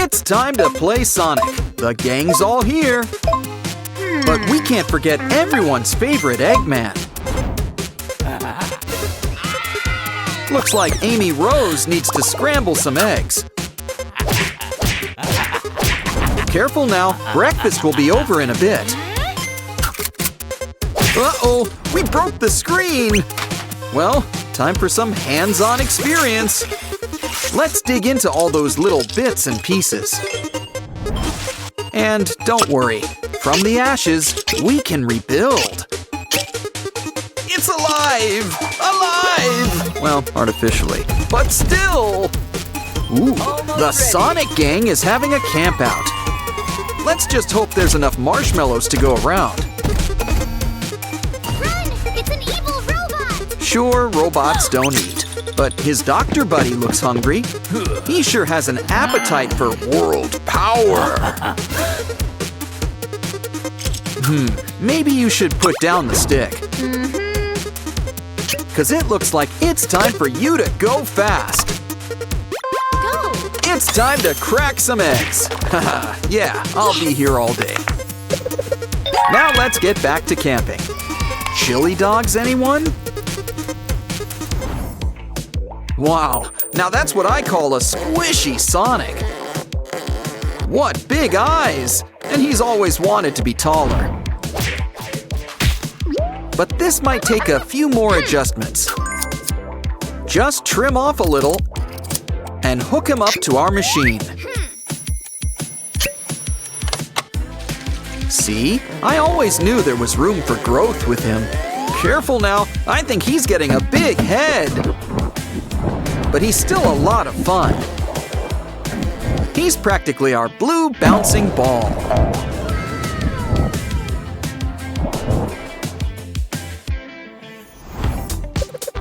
It's time to play Sonic. The gang's all here. But we can't forget everyone's favorite Eggman. Looks like Amy Rose needs to scramble some eggs. Careful now, breakfast will be over in a bit. Uh-oh, we broke the screen! Well, time for some hands-on experience. Let's dig into all those little bits and pieces. And don't worry, from the ashes, we can rebuild. It's alive! Alive! Well, artificially, but still! Ooh, the Sonic Gang is having a camp out. Let's just hope there's enough marshmallows to go around. Run! It's an evil robot! Sure, robots don't eat, but his doctor buddy looks hungry. He sure has an appetite for world power. Maybe you should put down the stick. Because it looks like it's time for you to go fast. Go! It's time to crack some eggs. Yeah, I'll be here all day. Now let's get back to camping. Chili dogs, anyone? Wow, now that's what I call a squishy Sonic. What big eyes! And he's always wanted to be taller. But this might take a few more adjustments. Just trim off a little and hook him up to our machine. See? I always knew there was room for growth with him. Careful now, I think he's getting a big head. But he's still a lot of fun. He's practically our blue bouncing ball.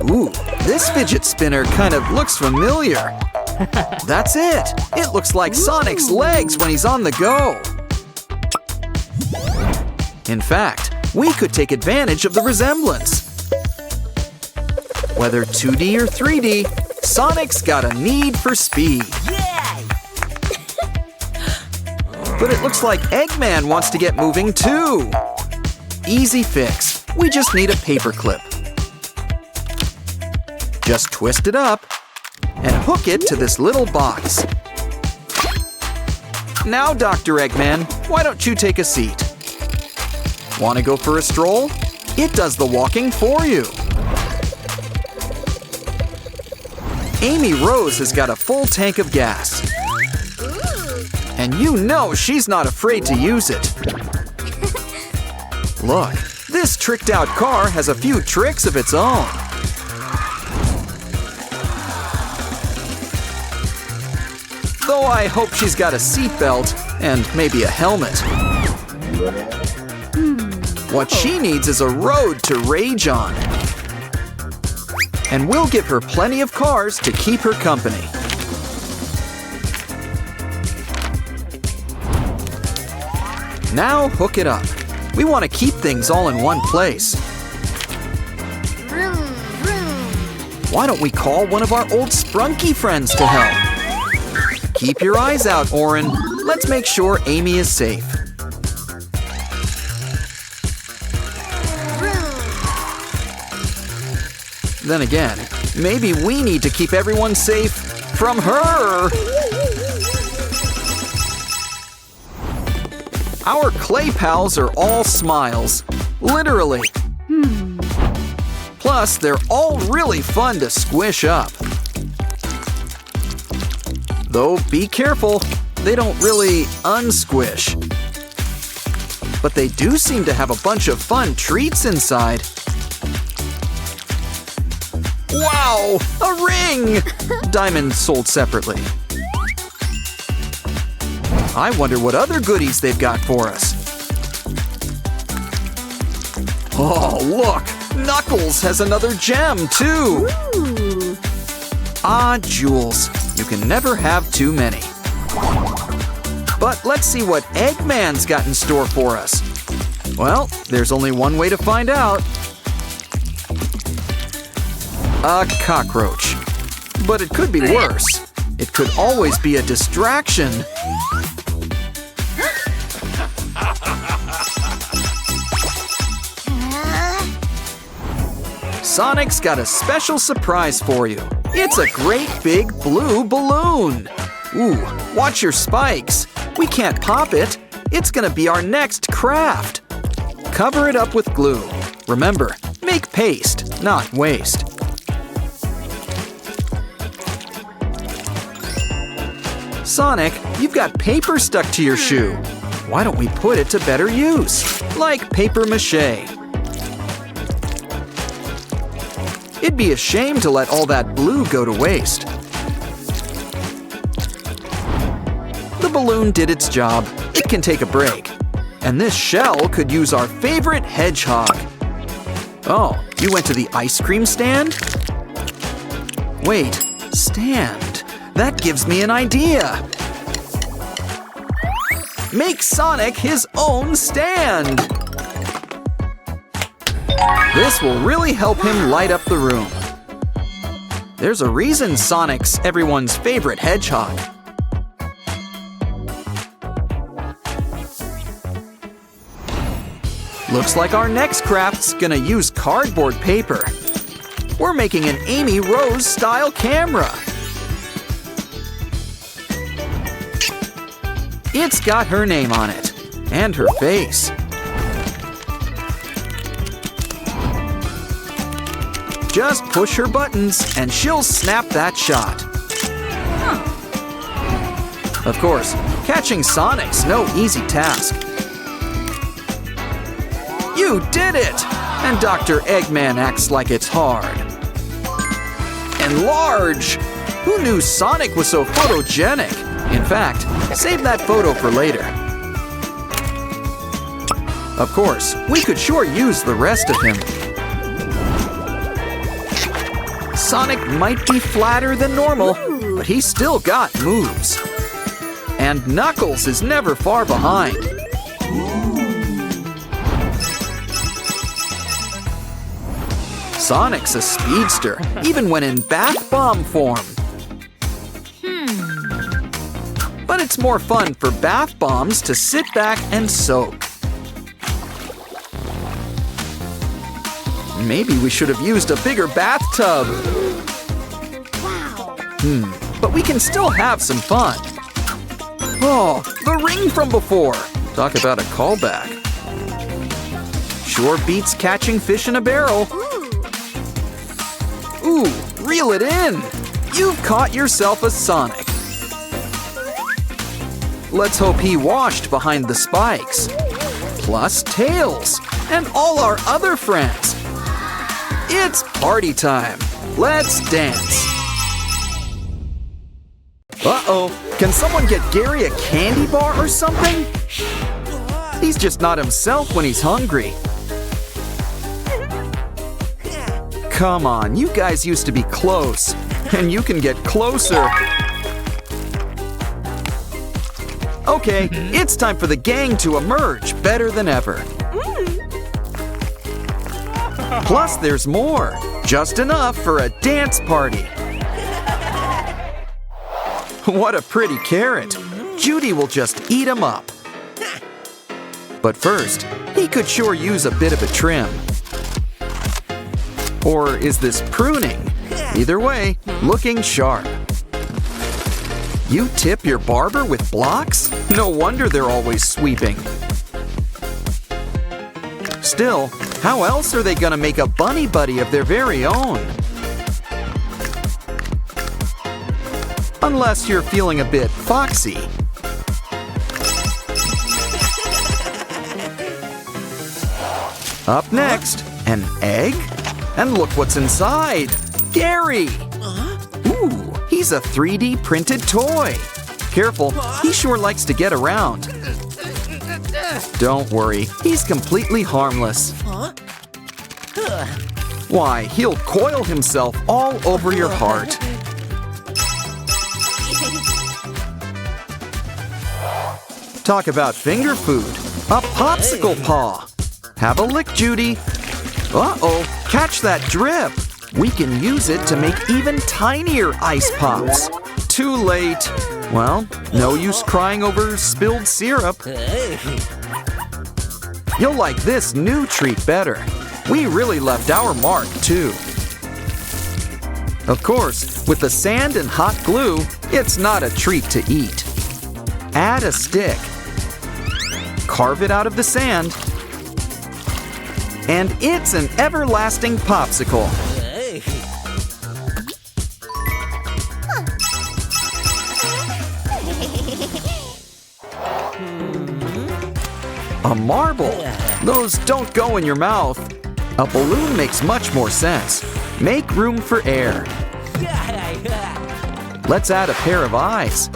Ooh, this fidget spinner kind of looks familiar. That's it. It looks like Sonic's legs when he's on the go. In fact, we could take advantage of the resemblance. Whether 2D or 3D, Sonic's got a need for speed. But it looks like Eggman wants to get moving too. Easy fix. We just need a paper clip. Just twist it up and hook it to this little box. Now, Dr. Eggman, why don't you take a seat? Want to go for a stroll? It does the walking for you. Amy Rose has got a full tank of gas. And you know she's not afraid to use it. Look, this tricked out car has a few tricks of its own. Though I hope she's got a seatbelt and maybe a helmet. What she needs is a road to rage on. And we'll give her plenty of cars to keep her company. Now hook it up. We want to keep things all in one place. Vroom, vroom. Why don't we call one of our old Sprunky friends to help? Keep your eyes out, Orin. Let's make sure Amy is safe. Then again, maybe we need to keep everyone safe from her. Our clay pals are all smiles, literally. Plus, they're all really fun to squish up. Though, be careful, they don't really unsquish. But they do seem to have a bunch of fun treats inside. Wow, a ring! Diamond sold separately. I wonder what other goodies they've got for us. Oh, look! Knuckles has another gem, too! Ooh. Ah, jewels. You can never have too many. But let's see what Eggman's got in store for us. Well, there's only one way to find out. A cockroach. But it could be worse. It could always be a distraction. Sonic's got a special surprise for you. It's a great big blue balloon. Ooh, watch your spikes. We can't pop it. It's gonna be our next craft. Cover it up with glue. Remember, make paste, not waste. Sonic, you've got paper stuck to your shoe. Why don't we put it to better use? Like paper mache. It'd be a shame to let all that blue go to waste. The balloon did its job. It can take a break. And this shell could use our favorite hedgehog. Oh, you went to the ice cream stand? Wait, stand. That gives me an idea. Make Sonic his own stand. This will really help him light up the room. There's a reason Sonic's everyone's favorite hedgehog. Looks like our next craft's gonna use cardboard paper. We're making an Amy Rose style camera. It's got her name on it, and her face. Just push her buttons and she'll snap that shot. Of course, catching Sonic's no easy task. You did it! And Dr. Eggman acts like it's hard. Enlarge! Who knew Sonic was so photogenic? In fact, save that photo for later. Of course, we could sure use the rest of him. Sonic might be flatter than normal, but he's still got moves. And Knuckles is never far behind. Sonic's a speedster, even when in bath bomb form. But it's more fun for bath bombs to sit back and soak. Maybe we should have used a bigger bathtub. But we can still have some fun. Oh, the ring from before. Talk about a callback. Sure beats catching fish in a barrel. Ooh, reel it in. You've caught yourself a Sonic. Let's hope he washed behind the spikes. Plus Tails and all our other friends. It's party time. Let's dance. Uh-oh, can someone get Gary a candy bar or something? He's just not himself when he's hungry. Come on, you guys used to be close, and you can get closer. Okay, it's time for the gang to emerge better than ever. Plus, there's more. Just enough for a dance party. What a pretty carrot. Judy will just eat him up. But first, he could sure use a bit of a trim. Or is this pruning? Either way, looking sharp. You tip your barber with blocks? No wonder they're always sweeping. Still, how else are they gonna make a bunny buddy of their very own? Unless you're feeling a bit foxy. Up next, an egg? And look what's inside! Gary! Ooh, he's a 3D printed toy. Careful, he sure likes to get around. Don't worry, he's completely harmless. Why, he'll coil himself all over your heart. Talk about finger food. A popsicle paw. Have a lick, Judy. Uh-oh, catch that drip. We can use it to make even tinier ice pops. too late. Well, no use crying over spilled syrup. You'll like this new treat better. We really left our mark, too. Of course, with the sand and hot glue, it's not a treat to eat. Add a stick. Carve it out of the sand. And it's an everlasting popsicle. A marble. Those don't go in your mouth. A balloon makes much more sense. Make room for air. Let's add a pair of eyes.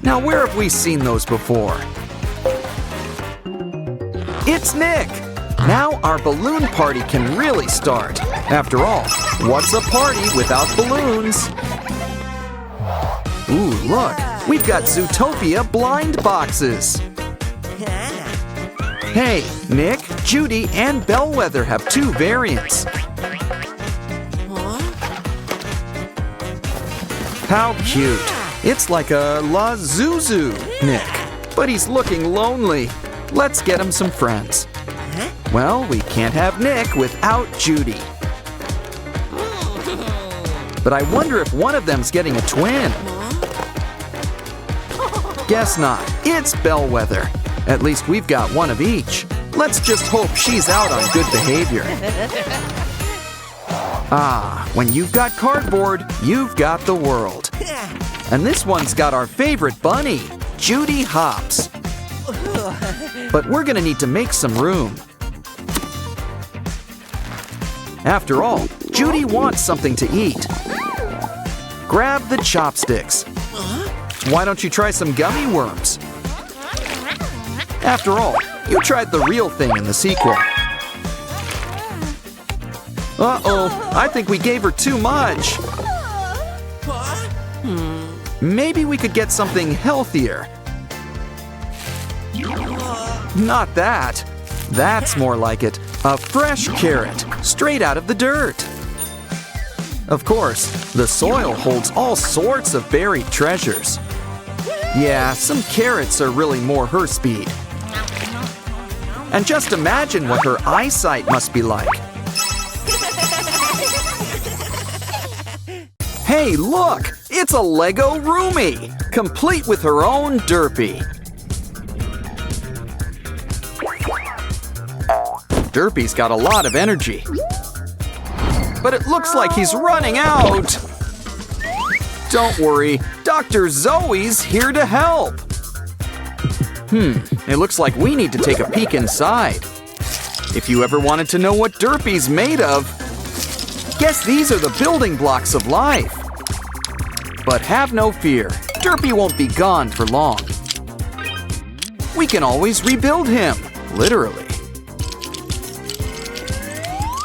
Now, where have we seen those before? It's Nick! Now our balloon party can really start. After all, what's a party without balloons? Ooh, look! We've got Zootopia blind boxes! Hey, Nick, Judy, and Bellwether have 2 variants. How cute! It's like a La Zuzu, Nick. But he's looking lonely. Let's get him some friends. Well, we can't have Nick without Judy. But I wonder if one of them's getting a twin. Guess not. It's Bellwether. At least we've got one of each. Let's just hope she's out on good behavior. Ah, when you've got cardboard, you've got the world. And this one's got our favorite bunny, Judy Hopps. But we're gonna need to make some room. After all, Judy wants something to eat. Grab the chopsticks. Why don't you try some gummy worms? After all, you tried the real thing in the sequel. Uh-oh, I think we gave her too much. Maybe we could get something healthier. Not that. That's more like it. A fresh carrot, straight out of the dirt. Of course, the soil holds all sorts of buried treasures. Yeah, some carrots are really more her speed. And just imagine what her eyesight must be like. Hey, look! It's a Lego roomie, complete with her own derpy. Derpy's got a lot of energy. But it looks like he's running out. Don't worry, Dr. Zoe's here to help. It looks like we need to take a peek inside. If you ever wanted to know what Derpy's made of, guess these are the building blocks of life. But have no fear, Derpy won't be gone for long. We can always rebuild him, literally.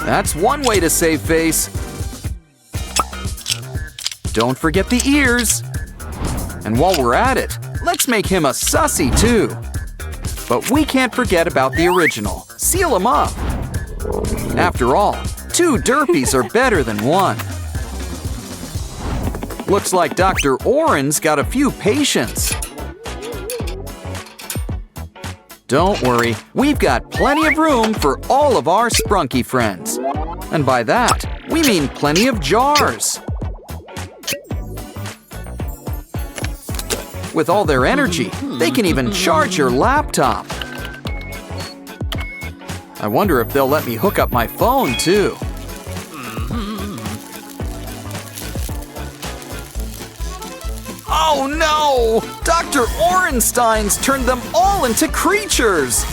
That's one way to save face. Don't forget the ears. And while we're at it, let's make him a sussy too. But we can't forget about the original. Seal him up. After all, 2 Derpies are better than 1. Looks like Dr. Oren's got a few patients. Don't worry, we've got plenty of room for all of our sprunky friends. And by that, we mean plenty of jars. With all their energy, they can even charge your laptop. I wonder if they'll let me hook up my phone, too. Oh no! Dr. Orenstein's turned them all into creatures!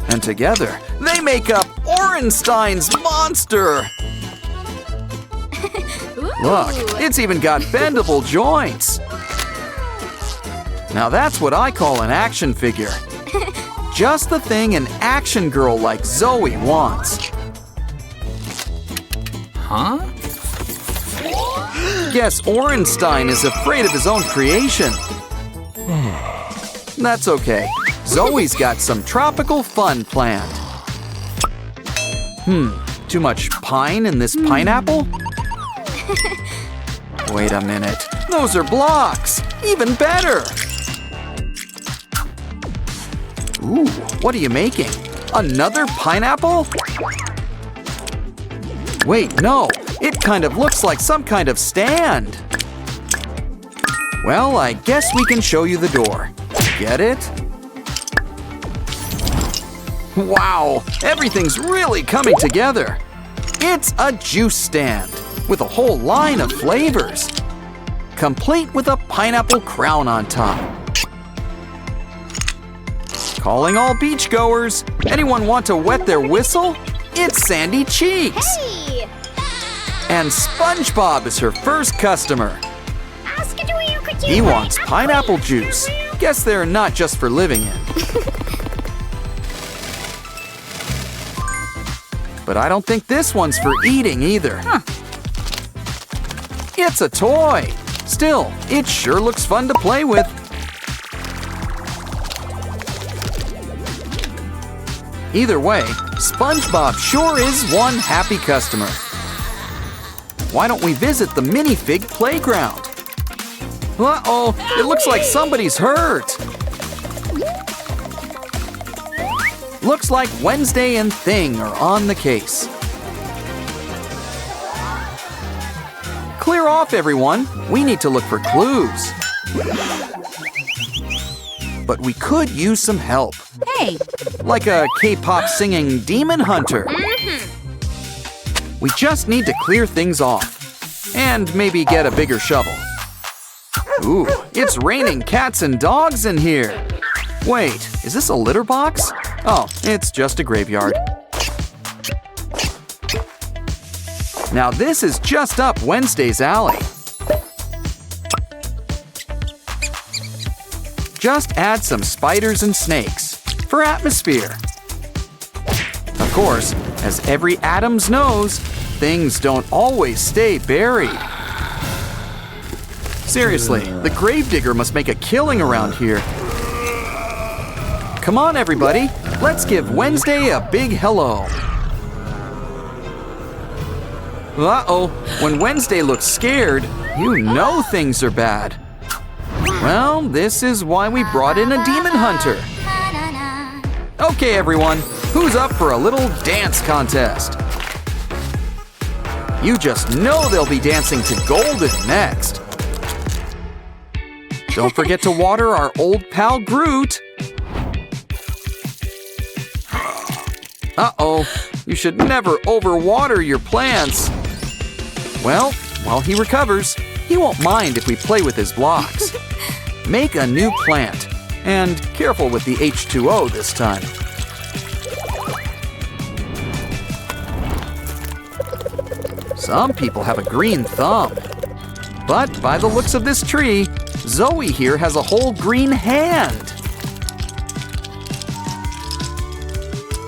And together, they make up Orenstein's monster! Look, it's even got bendable joints! Now that's what I call an action figure. Just the thing an action girl like Zoe wants. Huh? Guess Orenstein is afraid of his own creation. That's okay. Zoe's got some tropical fun planned. too much pine in this pineapple? Wait a minute. Those are blocks! Even better! Ooh, what are you making? Another pineapple? Wait, no. It kind of looks like some kind of stand. Well, I guess we can show you the door. Get it? Wow, everything's really coming together. It's a juice stand with a whole line of flavors, complete with a pineapple crown on top. Calling all beachgoers. Anyone want to wet their whistle? It's Sandy Cheeks. Hey! And SpongeBob is her first customer. He wants pineapple juice. Guess they're not just for living in. But I don't think this one's for eating either. It's a toy. Still, it sure looks fun to play with. Either way, SpongeBob sure is one happy customer. Why don't we visit the minifig playground? Uh-oh, it looks like somebody's hurt. Looks like Wednesday and Thing are on the case. Clear off, everyone. We need to look for clues. But we could use some help. Hey! Like a K-pop singing demon hunter. We just need to clear things off. And maybe get a bigger shovel. Ooh, it's raining cats and dogs in here. Wait, is this a litter box? Oh, it's just a graveyard. Now this is just up Wednesday's alley. Just add some spiders and snakes for atmosphere. Of course, as every Addams knows, things don't always stay buried. Seriously, the gravedigger must make a killing around here. Come on, everybody. Let's give Wednesday a big hello. Uh-oh, when Wednesday looks scared, you know things are bad. Well, this is why we brought in a demon hunter. Okay, everyone, who's up for a little dance contest? You just know they'll be dancing to Golden next. Don't forget to water our old pal Groot. Uh-oh, you should never overwater your plants. Well, while he recovers, he won't mind if we play with his blocks. Make a new plant, and careful with the H2O this time. Some people have a green thumb. But by the looks of this tree, Zoe here has a whole green hand.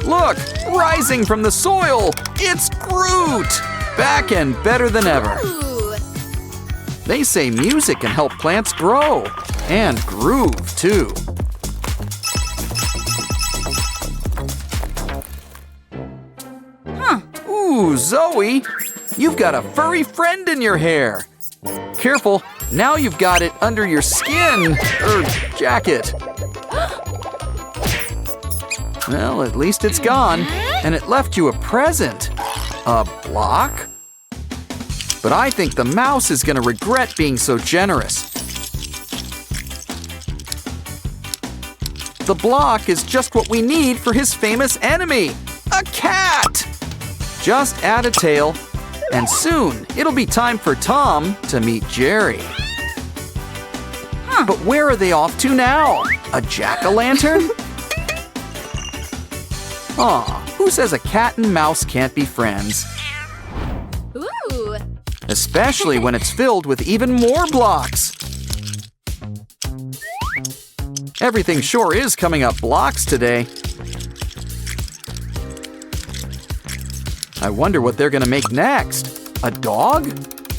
Look, rising from the soil, it's Groot! Back and better than ever. Ooh. They say music can help plants grow, and groove too. Ooh, Zoe, you've got a furry friend in your hair. Careful, now you've got it under your skin, jacket. Well, at least it's gone, and it left you a present. A block? But I think the mouse is gonna regret being so generous. The block is just what we need for his famous enemy, a cat! Just add a tail, and soon it'll be time for Tom to meet Jerry. But where are they off to now? A jack-o'-lantern? Aw, who says a cat and mouse can't be friends? Ooh. Especially when it's filled with even more blocks. Everything sure is coming up blocks today. I wonder what they're gonna make next. A dog?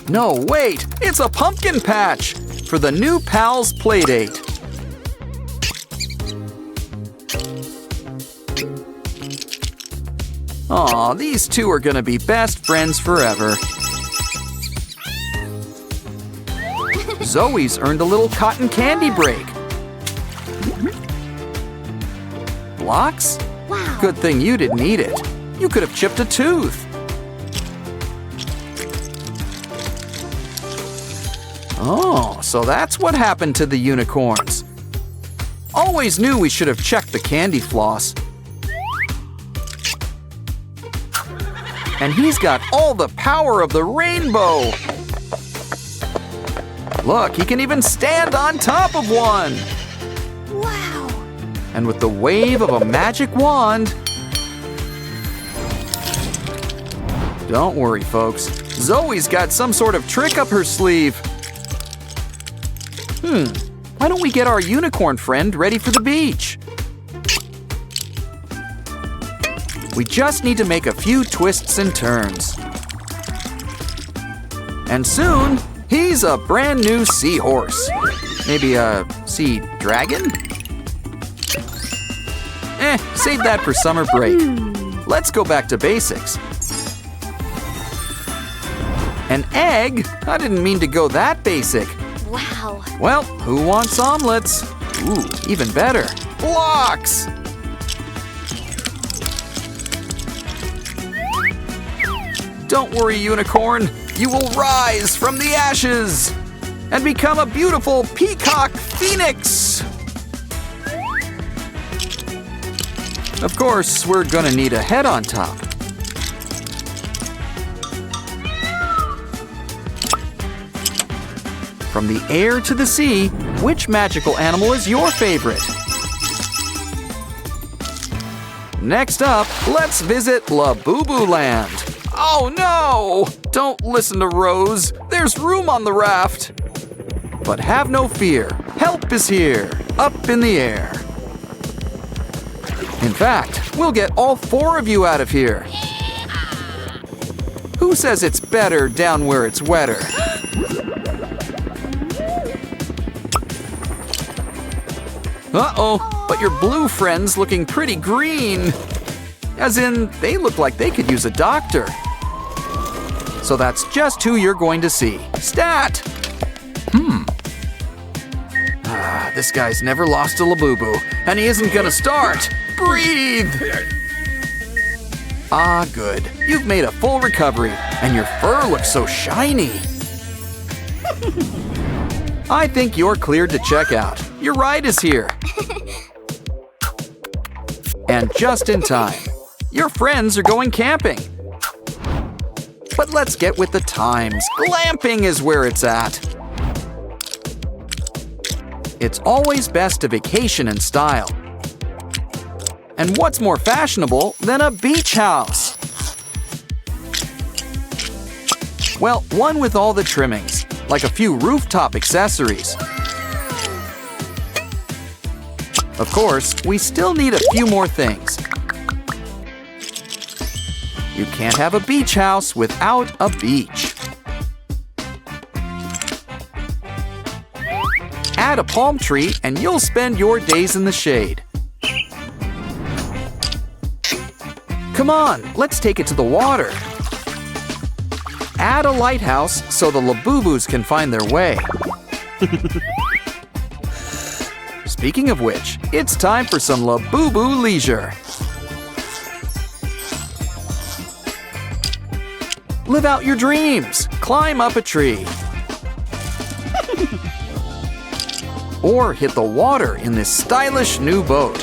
No, wait, it's a pumpkin patch for the new Pals Playdate. Aw, these two are gonna be best friends forever. Zoe's earned a little cotton candy break. Blocks? Wow. Good thing you didn't eat it. You could have chipped a tooth. Oh, so that's what happened to the unicorns. Always knew we should have checked the candy floss. And he's got all the power of the rainbow. Look, he can even stand on top of one. Wow. And with the wave of a magic wand... Don't worry, folks. Zoe's got some sort of trick up her sleeve. Why don't we get our unicorn friend ready for the beach? We just need to make a few twists and turns. And soon, he's a brand new seahorse. Maybe a sea dragon? Save that for summer break. Let's go back to basics. An egg? I didn't mean to go that basic. Wow. Well, who wants omelets? Ooh, even better. Blocks! Don't worry, unicorn. You will rise from the ashes and become a beautiful peacock phoenix. Of course, we're gonna need a head on top. From the air to the sea, which magical animal is your favorite? Next up, let's visit Labubu Land. Oh no! Don't listen to Rose. There's room on the raft. But have no fear. Help is here, up in the air. In fact, we'll get all 4 of you out of here. Who says it's better down where it's wetter? Uh-oh, but your blue friend's looking pretty green. As in, they look like they could use a doctor. So that's just who you're going to see. Stat! This guy's never lost a Labubu, and he isn't gonna start. Breathe! Ah, good. You've made a full recovery, and your fur looks so shiny. I think you're cleared to check out. Your ride is here. And just in time. Your friends are going camping. But let's get with the times. Glamping is where it's at. It's always best to vacation in style. And what's more fashionable than a beach house? Well, one with all the trimmings, like a few rooftop accessories. Of course, we still need a few more things. You can't have a beach house without a beach. Add a palm tree and you'll spend your days in the shade. Come on, let's take it to the water. Add a lighthouse so the Labubus can find their way. Speaking of which, it's time for some Labubu leisure. Live out your dreams. Climb up a tree. Or hit the water in this stylish new boat.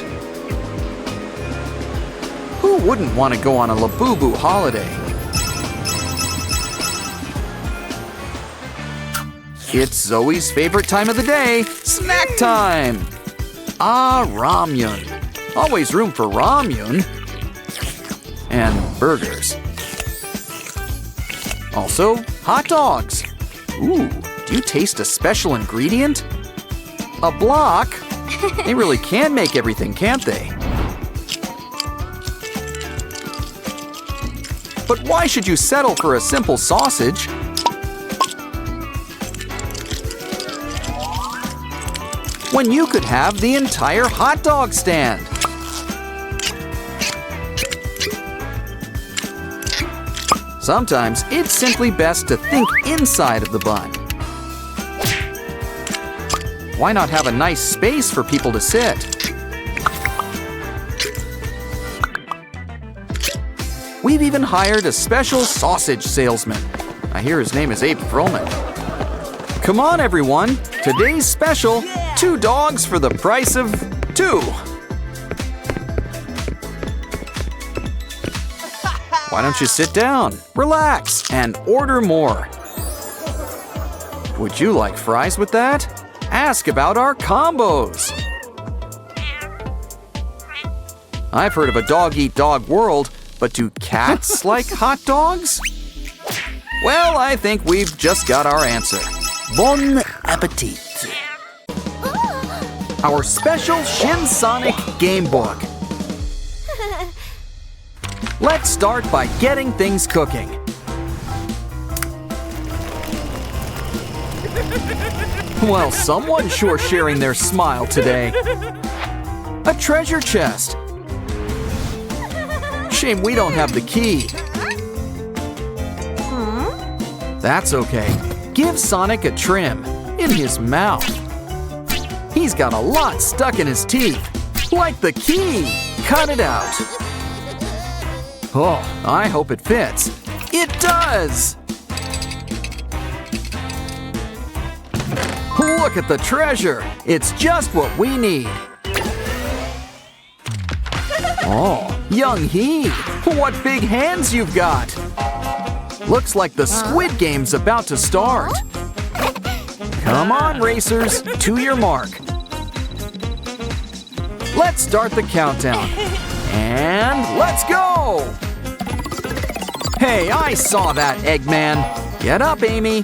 Who wouldn't want to go on a Labubu holiday? It's Zoe's favorite time of the day, snack time! Ah, ramyun. Always room for ramyun. And burgers. Also, hot dogs. Ooh, do you taste a special ingredient? A block? They really can make everything, can't they? But why should you settle for a simple sausage? When you could have the entire hot dog stand. Sometimes it's simply best to think inside of the bun. Why not have a nice space for people to sit? We've even hired a special sausage salesman. I hear his name is Abe Froman. Come on, everyone. Today's special, 2 dogs for the price of 2. Why don't you sit down, relax, and order more? Would you like fries with that? Ask about our combos. I've heard of a dog-eat-dog world, but do cats like hot dogs? Well, I think we've just got our answer. Bon appetit. Our special Shin Sonic Gamebook. Let's start by getting things cooking. Well, someone's sure sharing their smile today. A treasure chest. Shame we don't have the key. That's okay. Give Sonic a trim in his mouth. He's got a lot stuck in his teeth. Like the key. Cut it out. Oh, I hope it fits. It does! Look at the treasure. It's just what we need. Oh, Young Hee, what big hands you've got. Looks like the Squid Game's about to start. Come on, racers, to your mark. Let's start the countdown. And let's go! Hey, I saw that, Eggman. Get up, Amy.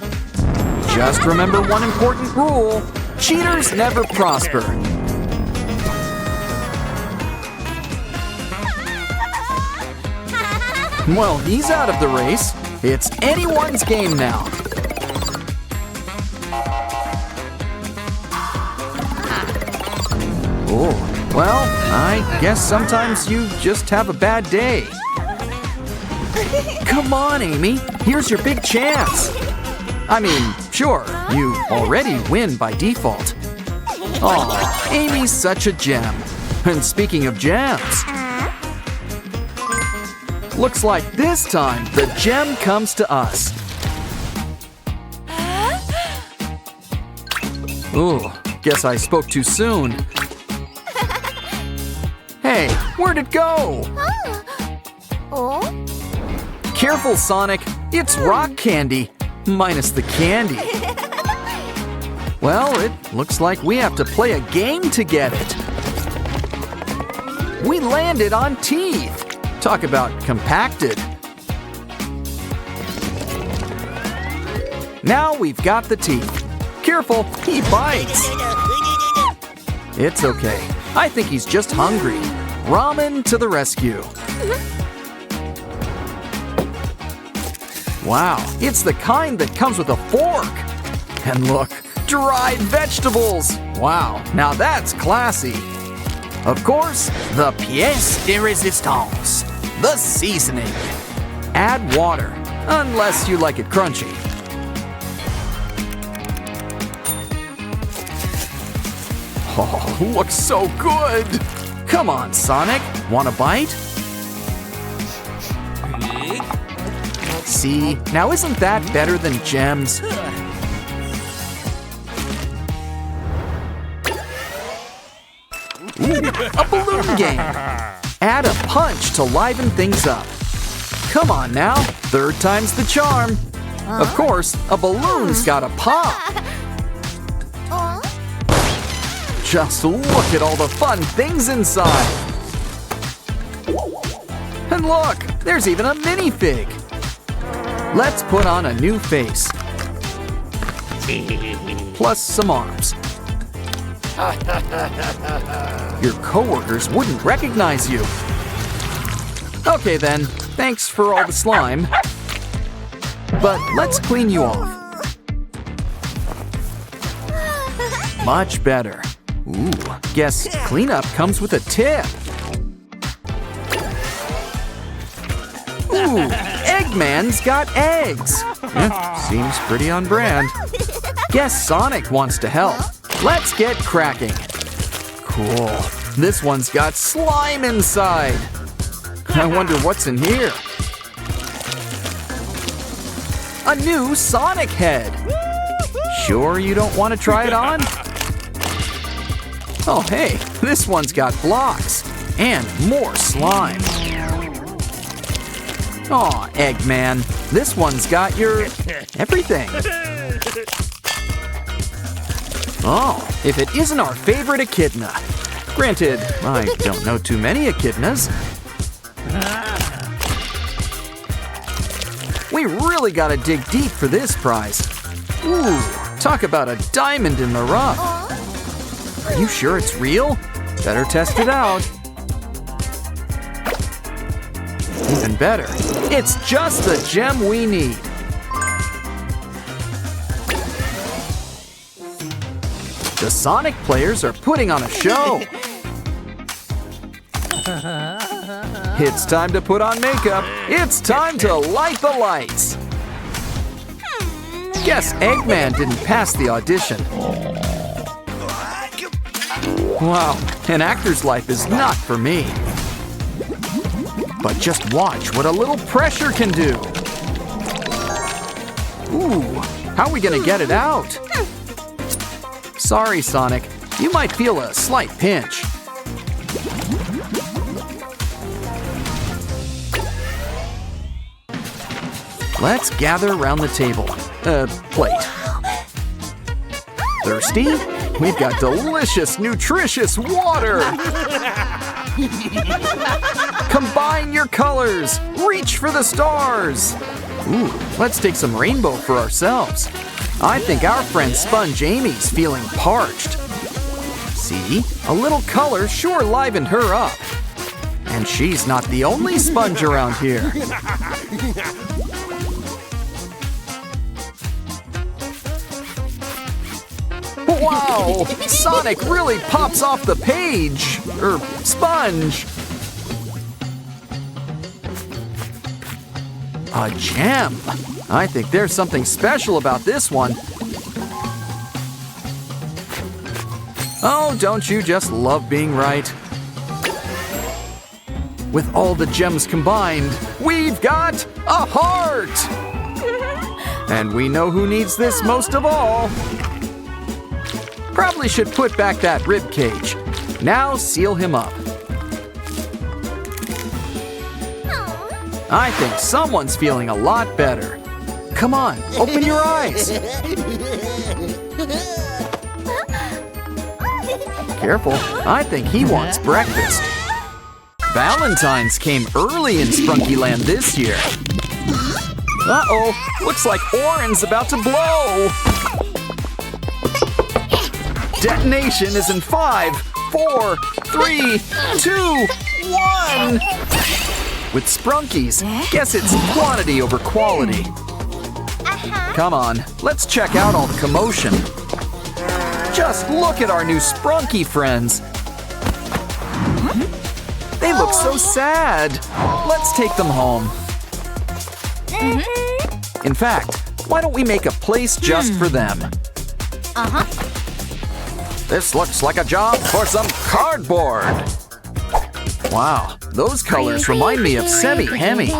Just remember one important rule. Cheaters never prosper. Well, he's out of the race. It's anyone's game now. Oh, well, I guess sometimes you just have a bad day. Come on, Amy. Here's your big chance. I mean, sure, you already win by default. Aw, Amy's such a gem. And speaking of gems, looks like this time the gem comes to us. Ooh, guess I spoke too soon. Hey, where'd it go? Careful, Sonic. It's rock candy, minus the candy. Well, it looks like we have to play a game to get it. We landed on teeth. Talk about compacted. Now we've got the teeth. Careful, he bites. It's okay. I think he's just hungry. Ramen to the rescue. Wow, it's the kind that comes with a fork. And look, dried vegetables. Wow, now that's classy. Of course, the pièce de résistance, the seasoning. Add water, unless you like it crunchy. Oh, looks so good. Come on, Sonic, want a bite? See, now isn't that better than gems? Ooh, a balloon game. Add a punch to liven things up. Come on now, third time's the charm. Of course, a balloon's gotta pop. Just look at all the fun things inside. And look, there's even a minifig. Let's put on a new face. Plus some arms. Your coworkers wouldn't recognize you. Okay then, thanks for all the slime. But let's clean you off. Much better. Ooh, guess cleanup comes with a tip. Ooh, Eggman's got eggs. Seems pretty on brand. Guess Sonic wants to help. Let's get cracking. Cool. This one's got slime inside. I wonder what's in here. A new Sonic head. Sure you don't want to try it on? Oh hey, this one's got blocks and more slime. Aw, Eggman, this one's got your everything. Oh, if it isn't our favorite echidna. Granted, I don't know too many echidnas. We really gotta dig deep for this prize. Ooh, talk about a diamond in the rough. Are you sure it's real? Better test it out. Even better, it's just the gem we need. The Sonic players are putting on a show. It's time to put on makeup. It's time to light the lights. Guess Eggman didn't pass the audition. Wow, an actor's life is not for me. But just watch what a little pressure can do. Ooh, how are we gonna get it out? Sorry, Sonic, you might feel a slight pinch. Let's gather around the table. Plate. Thirsty? We've got delicious, nutritious water! Combine your colors! Reach for the stars! Ooh, let's take some rainbow for ourselves. I think our friend Sponge Amy's feeling parched. See? A little color sure livened her up. And she's not the only sponge around here. Wow! Sonic really pops off the page! Sponge! A gem! I think there's something special about this one. Oh, don't you just love being right? With all the gems combined, we've got a heart! And we know who needs this most of all. Probably should put back that rib cage. Now seal him up. I think someone's feeling a lot better. Come on, open your eyes. Careful, I think he wants breakfast. Valentine's came early in Sprunkyland this year. Uh-oh, looks like Oren's about to blow. Detonation is in 5, 4, 3, 2, 1! With Sprunkies, guess it's quantity over quality. Come on, let's check out all the commotion. Just look at our new Sprunky friends. They look so sad. Let's take them home. In fact, why don't we make a place just for them? This looks like a job for some cardboard. Wow, those colors remind me of Semi-Hemi.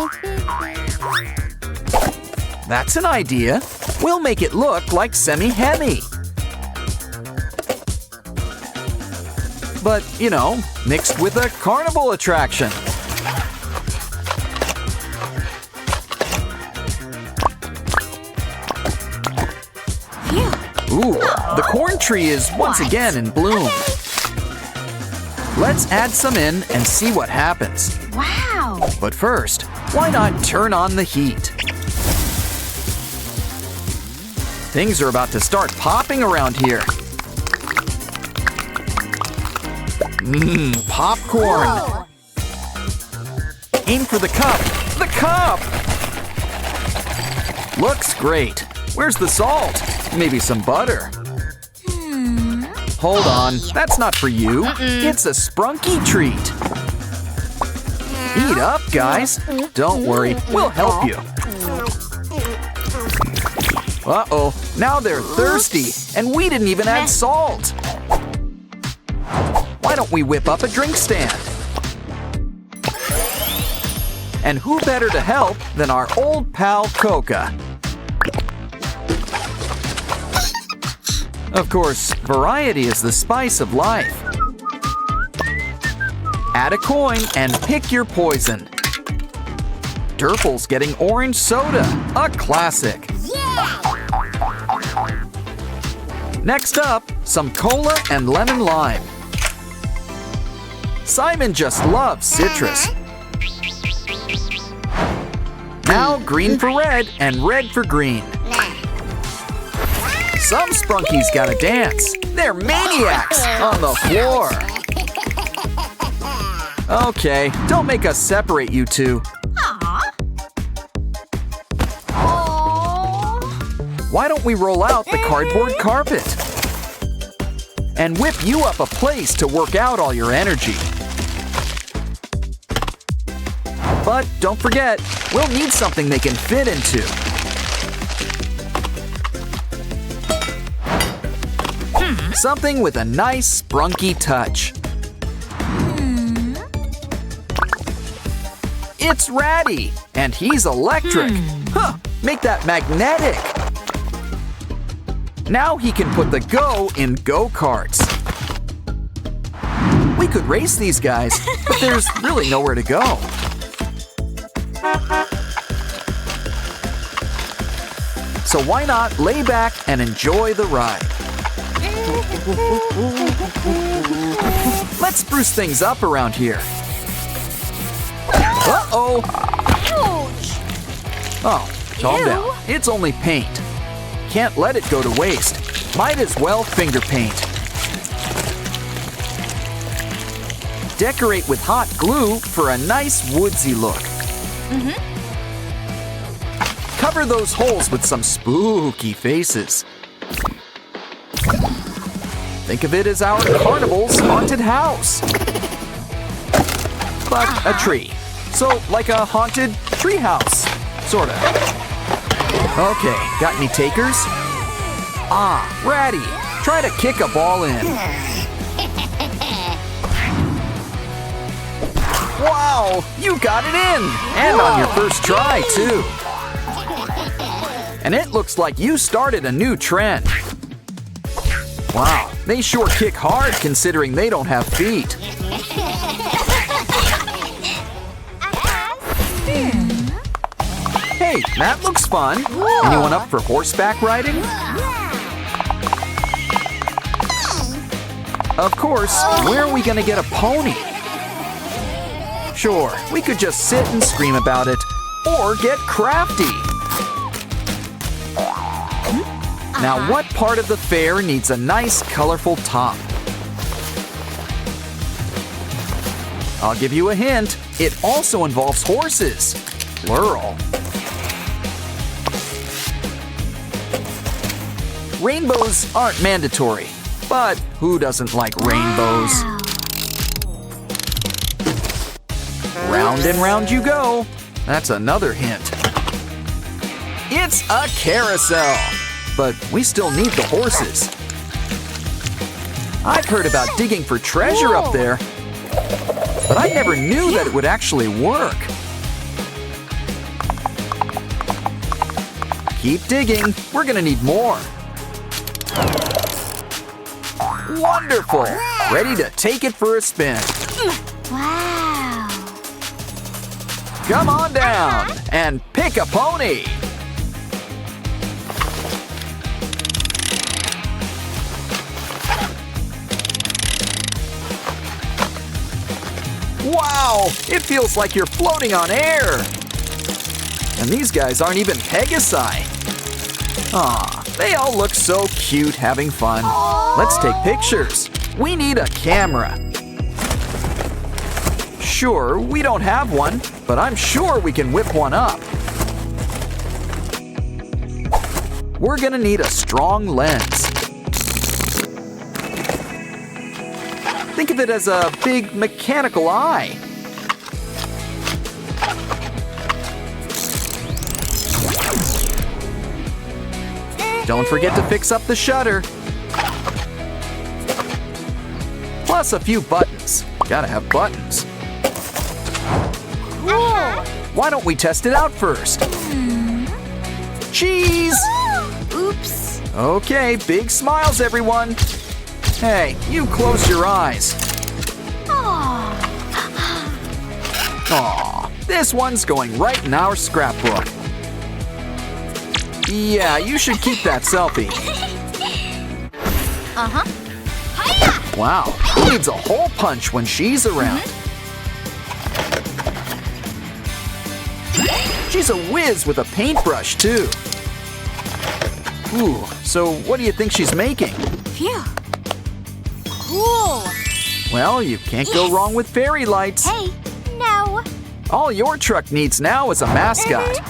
That's an idea. We'll make it look like Semi-Hemi. But, you know, mixed with a carnival attraction. Ooh, the corn tree is once again in bloom. Let's add some in and see what happens. Wow! But first, why not turn on the heat? Things are about to start popping around here. Popcorn! Whoa. Aim for the cup! The cup! Looks great. Where's the salt? Maybe some butter. Hold on, that's not for you. It's a Sprunky treat. Eat up, guys. Don't worry, we'll help you. Uh-oh, now they're thirsty, and we didn't even add salt. Why don't we whip up a drink stand? And who better to help than our old pal Coca? Of course, variety is the spice of life. Add a coin and pick your poison. Durple's getting orange soda, a classic. Next up, some cola and lemon lime. Simon just loves citrus. Now green for red and red for green. Some sprunkies gotta dance. They're maniacs on the floor. Okay, don't make us separate you two. Why don't we roll out the cardboard carpet? And whip you up a place to work out all your energy. But don't forget, we'll need something they can fit into. Something with a nice sprunky touch. It's Ratty, and he's electric. Huh, make that magnetic. Now he can put the go in go-karts. We could race these guys, but there's really nowhere to go. So why not lay back and enjoy the ride? Let's spruce things up around here. Uh-oh! Oh, calm down. It's only paint. Can't let it go to waste. Might as well finger paint. Decorate with hot glue for a nice woodsy look. Cover those holes with some spooky faces. Think of it as our carnival's haunted house. But a tree. So like a haunted tree house, sorta. Okay, got any takers? Ah, Ratty, try to kick a ball in. Wow, you got it in! And on your first try, too. And it looks like you started a new trend. Wow, they sure kick hard considering they don't have feet. Hey, that looks fun. Anyone up for horseback riding? Of course, where are we gonna get a pony? Sure, we could just sit and scream about it, or get crafty. Now, what part of the fair needs a nice, colorful top? I'll give you a hint. It also involves horses, plural. Rainbows aren't mandatory, but who doesn't like rainbows? Round and round you go. That's another hint. It's a carousel, but we still need the horses. I've heard about digging for treasure up there, but I never knew that it would actually work. Keep digging, we're gonna need more. Wonderful! Ready to take it for a spin. Wow! Come on down and pick a pony. Wow! It feels like you're floating on air. And these guys aren't even Pegasi. Aw, they all look so cute having fun. Let's take pictures. We need a camera. Sure, we don't have one, but I'm sure we can whip one up. We're gonna need a strong lens. Think of it as a big mechanical eye. don't forget to fix up the shutter. Plus a few buttons. Gotta have buttons. Cool. Why don't we test it out first? Cheese! Oops. Okay, big smiles, everyone. Hey, you close your eyes. Aw. Aw, this one's going right in our scrapbook. Yeah, you should keep that selfie. Uh-huh. Hiya! Wow, who needs a hole punch when she's around? She's a whiz with a paintbrush, too. Ooh, so what do you think she's making? Phew. Cool. Well, you can't go wrong with fairy lights. Hey, no. All your truck needs now is a mascot.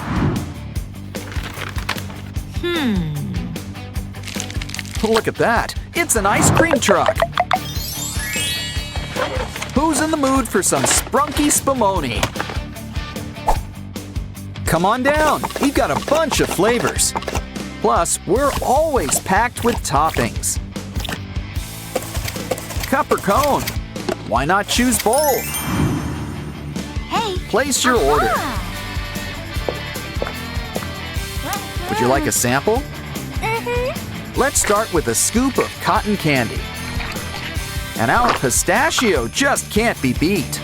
Look at that. It's an ice cream truck. Who's in the mood for some sprunky spumoni? Come on down. We've got a bunch of flavors. Plus, we're always packed with toppings. Cup or cone? Why not choose both? Hey. Place your order. Would you like a sample? Let's start with a scoop of cotton candy. And our pistachio just can't be beat.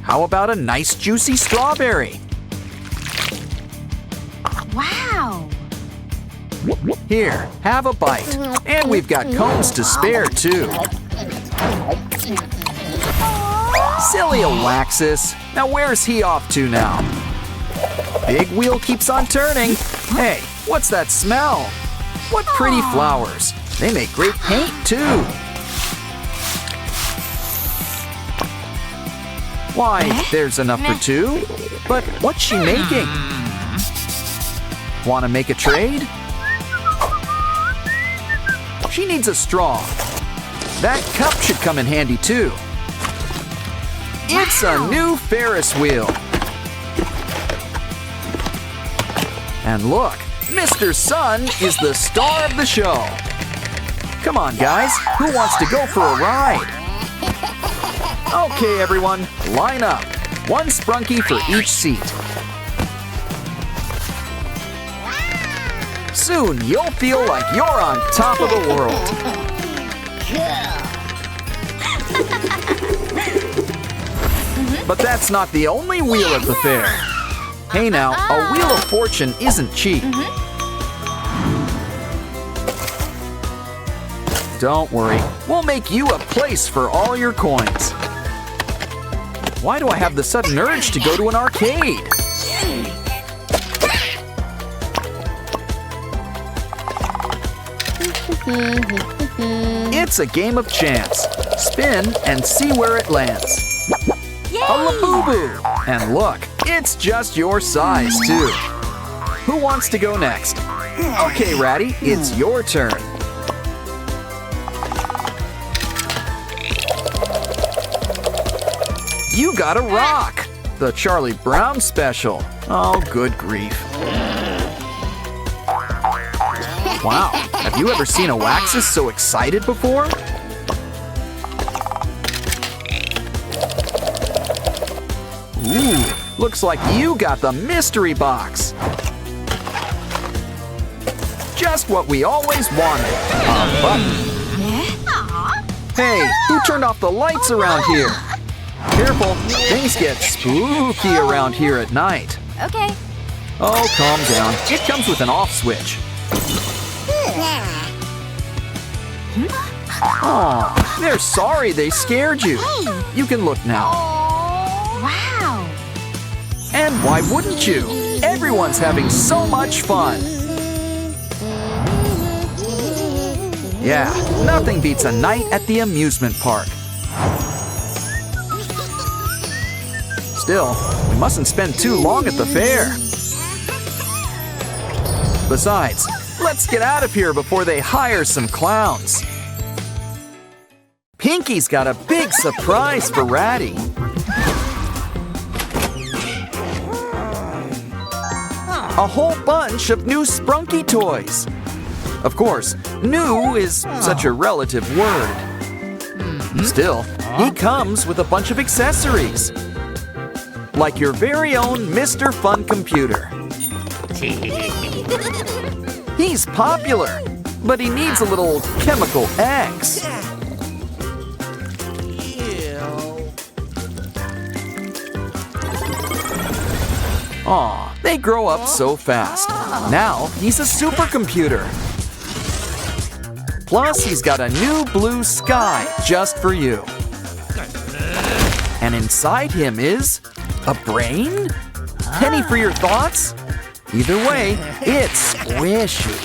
How about a nice juicy strawberry? Wow. Here, have a bite. And we've got cones to spare, too. Silly Alexis. Now where's he off to now? Big wheel keeps on turning. Hey, what's that smell? What pretty flowers. They make great paint, too. Why, there's enough for two. But what's she making? Want to make a trade? She needs a straw. That cup should come in handy, too. It's a new Ferris wheel. And look, Mr. Sun is the star of the show. Come on, guys. Who wants to go for a ride? Okay, everyone, line up. One sprunky for each seat. Soon, you'll feel like you're on top of the world. But that's not the only wheel at the fair. Hey now, a wheel of fortune isn't cheap. Don't worry, we'll make you a place for all your coins. Why do I have the sudden urge to go to an arcade? It's a game of chance. Spin and see where it lands. A Labubu! And look, it's just your size, too. Who wants to go next? Okay, Ratty, it's your turn. You got a rock! The Charlie Brown special. Oh, good grief. Wow, have you ever seen a Waxus so excited before? Ooh, looks like you got the mystery box. Just what we always wanted. A button. Hey, who turned off the lights around here? Careful, things get spooky around here at night. Okay. Oh, calm down. It comes with an off switch. Aw, they're sorry they scared you. You can look now. Wow. And why wouldn't you? Everyone's having so much fun. Yeah, nothing beats a night at the amusement park. Still, we mustn't spend too long at the fair. Besides, let's get out of here before they hire some clowns. Pinky's got a big surprise for Ratty. a whole bunch of new Sprunky toys. Of course, new is such a relative word. Still, he comes with a bunch of accessories. Like your very own Mr. Fun Computer. He's popular, but he needs a little chemical X. Aw, they grow up so fast. Now he's a supercomputer. Plus, he's got a new blue sky just for you. And inside him is a brain? Penny for your thoughts? Either way, it's squishy.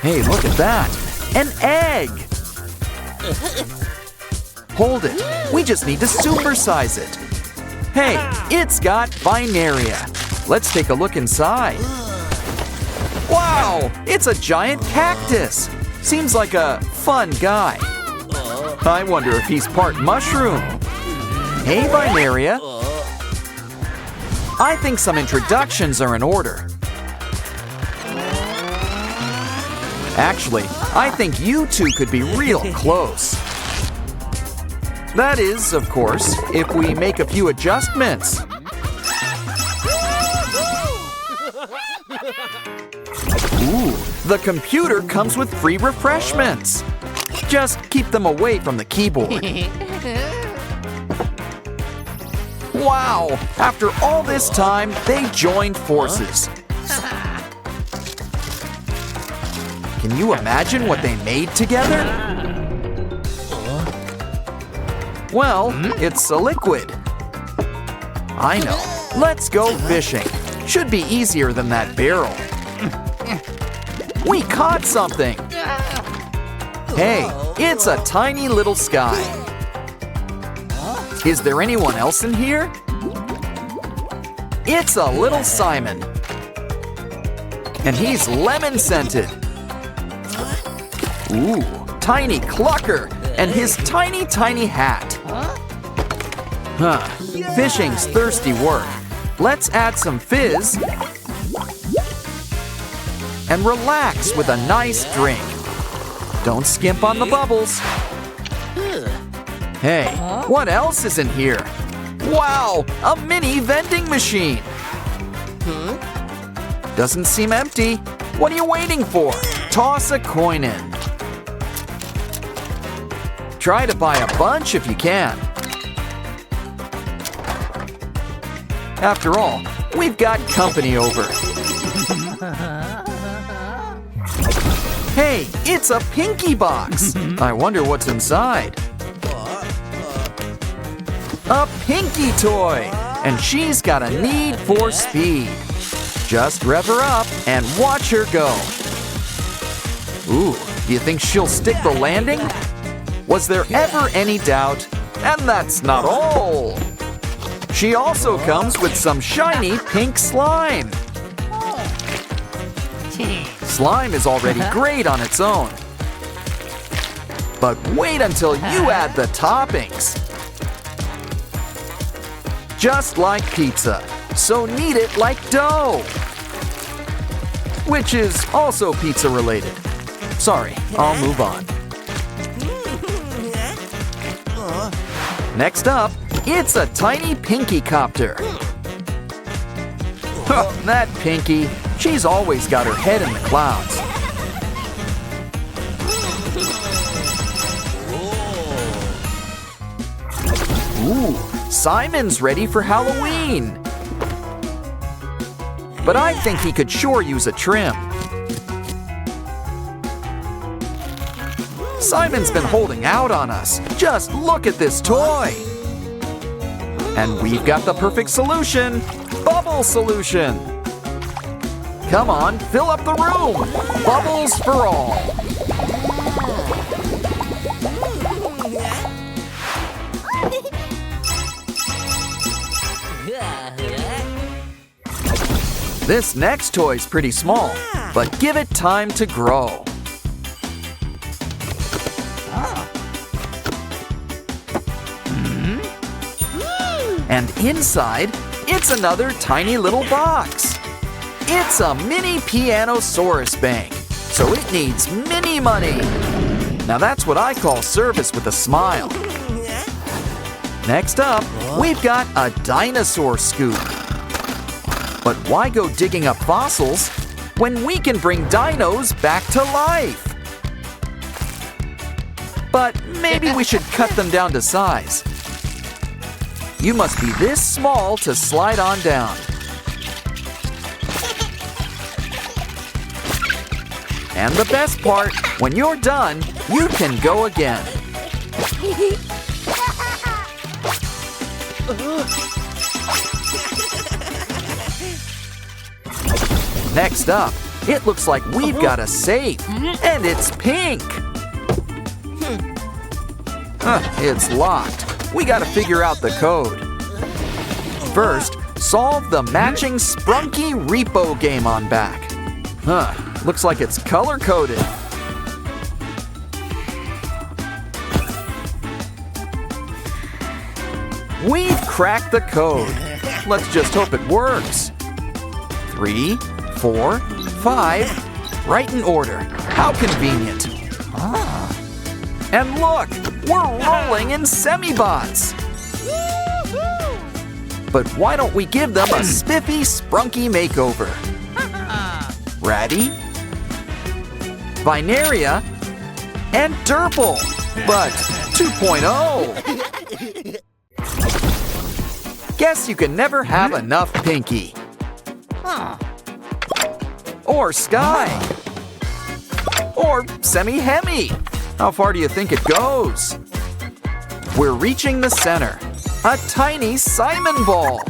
Hey, look at that. An egg. Hold it. We just need to supersize it. Hey, it's got binaria. Let's take a look inside. Wow, it's a giant cactus. Seems like a fun guy. I wonder if he's part mushroom. Hey, binaria. I think some introductions are in order. Actually, I think you two could be real close. That is, of course, if we make a few adjustments. Ooh, the computer comes with free refreshments. Just keep them away from the keyboard. Wow, after all this time, they joined forces. Can you imagine what they made together? Well, it's a liquid. I know. Let's go fishing. Should be easier than that barrel. We caught something. Hey, it's a tiny little sky. Is there anyone else in here? It's a little Simon. And he's lemon-scented. Ooh, tiny clucker. And his tiny, tiny hat. Huh, fishing's thirsty work. Let's add some fizz and relax with a nice drink. Don't skimp on the bubbles. Hey, what else is in here? Wow, a mini vending machine. Doesn't seem empty. What are you waiting for? Toss a coin in. Try to buy a bunch if you can. After all, we've got company over. Hey, it's a Pinky box. I wonder what's inside. A Pinky toy. And she's got a need for speed. Just rev her up and watch her go. Ooh, do you think she'll stick the landing? Was there ever any doubt? And that's not all. She also comes with some shiny pink slime. Slime is already great on its own. But wait until you add the toppings. Just like pizza, so knead it like dough. Which is also pizza related. Sorry, I'll move on. Next up, it's a tiny Pinky copter. That Pinky, she's always got her head in the clouds. Ooh, Simon's ready for Halloween. But I think he could sure use a trim. Simon's been holding out on us. Just look at this toy. And we've got the perfect solution. Bubble solution. Come on, fill up the room. Bubbles for all. This next toy's pretty small, but give it time to grow. And inside, it's another tiny little box. It's a mini Pianosaurus bank, so it needs mini money. Now that's what I call service with a smile. Next up, we've got a dinosaur scoop. But why go digging up fossils when we can bring dinos back to life? But maybe we should cut them down to size. You must be this small to slide on down. And the best part, when you're done, you can go again. Next up, it looks like we've got a safe, and it's pink. It's locked. We gotta figure out the code. First, solve the matching Sprunky Repo game on back. Looks like it's color-coded. We've cracked the code. Let's just hope it works. 3, 4, 5, right in order. How convenient. And look, we're rolling in semi-bots. But why don't we give them a spiffy, sprunky makeover? Ratty, Vinaria, and Durple, but 2.0. Guess you can never have enough Pinky. Or Sky. Or Semi-Hemi. How far do you think it goes? We're reaching the center. A tiny Simon ball.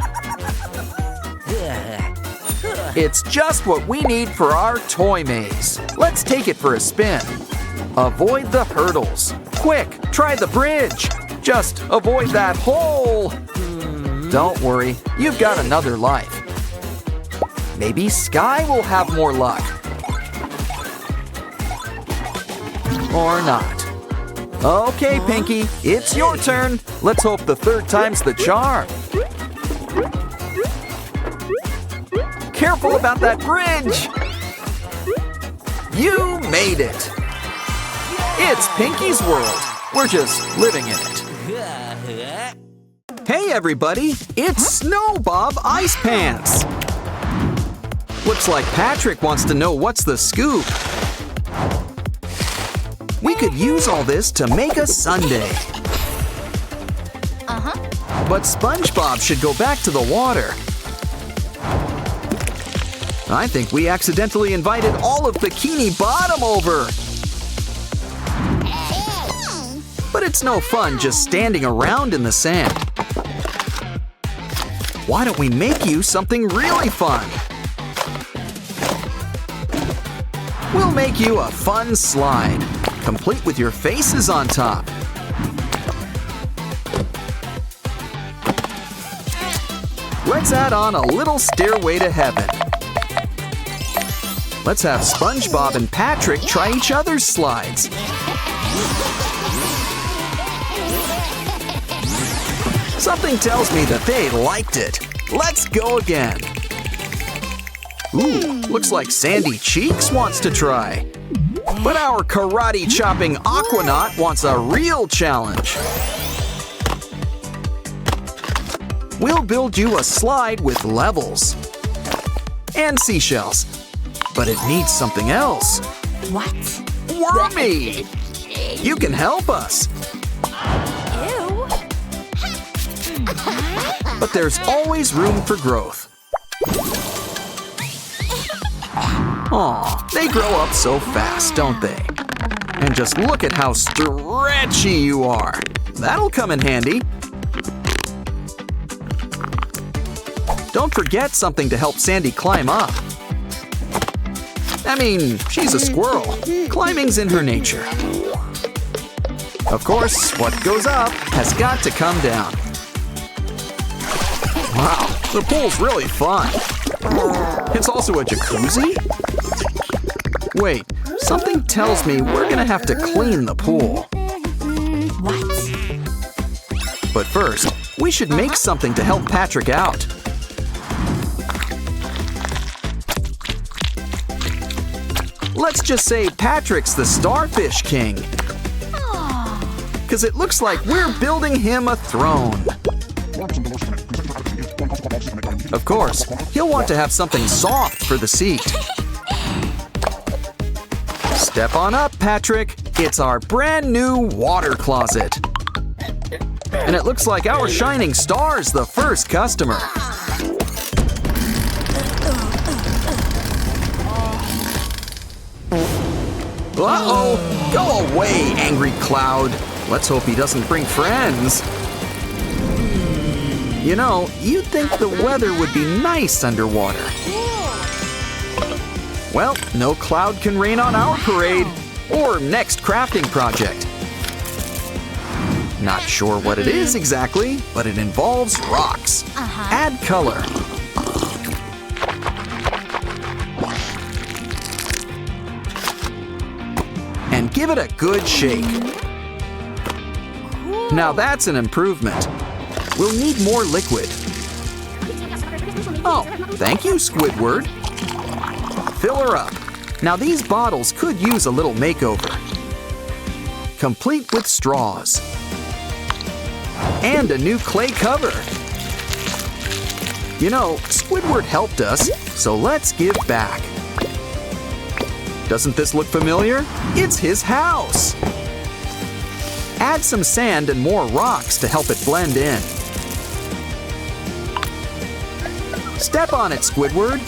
It's just what we need for our toy maze. Let's take it for a spin. Avoid the hurdles. Quick, try the bridge. Just avoid that hole. Don't worry, you've got another life. Maybe Sky will have more luck. Or not. Okay, Pinky, it's your turn. Let's hope the third time's the charm. Careful about that bridge. You made it. It's Pinky's world. We're just living in it. Hey, everybody, it's Snow Bob Ice Pants. Looks like Patrick wants to know what's the scoop. We could use all this to make a sundae. But SpongeBob should go back to the water. I think we accidentally invited all of Bikini Bottom over. But it's no fun just standing around in the sand. Why don't we make you something really fun? We'll make you a fun slide, complete with your faces on top. Let's add on a little stairway to heaven. Let's have SpongeBob and Patrick try each other's slides. Something tells me that they liked it. Let's go again. Ooh, looks like Sandy Cheeks wants to try. But our karate-chopping Aquanaut wants a real challenge. We'll build you a slide with levels. And seashells. But it needs something else. What? Wormy! You can help us. Ew. But there's always room for growth. Aw, they grow up so fast, don't they? And just look at how stretchy you are. That'll come in handy. Don't forget something to help Sandy climb up. I mean, she's a squirrel. Climbing's in her nature. Of course, what goes up has got to come down. Wow, the pool's really fun. It's also a jacuzzi? Wait, something tells me we're gonna have to clean the pool. What? But first, we should make something to help Patrick out. Let's just say Patrick's the Starfish King. Because it looks like we're building him a throne. Of course, he'll want to have something soft for the seat. Step on up, Patrick. It's our brand new water closet. And it looks like our shining star's the first customer. Uh-oh! Go away, angry cloud. Let's hope he doesn't bring friends. You know, you'd think the weather would be nice underwater. Well, no cloud can rain on our parade or next crafting project. Not sure what it is exactly, but it involves rocks. Add color. And give it a good shake. Now that's an improvement. We'll need more liquid. Oh, thank you, Squidward. Fill her up. Now these bottles could use a little makeover. Complete with straws. And a new clay cover. You know, Squidward helped us, so let's give back. Doesn't this look familiar? It's his house. Add some sand and more rocks to help it blend in. Step on it, Squidward.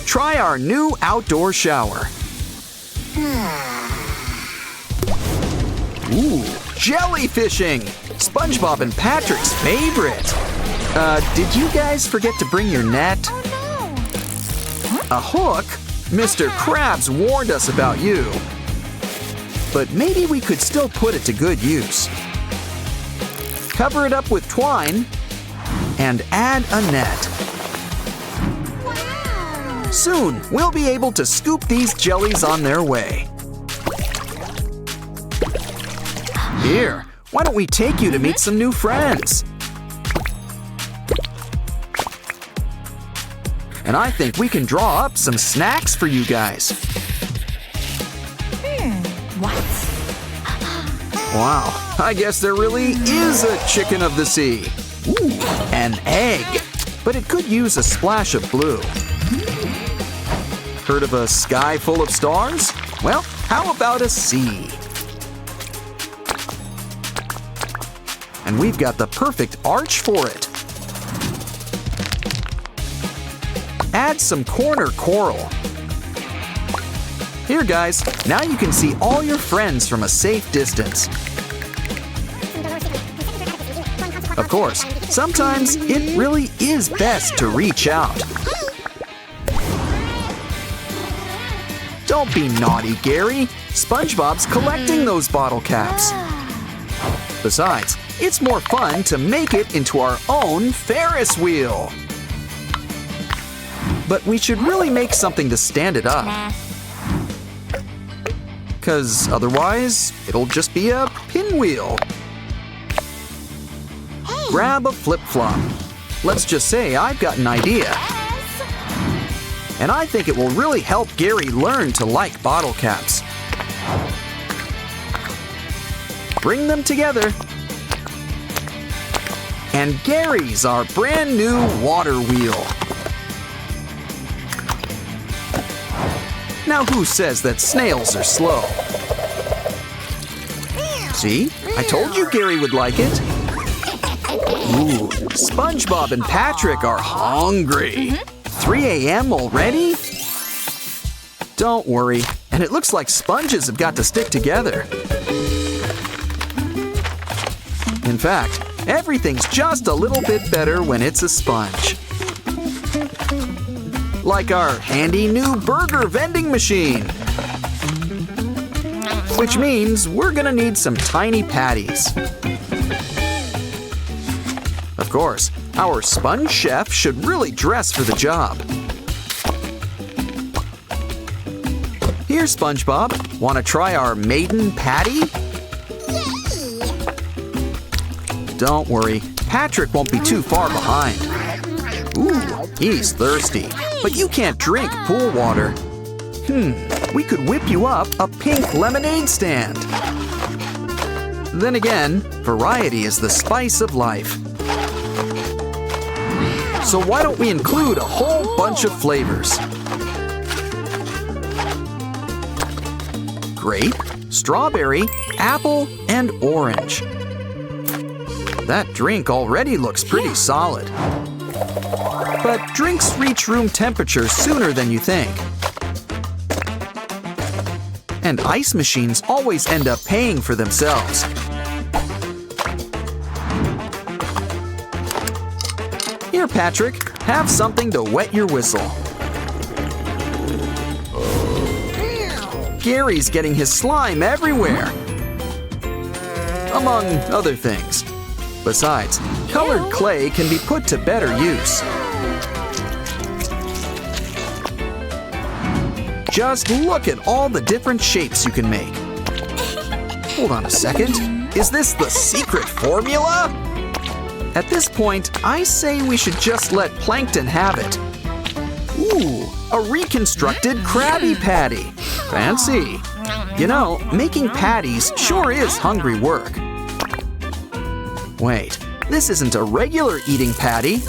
Try our new outdoor shower. Ooh, jellyfishing! SpongeBob and Patrick's favorite. Did you guys forget to bring your net? A hook? Mr. Krabs warned us about you. But maybe we could still put it to good use. Cover it up with twine and add a net. Soon, we'll be able to scoop these jellies on their way. Here, why don't we take you to meet some new friends? And I think we can draw up some snacks for you guys. What? Wow, I guess there really is a chicken of the sea. Ooh, an egg. But it could use a splash of blue. Heard of a sky full of stars? Well, how about a sea? And we've got the perfect arch for it. Add some corner coral. Here, guys, now you can see all your friends from a safe distance. Of course, sometimes it really is best to reach out. Don't be naughty, Gary. SpongeBob's collecting those bottle caps. Besides, it's more fun to make it into our own Ferris wheel. But we should really make something to stand it up. 'Cause otherwise, it'll just be a pinwheel. Grab a flip-flop. Let's just say I've got an idea. And I think it will really help Gary learn to like bottle caps. Bring them together. And Gary's our brand new water wheel. Now who says that snails are slow? See? I told you Gary would like it. Ooh, SpongeBob and Patrick are hungry. 3 a.m. already? Don't worry. And it looks like sponges have got to stick together. In fact, everything's just a little bit better when it's a sponge. Like our handy new burger vending machine. Which means we're gonna need some tiny patties. Of course, our sponge chef should really dress for the job. Here, SpongeBob, wanna try our maiden patty? Don't worry, Patrick won't be too far behind. Ooh, he's thirsty. But you can't drink pool water. We could whip you up a pink lemonade stand. Then again, variety is the spice of life. So why don't we include a whole bunch of flavors? Grape, strawberry, apple, and orange. That drink already looks pretty solid. But drinks reach room temperature sooner than you think. And ice machines always end up paying for themselves. Here, Patrick, have something to wet your whistle. Gary's getting his slime everywhere, among other things. Besides, colored clay can be put to better use. Just look at all the different shapes you can make. Hold on a second. Is this the secret formula? At this point, I say we should just let Plankton have it. Ooh, a reconstructed Krabby Patty. Fancy. You know, making patties sure is hungry work. Wait, this isn't a regular eating patty.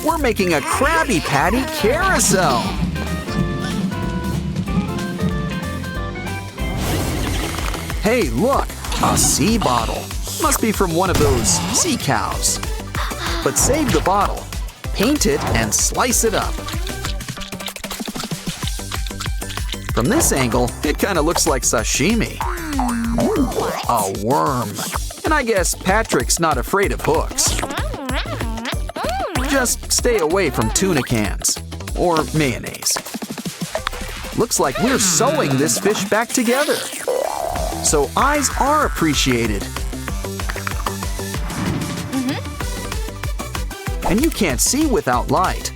We're making a Krabby Patty carousel. Hey, look, a sea bottle. Must be from one of those sea cows. But save the bottle, paint it, and slice it up. From this angle, it kind of looks like sashimi. A worm. And I guess Patrick's not afraid of hooks. Just stay away from tuna cans or mayonnaise. Looks like we're sewing this fish back together. So eyes are appreciated. And you can't see without light.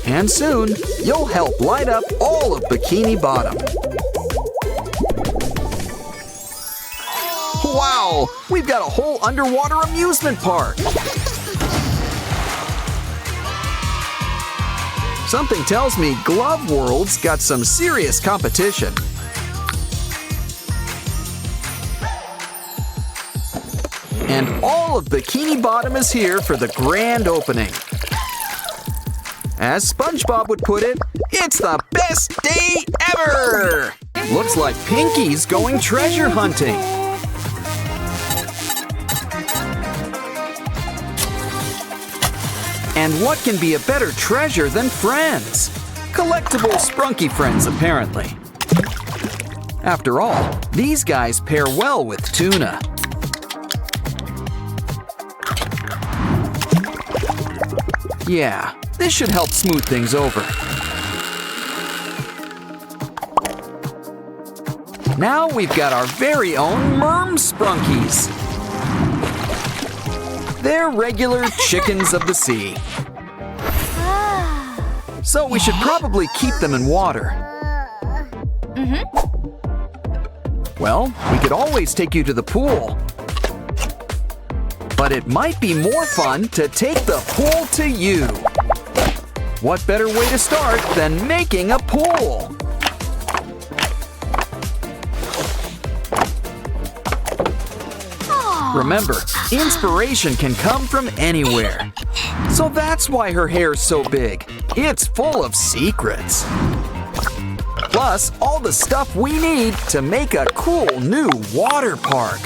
And soon, you'll help light up all of Bikini Bottom. Wow! We've got a whole underwater amusement park! Something tells me Glove World's got some serious competition. And all of Bikini Bottom is here for the grand opening. As SpongeBob would put it, it's the best day ever! Looks like Pinky's going treasure hunting. And what can be a better treasure than friends? Collectible Sprunky friends, apparently. After all, these guys pair well with tuna. Yeah, this should help smooth things over. Now we've got our very own Merm Sprunkies. They're regular chickens of the sea. So we should probably keep them in water. Well, we could always take you to the pool. But it might be more fun to take the pool to you. What better way to start than making a pool? Remember, inspiration can come from anywhere. So that's why her hair's so big. It's full of secrets. Plus, all the stuff we need to make a cool new water park.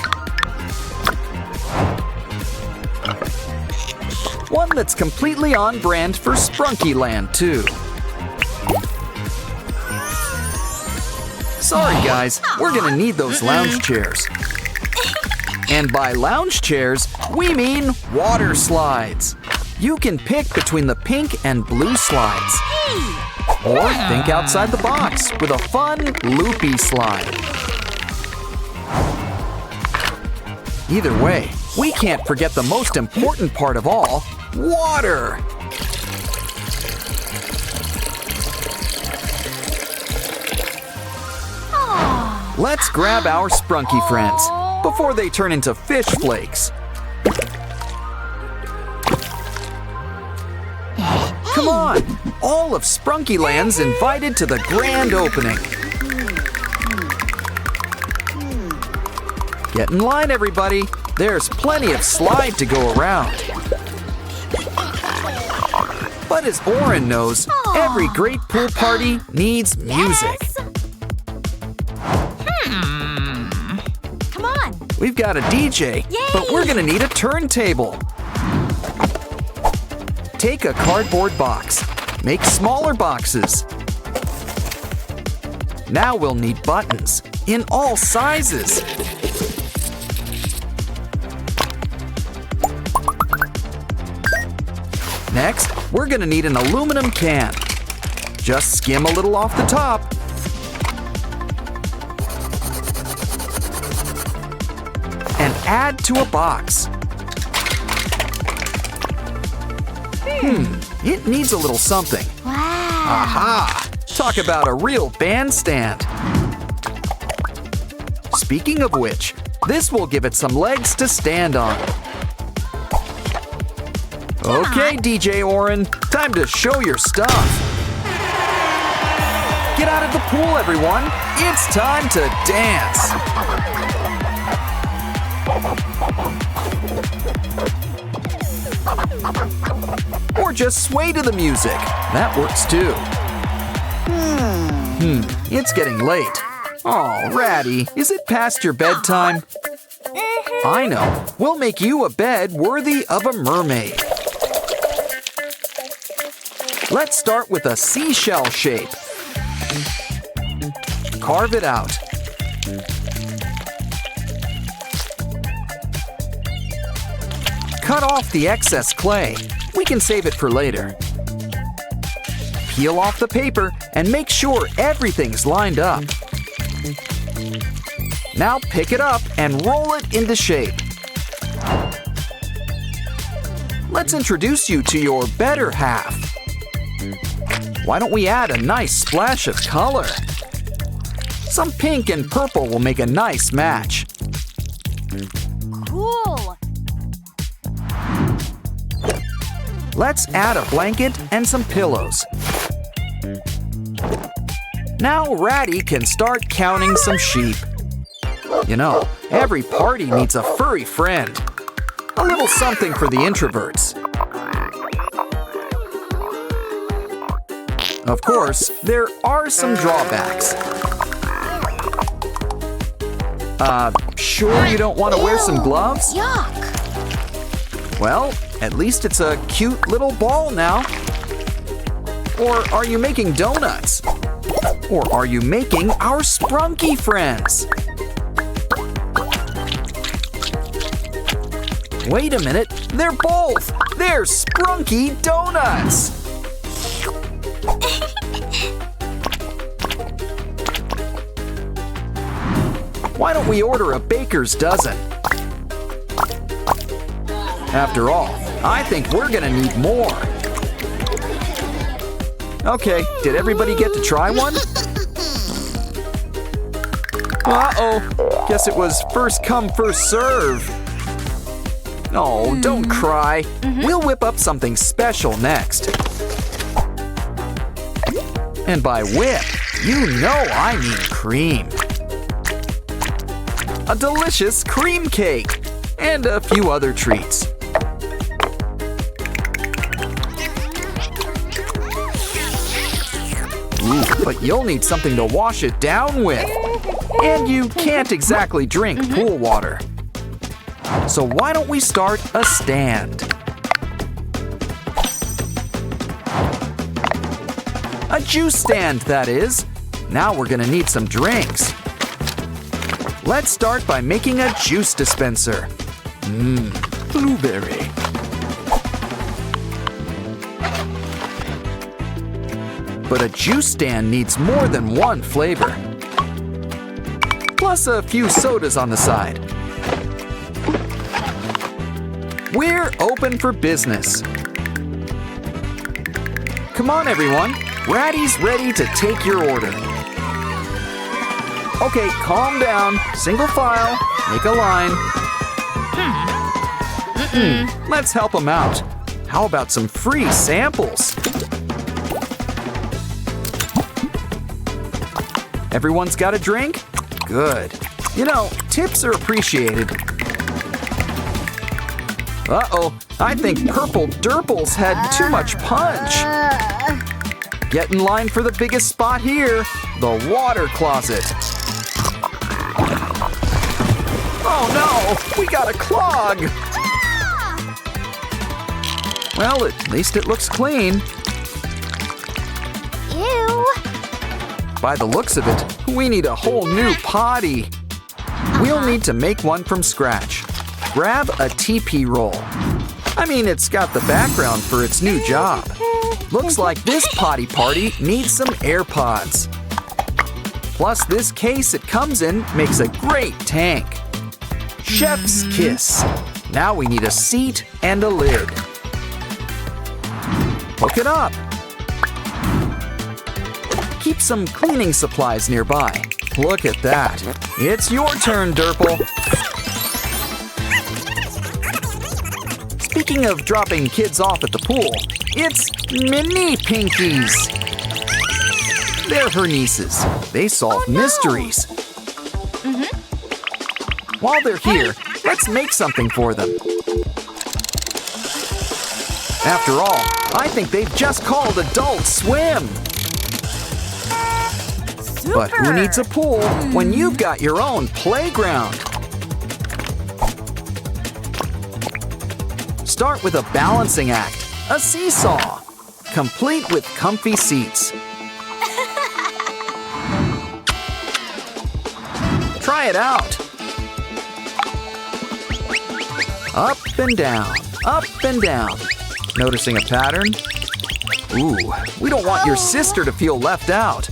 One that's completely on brand for Sprunky Land, too. Sorry, guys, we're gonna need those lounge chairs. And by lounge chairs, we mean water slides. You can pick between the pink and blue slides. Or think outside the box with a fun, loopy slide. Either way, we can't forget the most important part of all, water! Let's grab our Sprunky friends before they turn into fish flakes. Come on! All of Sprunkyland's invited to the grand opening. Get in line, everybody. There's plenty of slide to go around. But as Oren knows, every great pool party needs music. Come on. We've got a DJ, but we're gonna need a turntable. Take a cardboard box. Make smaller boxes. Now we'll need buttons in all sizes. Next, we're gonna need an aluminum can. Just skim a little off the top. And add to a box. It needs a little something. Wow. Aha! Talk about a real bandstand. Speaking of which, this will give it some legs to stand on. Okay, DJ Oren, time to show your stuff. Get out of the pool, everyone. It's time to dance. Or just sway to the music. That works too. It's getting late. Oh, Ratty, is it past your bedtime? I know. We'll make you a bed worthy of a mermaid. Let's start with a seashell shape. Carve it out. Cut off the excess clay. We can save it for later. Peel off the paper and make sure everything's lined up. Now pick it up and roll it into shape. Let's introduce you to your better half. Why don't we add a nice splash of color? Some pink and purple will make a nice match. Cool. Let's add a blanket and some pillows. Now Ratty can start counting some sheep. You know, every party needs a furry friend. A little something for the introverts. Of course, there are some drawbacks. Sure you don't want to wear some gloves? Yuck. Well, at least it's a cute little ball now. Or are you making donuts? Or are you making our Sprunky friends? Wait a minute, they're both! They're Sprunky donuts! Why don't we order a baker's dozen? After all, I think we're gonna need more. Okay, did everybody get to try one? Uh-oh, guess it was first come, first serve. Oh, don't cry. We'll whip up something special next. And by whip, you know I mean cream. A delicious cream cake, and a few other treats. Ooh, but you'll need something to wash it down with. And you can't exactly drink pool water. So why don't we start a stand? A juice stand, that is. Now we're gonna need some drinks. Let's start by making a juice dispenser. Blueberry. But a juice stand needs more than one flavor. Plus a few sodas on the side. We're open for business. Come on, everyone. Ratty's ready to take your order. Okay, calm down. Single file. Make a line. Let's help him out. How about some free samples? Everyone's got a drink? Good. You know, tips are appreciated. Uh-oh, I think Purple Durples had too much punch. Get in line for the biggest spot here, the water closet. Oh no, we got a clog. Well, at least it looks clean. Ew. By the looks of it, we need a whole new potty. We'll need to make one from scratch. Grab a TP roll. I mean, it's got the background for its new job. Looks like this potty party needs some AirPods. Plus, this case it comes in makes a great tank. Chef's kiss. Now we need a seat and a lid. Hook it up. Keep some cleaning supplies nearby. Look at that. It's your turn, Durple. Speaking of dropping kids off at the pool, it's Mini Pinkies. They're her nieces. They solve mysteries. While they're here, let's make something for them. After all, I think they've just called Adult Swim. But who needs a pool when you've got your own playground? Start with a balancing act, a seesaw, complete with comfy seats. Try it out. Up and down, up and down. Noticing a pattern? Ooh, we don't want your sister to feel left out.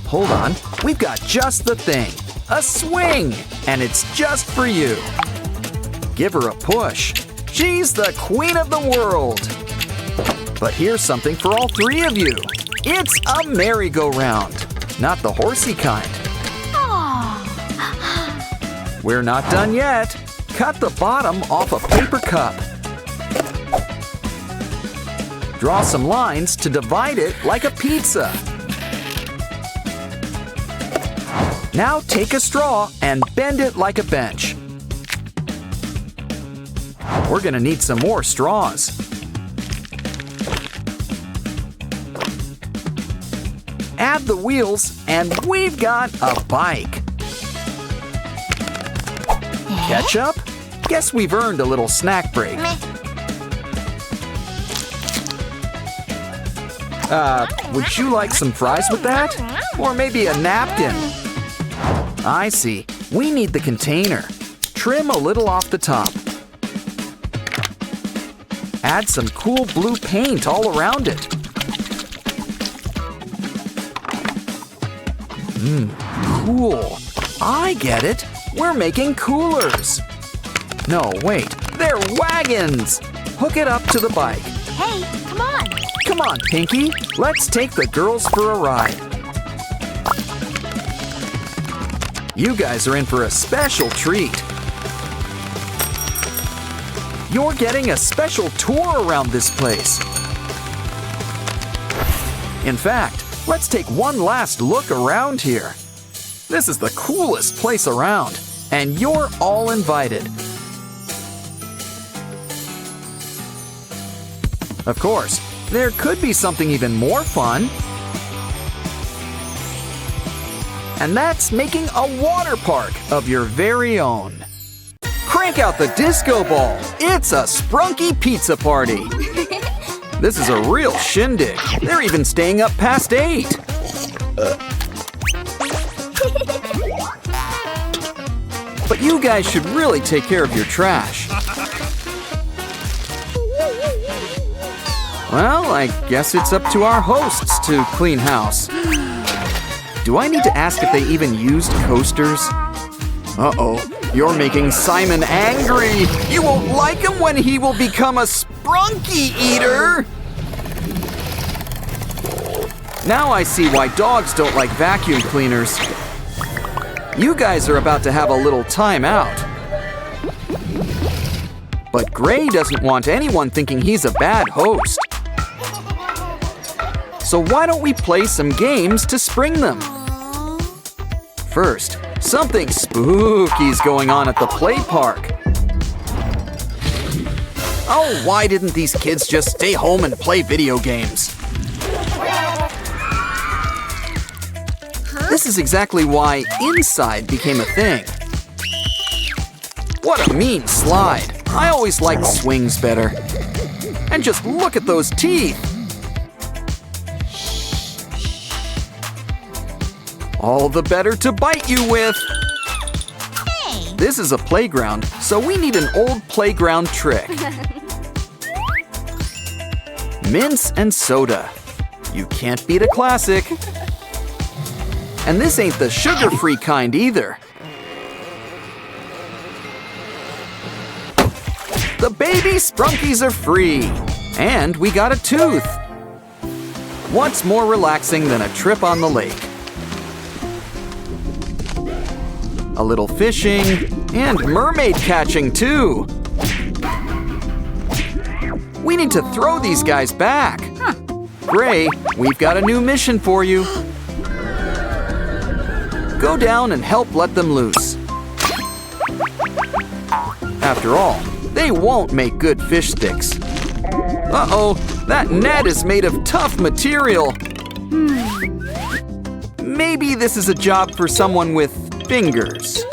Hold on, we've got just the thing. A swing, and it's just for you. Give her a push. She's the queen of the world. But here's something for all three of you. It's a merry-go-round, not the horsey kind. We're not done yet. Cut the bottom off a paper cup. Draw some lines to divide it like a pizza. Now take a straw and bend it like a bench. We're gonna need some more straws. Add the wheels and we've got a bike. Ketchup? Guess we've earned a little snack break. Would you like some fries with that? Or maybe a napkin? I see. We need the container. Trim a little off the top. Add some cool blue paint all around it. Cool. I get it. We're making coolers. No, wait. They're wagons. Hook it up to the bike. Hey, come on. Come on, Pinky. Let's take the girls for a ride. You guys are in for a special treat. You're getting a special tour around this place. In fact, let's take one last look around here. This is the coolest place around, and you're all invited. Of course, there could be something even more fun. And that's making a water park of your very own. Crank out the disco ball. It's a sprunky pizza party. This is a real shindig. They're even staying up past 8. But you guys should really take care of your trash. Well, I guess it's up to our hosts to clean house. Do I need to ask if they even used coasters? Uh-oh, you're making Simon angry. You won't like him when he will become a sprunky eater. Now I see why dogs don't like vacuum cleaners. You guys are about to have a little time out. But Gray doesn't want anyone thinking he's a bad host. So why don't we play some games to spring them? First, something spooky's going on at the play park. Oh, why didn't these kids just stay home and play video games? This is exactly why inside became a thing. What a mean slide. I always liked swings better. And just look at those teeth. All the better to bite you with. Hey. This is a playground, so we need an old playground trick. Mints and soda. You can't beat a classic. And this ain't the sugar-free kind either. The baby sprunkies are free. And we got a tooth. What's more relaxing than a trip on the lake? A little fishing and mermaid catching too. We need to throw these guys back. Gray, we've got a new mission for you. Go down and help let them loose. After all, they won't make good fish sticks. Uh-oh, that net is made of tough material. Maybe this is a job for someone with fingers.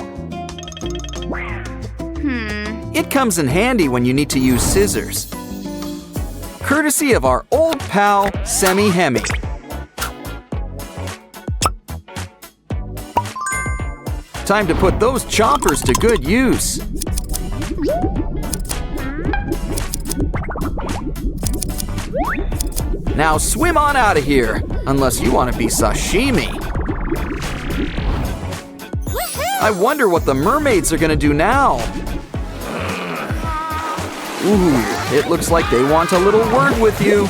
It comes in handy when you need to use scissors. Courtesy of our old pal, Semi-Hemi. Time to put those choppers to good use. Now swim on out of here, unless you want to be sashimi. I wonder what the mermaids are gonna do now. Ooh, it looks like they want a little word with you.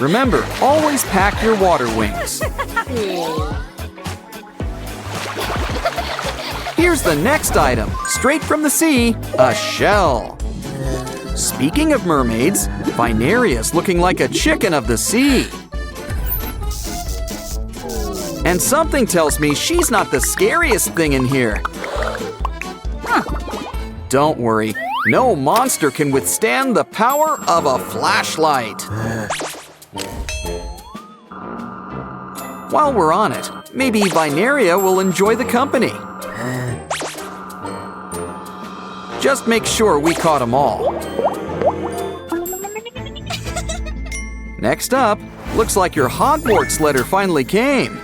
Remember, always pack your water wings. Here's the next item, straight from the sea, a shell. Speaking of mermaids, Vineria's looking like a chicken of the sea. And something tells me she's not the scariest thing in here. Don't worry, no monster can withstand the power of a flashlight. While we're on it, maybe Vineria will enjoy the company. Just make sure we caught them all. Next up, looks like your Hogwarts letter finally came.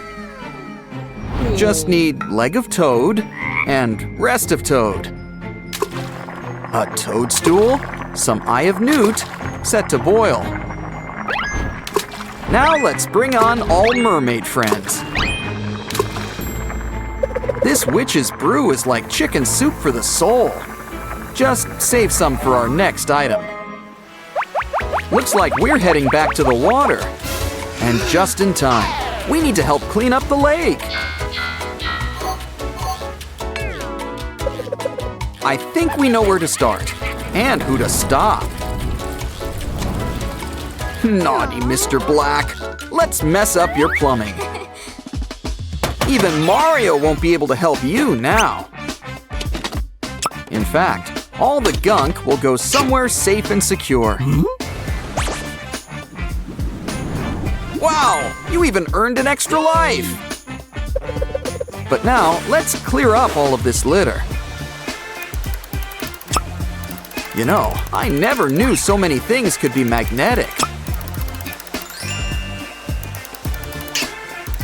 Just need leg of toad and rest of toad. A toadstool, some eye of newt, set to boil. Now let's bring on all mermaid friends. This witch's brew is like chicken soup for the soul. Just save some for our next item. Looks like we're heading back to the water. And just in time, we need to help clean up the lake. I think we know where to start and who to stop. Naughty Mr. Black, let's mess up your plumbing. Even Mario won't be able to help you now. In fact, all the gunk will go somewhere safe and secure. Wow, you even earned an extra life. But now, let's clear up all of this litter. You know, I never knew so many things could be magnetic.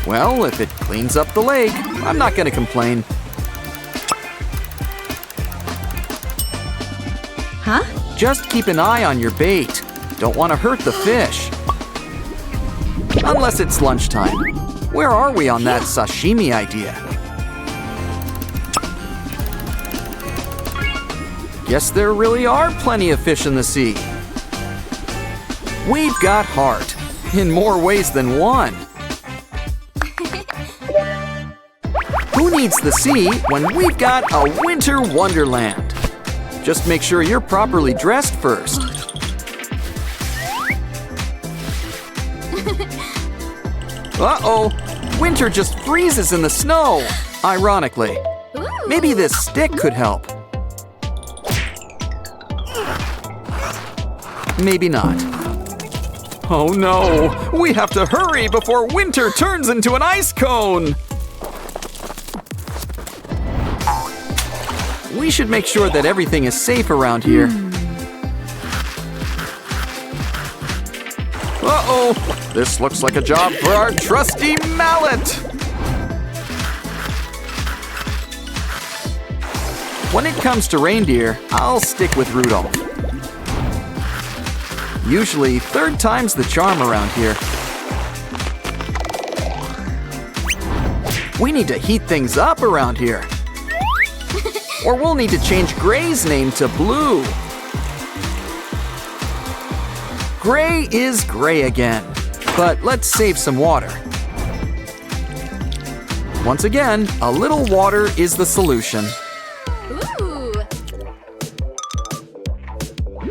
Well, if it cleans up the lake, I'm not gonna complain. Huh? Just keep an eye on your bait. Don't want to hurt the fish. Unless it's lunchtime. Where are we on that sashimi idea? Guess there really are plenty of fish in the sea. We've got heart, in more ways than one. Who needs the sea when we've got a winter wonderland? Just make sure you're properly dressed first. Uh-oh, Winter just freezes in the snow, ironically. Maybe this stick could help. Maybe not. Oh no, we have to hurry before winter turns into an ice cone. We should make sure that everything is safe around here. Uh-oh, this looks like a job for our trusty mallet. When it comes to reindeer, I'll stick with Rudolph. Usually, third time's the charm around here. We need to heat things up around here. Or we'll need to change Gray's name to Blue. Gray is gray again, but let's save some water. Once again, a little water is the solution. Ooh.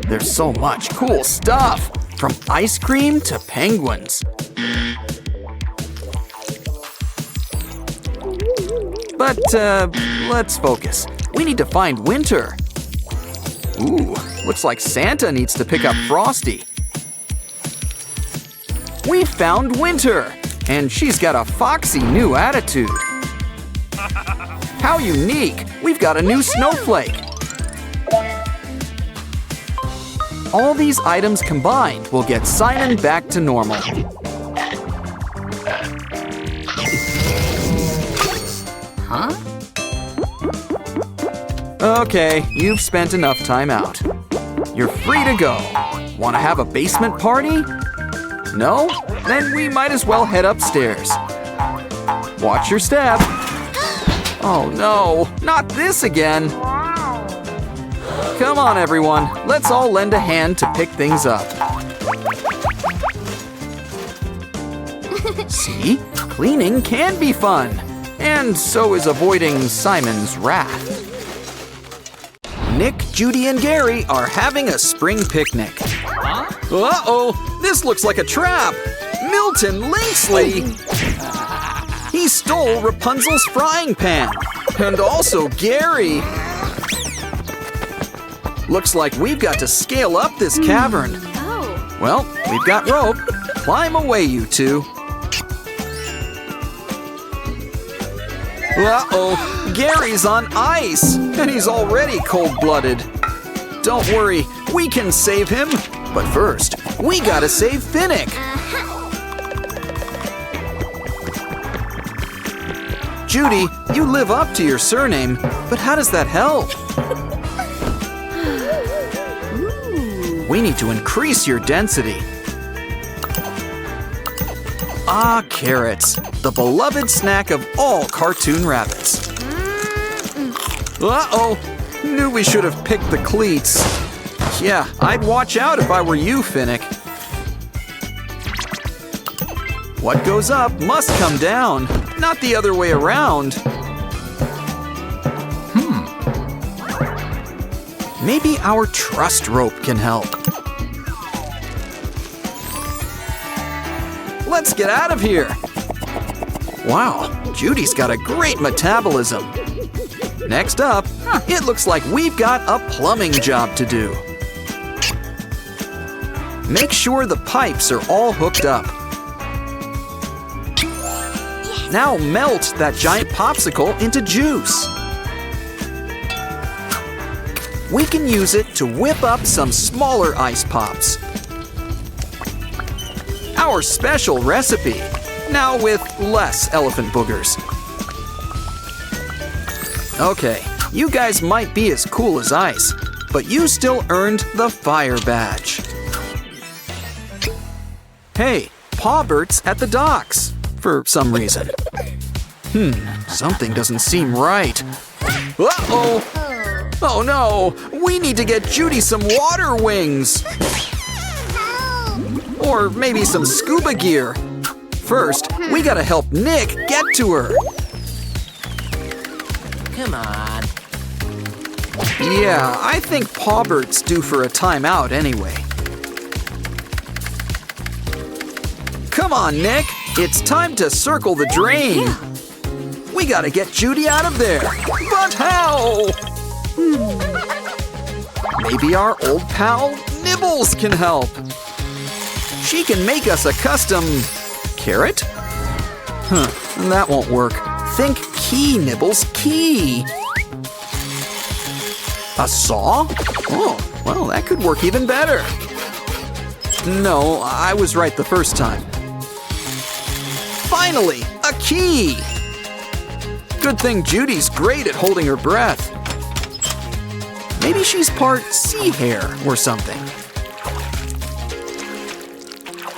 There's so much cool stuff, from ice cream to penguins. But let's focus. We need to find Winter. Ooh, looks like Santa needs to pick up Frosty. We found Winter, and she's got a foxy new attitude. How unique! We've got a new snowflake. All these items combined will get Simon back to normal. Huh? Okay, you've spent enough time out. You're free to go. Want to have a basement party? No? Then we might as well head upstairs. Watch your step. Oh no, not this again. Come on, everyone. Let's all lend a hand to pick things up. See? Cleaning can be fun. And so is avoiding Simon's wrath. Nick, Judy, and Gary are having a spring picnic. Uh-oh, this looks like a trap. Milton Linksley! He stole Rapunzel's frying pan. And also Gary. Looks like we've got to scale up this cavern. Oh. Well, we've got rope. Climb away, you two. Uh-oh, Gary's on ice, and he's already cold-blooded. Don't worry, we can save him. But first, we gotta save Finnick. Judy, you live up to your surname, but how does that help? We need to increase your density. Ah, carrots, the beloved snack of all cartoon rabbits. Uh-oh, knew we should have picked the cleats. Yeah, I'd watch out if I were you, Finnick. What goes up must come down, not the other way around. Maybe our trust rope can help. Let's get out of here. Wow, Judy's got a great metabolism. Next up, it looks like we've got a plumbing job to do. Make sure the pipes are all hooked up. Now melt that giant popsicle into juice. We can use it to whip up some smaller ice pops. Our special recipe, now with less elephant boogers. Okay, you guys might be as cool as ice, but you still earned the fire badge. Hey, Pawbert's at the docks, for some reason. Something doesn't seem right. Uh-oh! Oh no, we need to get Judy some water wings. Or maybe some scuba gear. First, we gotta help Nick get to her. Come on. Yeah, I think Pawbert's due for a timeout anyway. Come on, Nick, It's time to circle the drain. We gotta get Judy out of there. But how? Maybe our old pal Nibbles can help. She can make us a custom carrot? That won't work. Think key, Nibbles, key. A saw? Oh, well, that could work even better. No, I was right the first time. Finally, a key! Good thing Judy's great at holding her breath. Maybe she's part sea hare or something.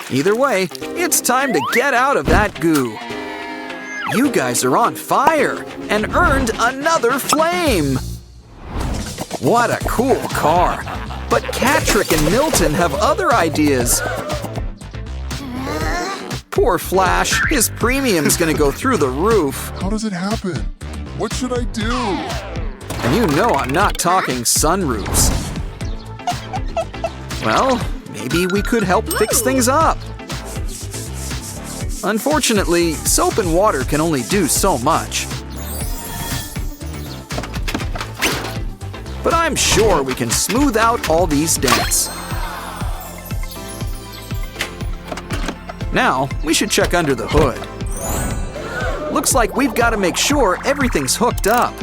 Either way, it's time to get out of that goo. You guys are on fire and earned another flame. What a cool car. But Catrick and Milton have other ideas. Poor Flash, his premium's gonna go through the roof. How does it happen? What should I do? And you know I'm not talking sunroofs. Well, maybe we could help fix things up. Unfortunately, soap and water can only do so much. But I'm sure we can smooth out all these dents. Now, we should check under the hood. Looks like we've got to make sure everything's hooked up.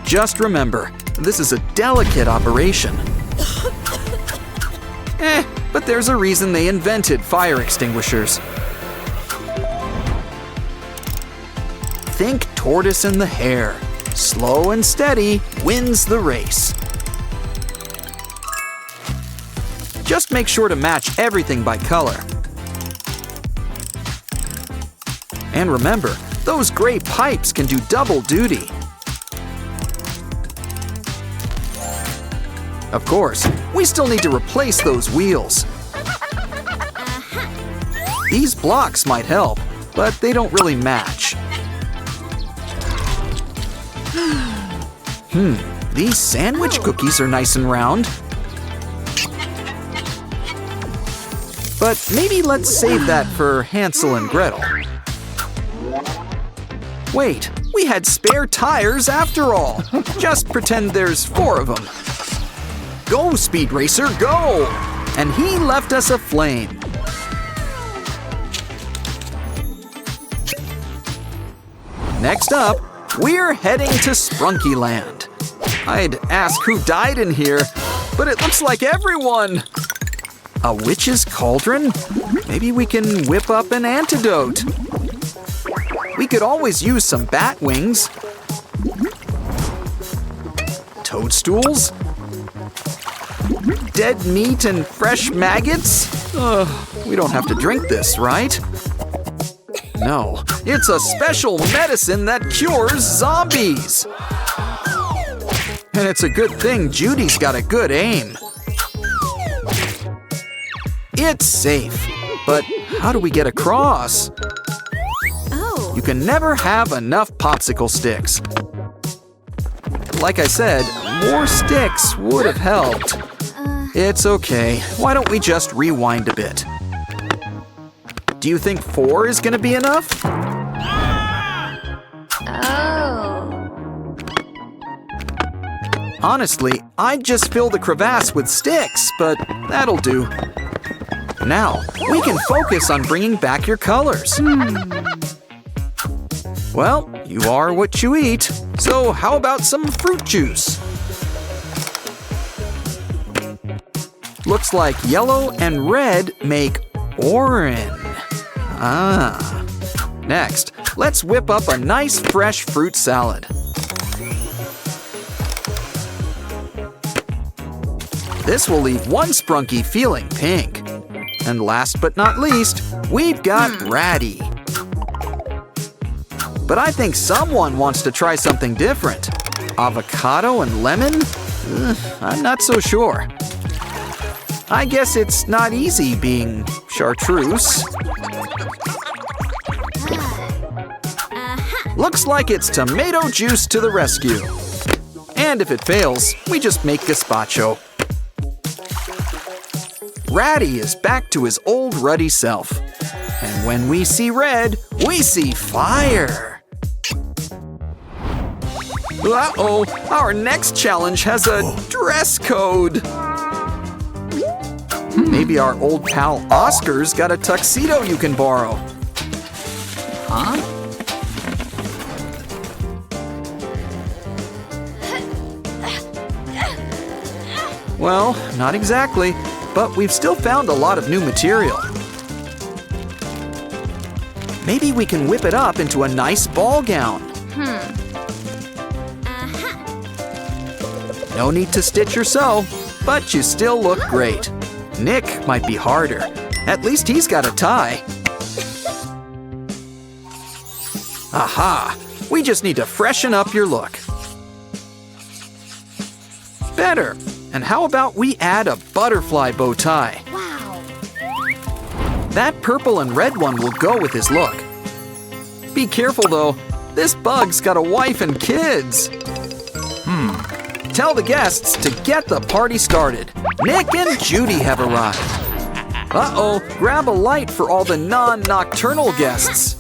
Just remember, this is a delicate operation. But there's a reason they invented fire extinguishers. Think tortoise and the hare. Slow and steady wins the race. Just make sure to match everything by color. And remember, those gray pipes can do double duty. Of course, we still need to replace those wheels. These blocks might help, but they don't really match. These sandwich cookies are nice and round. But maybe let's save that for Hansel and Gretel. Wait, we had spare tires after all. Just pretend there's 4 of them. Go, Speed Racer, go! And he left us a flame. Next up, we're heading to Sprunky Land. I'd ask who died in here, but it looks like everyone. A witch's cauldron? Maybe we can whip up an antidote. We could always use some bat wings. Toadstools? Dead meat and fresh maggots? We don't have to drink this, right? No, it's a special medicine that cures zombies. And it's a good thing Judy's got a good aim. It's safe, but how do we get across? Oh. You can never have enough popsicle sticks. Like I said, more sticks would have helped. It's okay. Why don't we just rewind a bit? Do you think 4 is gonna be enough? Oh. Honestly, I'd just fill the crevasse with sticks, but that'll do. Now, we can focus on bringing back your colors. Well, you are what you eat, so how about some fruit juice? Looks like yellow and red make orange. Next, let's whip up a nice fresh fruit salad. This will leave one Sprunky feeling pink. And last but not least, we've got Ratty. But I think someone wants to try something different. Avocado and lemon? I'm not so sure. I guess it's not easy being chartreuse. Looks like it's tomato juice to the rescue. And if it fails, we just make gazpacho. Ratty is back to his old ruddy self. And when we see red, we see fire. Uh-oh, our next challenge has a dress code. Maybe our old pal Oscar's got a tuxedo you can borrow. Huh? Well, not exactly, but we've still found a lot of new material. Maybe we can whip it up into a nice ball gown. No need to stitch or sew, but you still look great. Nick might be harder. At least he's got a tie. Aha! We just need to freshen up your look. Better. And how about we add a butterfly bow tie? Wow. That purple and red one will go with his look. Be careful though, this bug's got a wife and kids. Tell the guests to get the party started. Nick and Judy have arrived. Uh-oh, grab a light for all the non-nocturnal guests.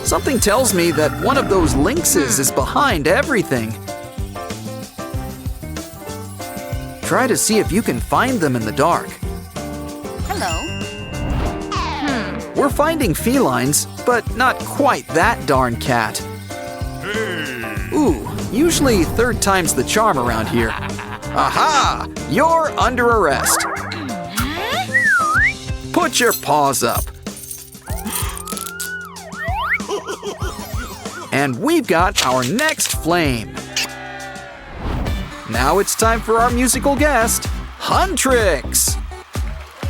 Something tells me that one of those lynxes is behind everything. Try to see if you can find them in the dark. Hello. We're finding felines, but not quite that darn cat. Ooh, usually third time's the charm around here. Aha! You're under arrest. Put your paws up. And we've got our next flame. Now it's time for our musical guest, Huntrix.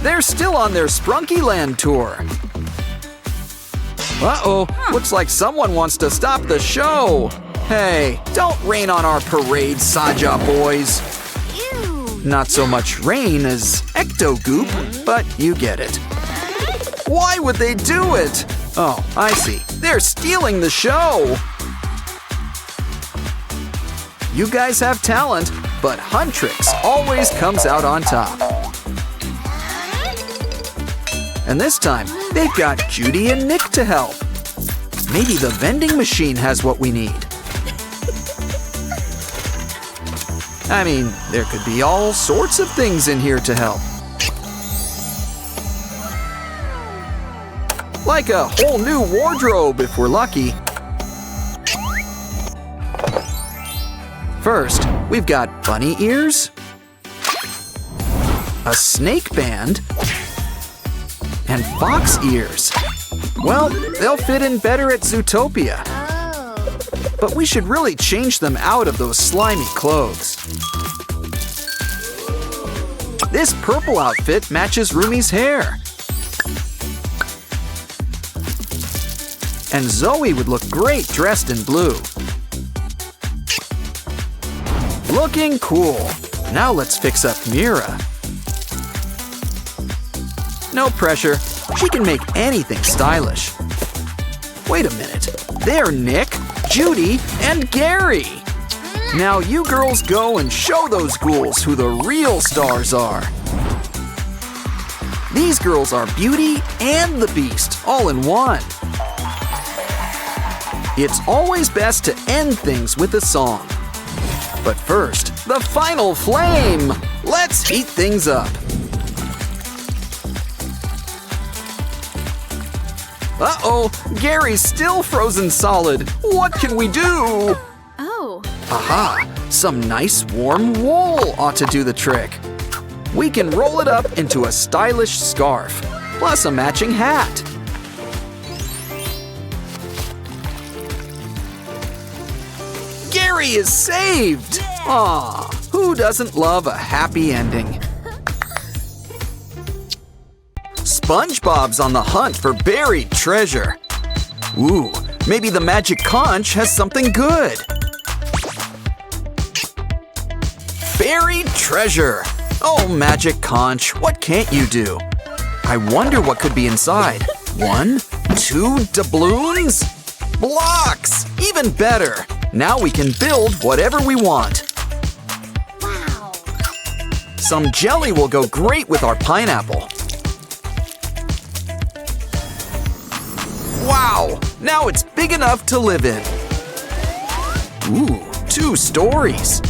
They're still on their Sprunky Land tour. Uh-oh, looks like someone wants to stop the show. Hey, don't rain on our parade, Saja boys. Ew. Not so much rain as ecto-goop, but you get it. Why would they do it? Oh, I see. They're stealing the show. You guys have talent, but Huntrix always comes out on top. And this time, they've got Judy and Nick to help. Maybe the vending machine has what we need. I mean, there could be all sorts of things in here to help. Like a whole new wardrobe if we're lucky. First, we've got bunny ears, a snake band, and fox ears. Well, they'll fit in better at Zootopia. Oh. But we should really change them out of those slimy clothes. This purple outfit matches Rumi's hair. And Zoe would look great dressed in blue. Looking cool. Now let's fix up Mira. No pressure. She can make anything stylish. Wait a minute. They're Nick, Judy, and Gary. Now you girls go and show those ghouls who the real stars are. These girls are Beauty and the Beast, all in one. It's always best to end things with a song. But first, the final flame! Let's heat things up. Uh-oh, Gary's still frozen solid. What can we do? Oh. Aha, some nice warm wool ought to do the trick. We can roll it up into a stylish scarf, plus a matching hat. Gary is saved! Aw, who doesn't love a happy ending? SpongeBob's on the hunt for buried treasure. Ooh, maybe the magic conch has something good. Buried treasure! Oh, magic conch, what can't you do? I wonder what could be inside. 1, 2 doubloons? Blocks! Even better! Now we can build whatever we want. Wow. Some jelly will go great with our pineapple. Wow! Now it's big enough to live in. Ooh, 2 stories.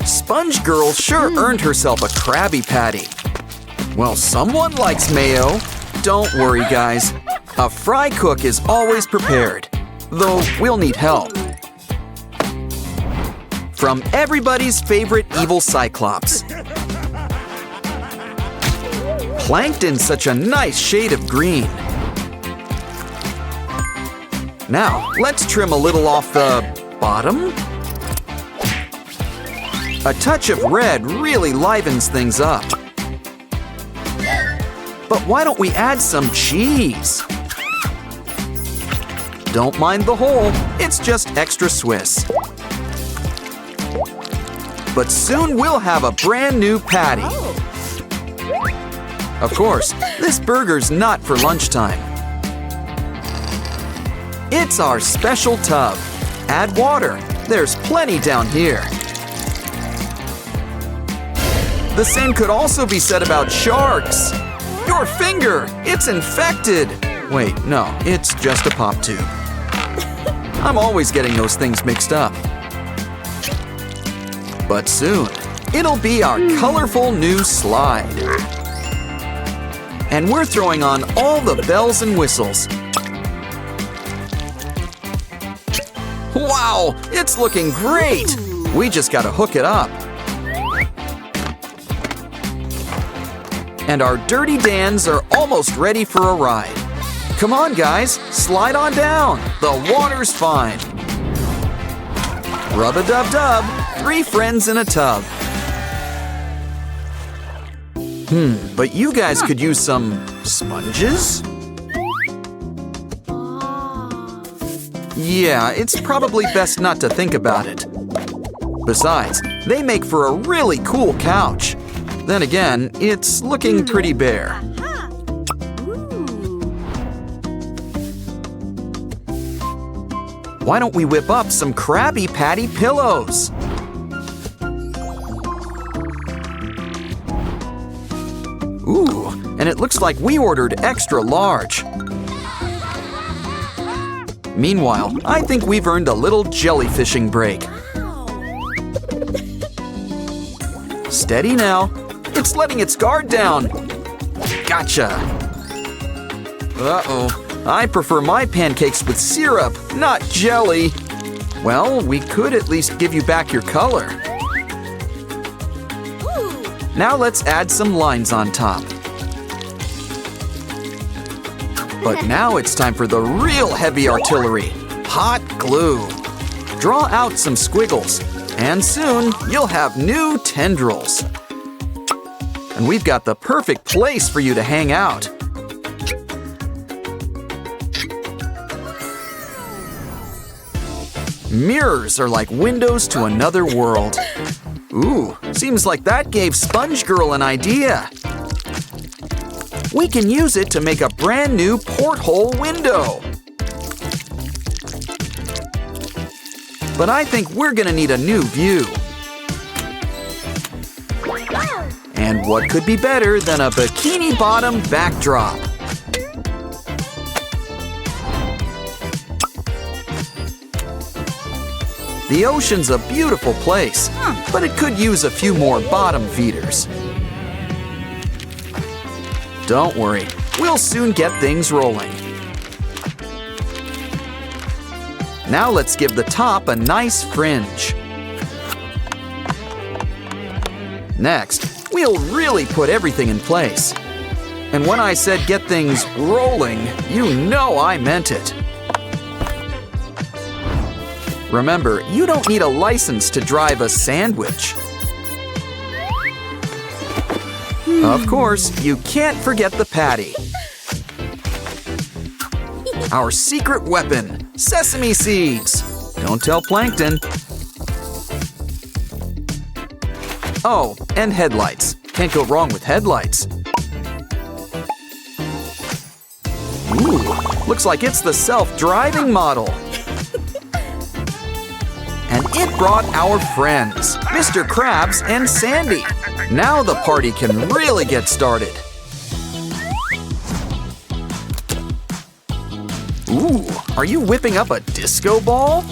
Sponge Girl sure earned herself a Krabby Patty. Well, someone likes mayo. Don't worry, guys. A fry cook is always prepared, though we'll need help. From everybody's favorite evil Cyclops. Plankton's such a nice shade of green. Now, let's trim a little off the bottom. A touch of red really livens things up. But why don't we add some cheese? Don't mind the hole, it's just extra Swiss. But soon we'll have a brand new patty. Of course, this burger's not for lunchtime. It's our special tub. Add water. There's plenty down here. The same could also be said about sharks. Your finger! It's infected! Wait, no, it's just a pop tube. I'm always getting those things mixed up. But soon, it'll be our colorful new slide. And we're throwing on all the bells and whistles. Wow, it's looking great! We just gotta hook it up. And our Dirty Dans are almost ready for a ride. Come on, guys, slide on down. The water's fine. Rub-a-dub-dub, 3 friends in a tub. But you guys could use some sponges? Yeah, it's probably best not to think about it. Besides, they make for a really cool couch. Then again, it's looking pretty bare. Why don't we whip up some Krabby Patty pillows? Ooh, and it looks like we ordered extra large. Meanwhile, I think we've earned a little jellyfishing break. Steady now. It's letting its guard down. Gotcha. Uh-oh. I prefer my pancakes with syrup, not jelly. Well, we could at least give you back your color. Now let's add some lines on top. But now it's time for the real heavy artillery. Hot glue. Draw out some squiggles, and soon you'll have new tendrils. And we've got the perfect place for you to hang out. Mirrors are like windows to another world. Ooh, seems like that gave Sponge Girl an idea. We can use it to make a brand new porthole window. But I think we're gonna need a new view. And what could be better than a bikini bottom backdrop? The ocean's a beautiful place, but it could use a few more bottom feeders. Don't worry, we'll soon get things rolling. Now let's give the top a nice fringe. Next, we'll really put everything in place. And when I said get things rolling, you know I meant it. Remember, you don't need a license to drive a sandwich. Of course, you can't forget the patty. Our secret weapon, sesame seeds. Don't tell Plankton. Oh, and headlights. Can't go wrong with headlights. Ooh, looks like it's the self-driving model. And it brought our friends, Mr. Krabs and Sandy. Now the party can really get started. Ooh, are you whipping up a disco ball?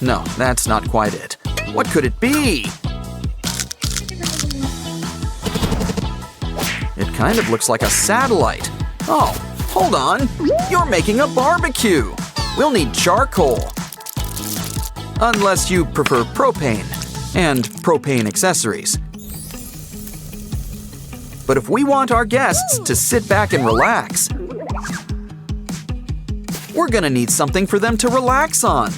No, that's not quite it. What could it be? It kind of looks like a satellite. Oh, hold on. You're making a barbecue. We'll need charcoal. Unless you prefer propane and propane accessories. But if we want our guests to sit back and relax, we're gonna need something for them to relax on.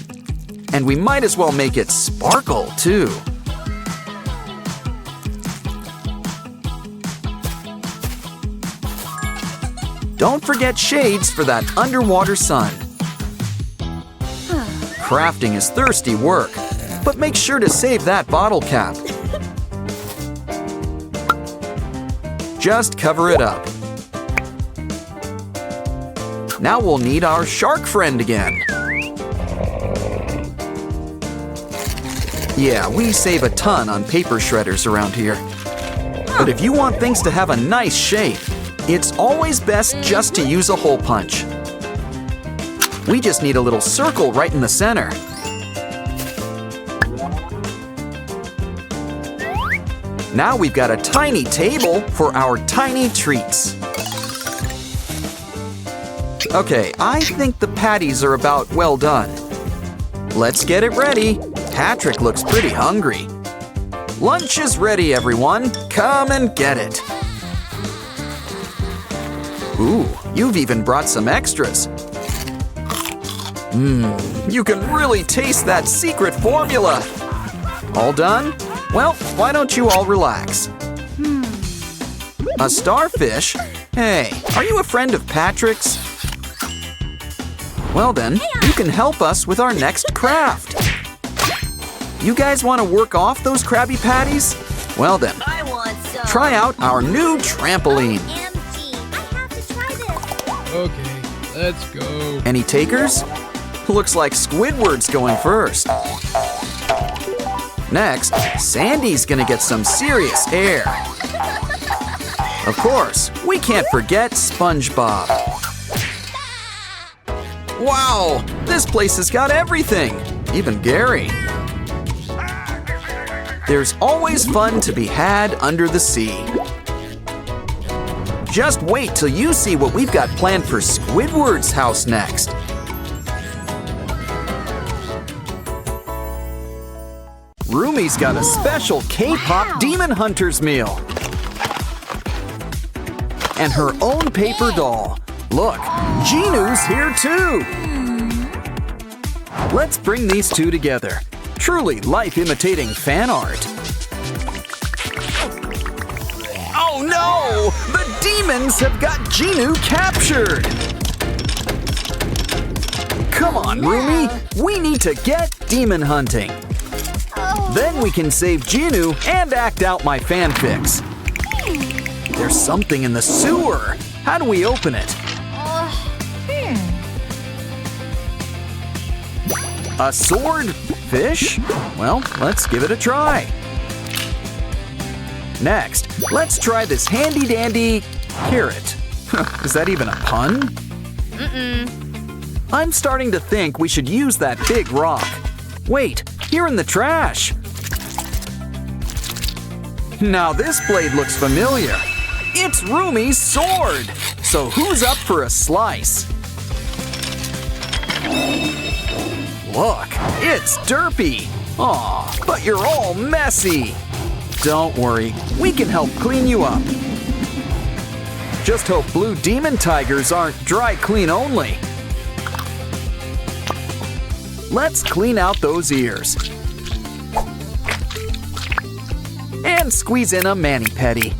And we might as well make it sparkle, too. Don't forget shades for that underwater sun. Crafting is thirsty work, but make sure to save that bottle cap. Just cover it up. Now we'll need our shark friend again. Yeah, we save a ton on paper shredders around here. But if you want things to have a nice shape, it's always best just to use a hole punch. We just need a little circle right in the center. Now we've got a tiny table for our tiny treats. Okay, I think the patties are about well done. Let's get it ready. Patrick looks pretty hungry. Lunch is ready, everyone. Come and get it. Ooh, you've even brought some extras. You can really taste that secret formula. All done? Well, why don't you all relax? A starfish? Hey, are you a friend of Patrick's? Well then, you can help us with our next craft. You guys want to work off those Krabby Patties? Well then, try out our new trampoline. Okay, let's go. Any takers? Looks like Squidward's going first. Next, Sandy's gonna get some serious air. Of course, we can't forget SpongeBob. Wow, this place has got everything, even Gary. There's always fun to be had under the sea. Just wait till you see what we've got planned for Squidward's house next. Rumi's got a special K-pop Demon Hunters meal. And her own paper doll. Look, Ginu's here too. Let's bring these two together. Truly life-imitating fan art. Oh no! The demons have got Ginu captured! Come on, Rumi! We need to get demon hunting. Then we can save Ginu and act out my fanfics. There's something in the sewer. How do we open it? A sword? Fish? Well, let's give it a try. Next, let's try this handy-dandy carrot. Is that even a pun? I'm starting to think we should use that big rock. Wait, here in the trash. Now this blade looks familiar. It's Rumi's sword. So who's up for a slice? Look, it's Derpy. Aw, but you're all messy. Don't worry, we can help clean you up. Just hope blue demon tigers aren't dry clean only. Let's clean out those ears. And squeeze in a mani-pedi.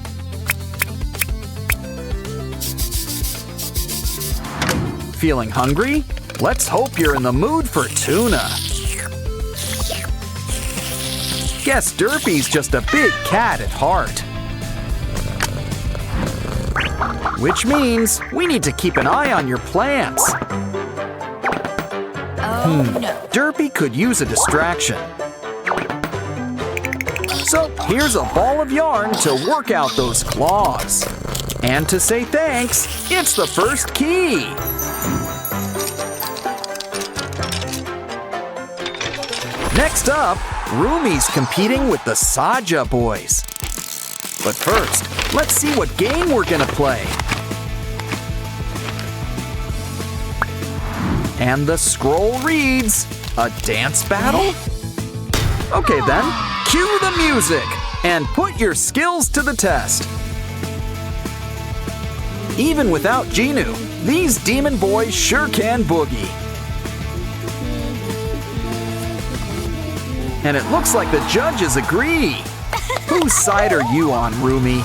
Feeling hungry? Let's hope you're in the mood for tuna. Guess Derpy's just a big cat at heart. Which means we need to keep an eye on your plants. Derpy could use a distraction. So here's a ball of yarn to work out those claws. And to say thanks, it's the first key. Next up, Rumi's competing with the Saja boys. But first, let's see what game we're gonna play. And the scroll reads, a dance battle? Okay then, cue the music and put your skills to the test. Even without Genu, these demon boys sure can boogie. And it looks like the judges agree. Whose side are you on, Rumi?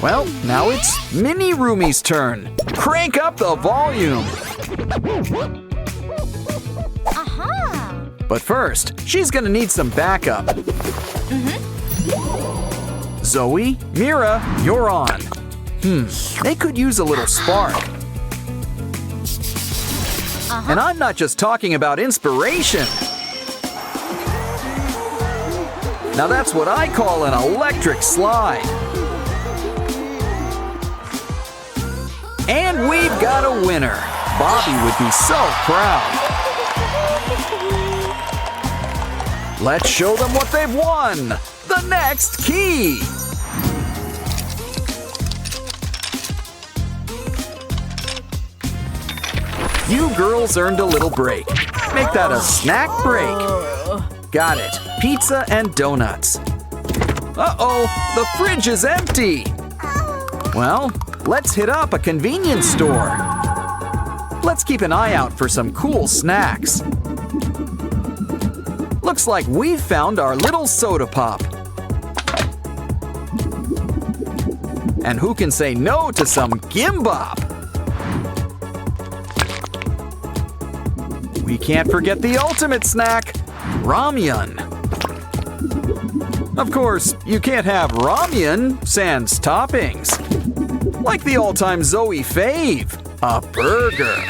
Well, now it's Mini Rumi's turn. Crank up the volume. But first, she's gonna need some backup. Zoe, Mira, you're on. They could use a little spark. And I'm not just talking about inspiration. Now that's what I call an electric slide. And we've got a winner. Bobby would be so proud. Let's show them what they've won. The next key. You girls earned a little break. Make that a snack break. Got it. Pizza and donuts. Uh-oh, the fridge is empty. Well, let's hit up a convenience store. Let's keep an eye out for some cool snacks. Looks like we've found our little soda pop. And who can say no to some gimbop? We can't forget the ultimate snack, ramyun. Of course, you can't have ramyun sans toppings. Like the all-time Zoe fave, a burger.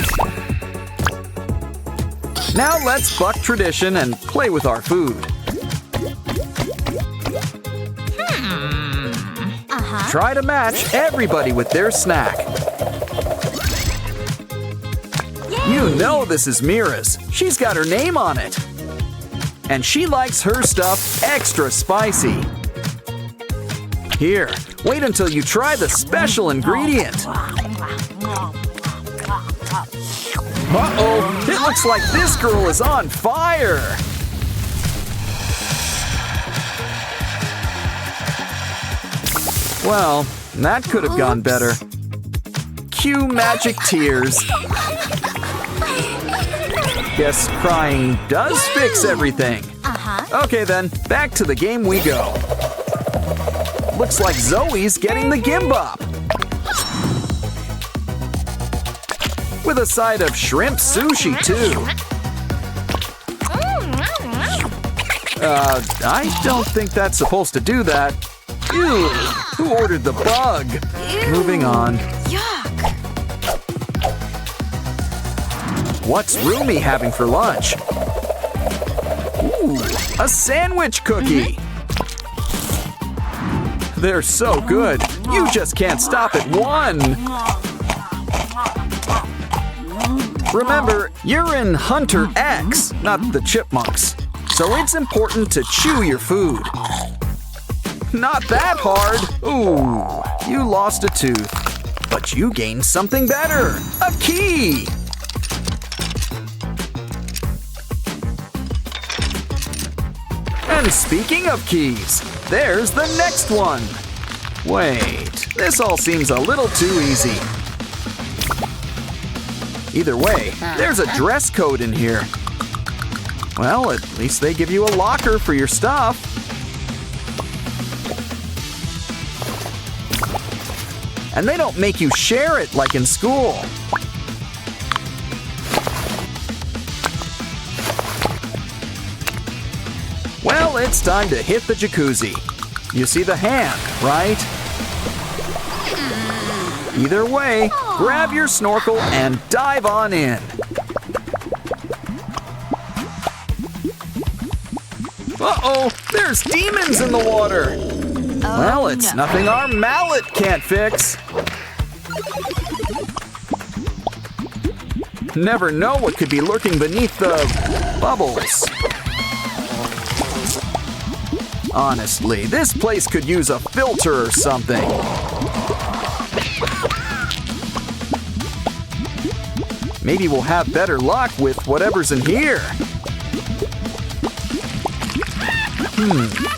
Now let's buck tradition and play with our food. Try to match everybody with their snack. You know this is Mira's. She's got her name on it. And she likes her stuff extra spicy. Here, wait until you try the special ingredient. Uh-oh, it looks like this girl is on fire. Well, that could have gone better. Cue magic tears. Guess crying does fix everything. Okay then, back to the game we go. Looks like Zoe's getting the gimbop. With a side of shrimp sushi too. I don't think that's supposed to do that. Ew, who ordered the bug? Moving on. What's Rumi having for lunch? Ooh, a sandwich cookie. They're so good, you just can't stop at one. Remember, you're in Hunter X, not the chipmunks. So it's important to chew your food. Not that hard. Ooh, you lost a tooth. But you gained something better, a key. And speaking of keys, there's the next one. Wait, this all seems a little too easy. Either way, there's a dress code in here. Well, at least they give you a locker for your stuff. And they don't make you share it like in school. Well, it's time to hit the jacuzzi. You see the hand, right? Either way, grab your snorkel and dive on in. Uh-oh, there's demons in the water. Well, it's nothing our mallet can't fix. Never know what could be lurking beneath the bubbles. Honestly, this place could use a filter or something. Maybe we'll have better luck with whatever's in here.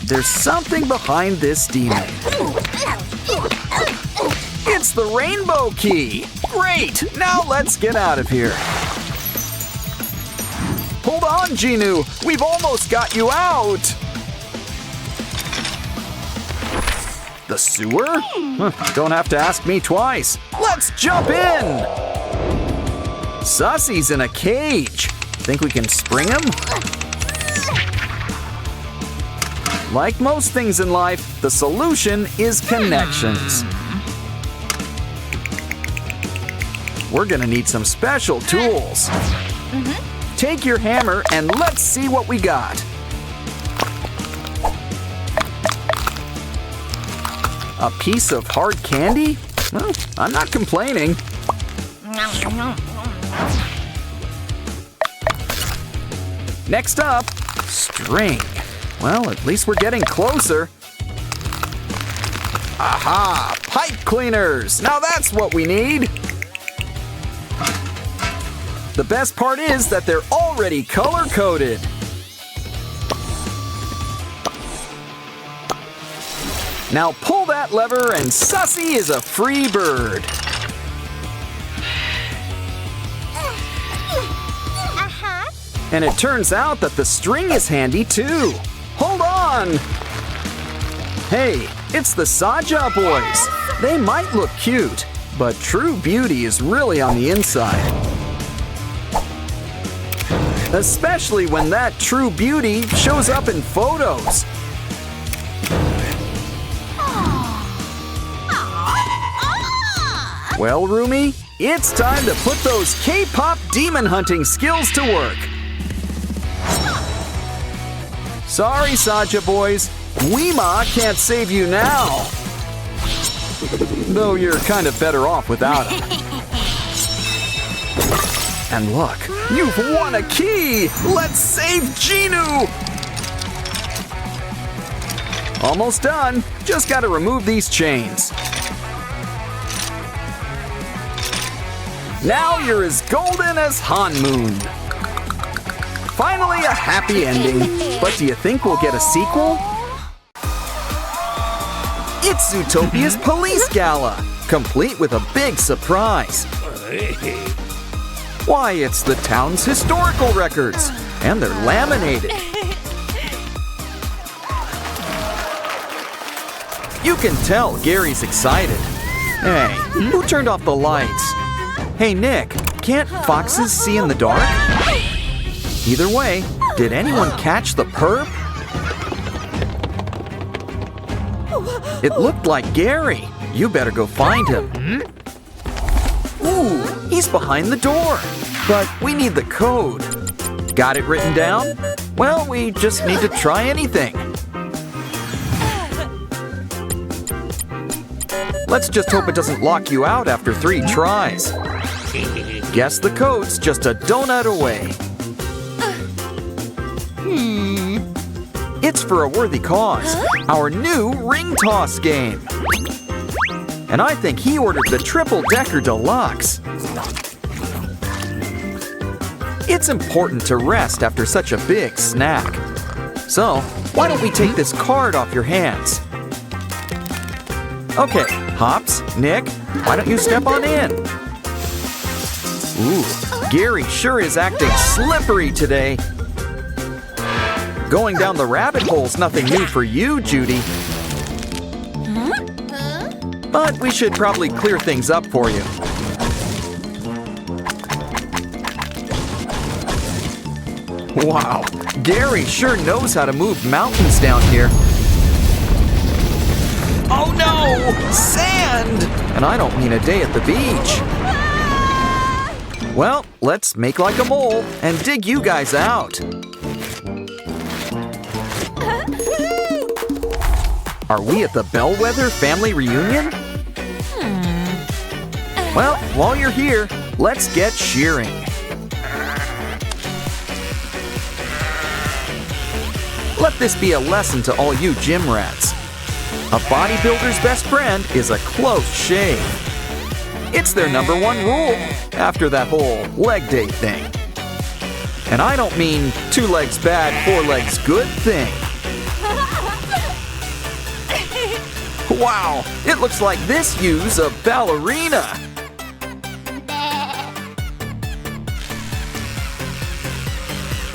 There's something behind this demon. It's the rainbow key. Great, now let's get out of here. Hold on, Genu, we've almost got you out. The sewer? Don't have to ask me twice. Let's jump in. Sussy's in a cage. Think we can spring him? Like most things in life, the solution is connections. We're gonna need some special tools. Take your hammer and let's see what we got. A piece of hard candy? Well, I'm not complaining. Next up, string. Well, at least we're getting closer. Aha! Pipe cleaners! Now that's what we need! The best part is that they're already color-coded. Now pull that lever and Sussy is a free bird. And it turns out that the string is handy too. Hold on! Hey, it's the Saja boys. They might look cute, but true beauty is really on the inside. Especially when that true beauty shows up in photos. Well, Rumi, it's time to put those K-pop demon hunting skills to work. Sorry, Saja boys, Weema can't save you now. Though you're kind of better off without him. And look, you've won a key! Let's save Genu! Almost done. Just gotta remove these chains. Now you're as golden as Hanmoon. Finally a happy ending. But do you think we'll get a sequel? It's Zootopia's Police Gala, complete with a big surprise. Why, it's the town's historical records, and they're laminated. You can tell Gary's excited. Hey, who turned off the lights? Hey, Nick, can't foxes see in the dark? Either way, did anyone catch the perp? It looked like Gary. You better go find him. Ooh, he's behind the door. But we need the code. Got it written down? Well, we just need to try anything. Let's just hope it doesn't lock you out after 3 tries. Guess the code's just a donut away. It's for a worthy cause, our new ring toss game. And I think he ordered the triple-decker deluxe. It's important to rest after such a big snack. So, why don't we take this card off your hands? Okay, Hops, Nick, why don't you step on in? Ooh, Gary sure is acting slippery today. Going down the rabbit hole's nothing new for you, Judy. But we should probably clear things up for you. Wow, Gary sure knows how to move mountains down here. Oh no! Sand! And I don't mean a day at the beach. Well, let's make like a mole and dig you guys out. Are we at the Bellwether family reunion? Well, while you're here, let's get shearing. Let this be a lesson to all you gym rats. A bodybuilder's best friend is a close shave. It's their #1 rule after that whole leg day thing. And I don't mean 2 legs bad, 4 legs good thing. Wow, it looks like this you's a ballerina.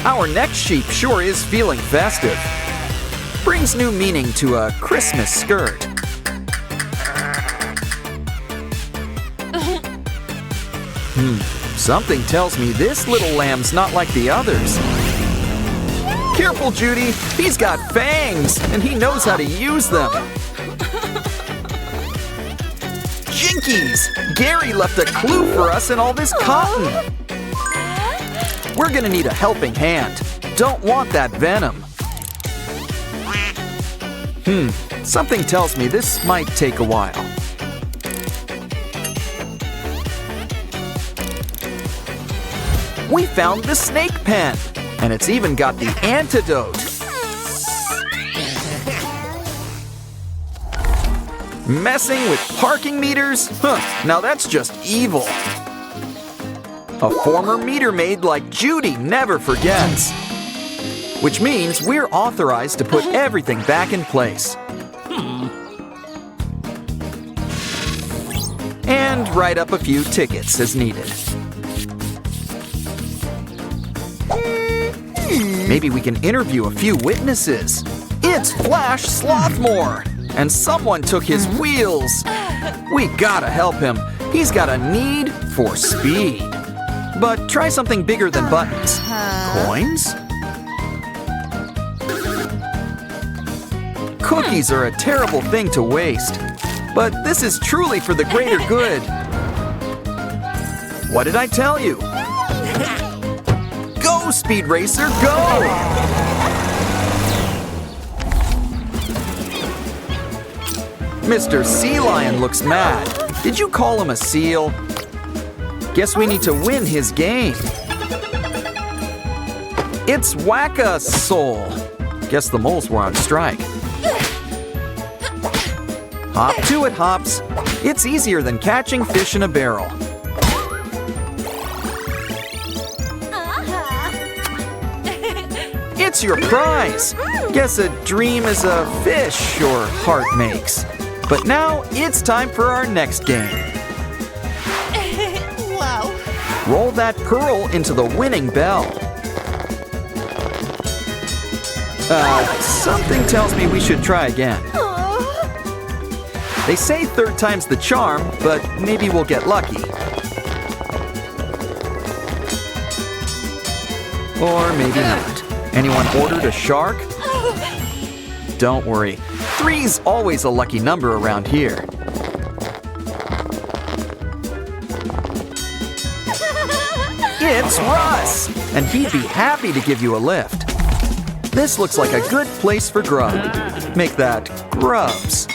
Our next sheep sure is feeling festive. Brings new meaning to a Christmas skirt. Something tells me this little lamb's not like the others. Careful, Judy. He's got fangs, and he knows how to use them. Jinkies! Gary left a clue for us in all this cotton. We're gonna need a helping hand. Don't want that venom. Something tells me this might take a while. We found the snake pen, and it's even got the antidote. Messing with parking meters? Now that's just evil. A former meter maid like Judy never forgets. Which means we're authorized to put everything back in place. And write up a few tickets as needed. Maybe we can interview a few witnesses. It's Flash Slothmore, and someone took his wheels. We gotta help him. He's got a need for speed. But try something bigger than buttons. Coins? Cookies are a terrible thing to waste. But this is truly for the greater good. What did I tell you? Go, Speed Racer, go! Mr. Sea Lion looks mad. Did you call him a seal? Guess we need to win his game. It's Whack-a-Soul. Guess the moles were on strike. Hop to it, Hops. It's easier than catching fish in a barrel. It's your prize. Guess a dream is a fish your heart makes. But now it's time for our next game. Wow. Roll that pearl into the winning bell. Something tells me we should try again. They say 3rd time's the charm, but maybe we'll get lucky. Or maybe not. Anyone ordered a shark? Don't worry. 3's always a lucky number around here. It's Russ! And he'd be happy to give you a lift. This looks like a good place for grub. Make that grubs.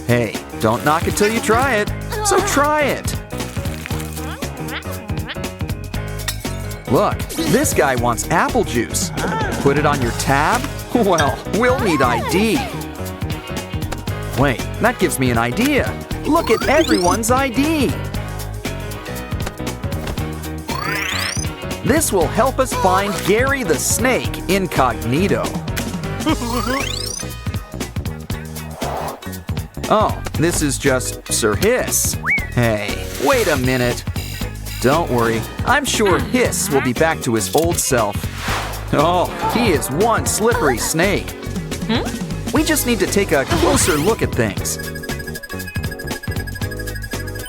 Hey, don't knock it till you try it. So try it. Look, this guy wants apple juice. Put it on your tab? Well, we'll need ID. Wait, that gives me an idea. Look at everyone's ID. This will help us find Gary the Snake incognito. Oh, this is just Sir Hiss. Hey, wait a minute. Don't worry, I'm sure Hiss will be back to his old self. Oh, he is one slippery snake. We just need to take a closer look at things.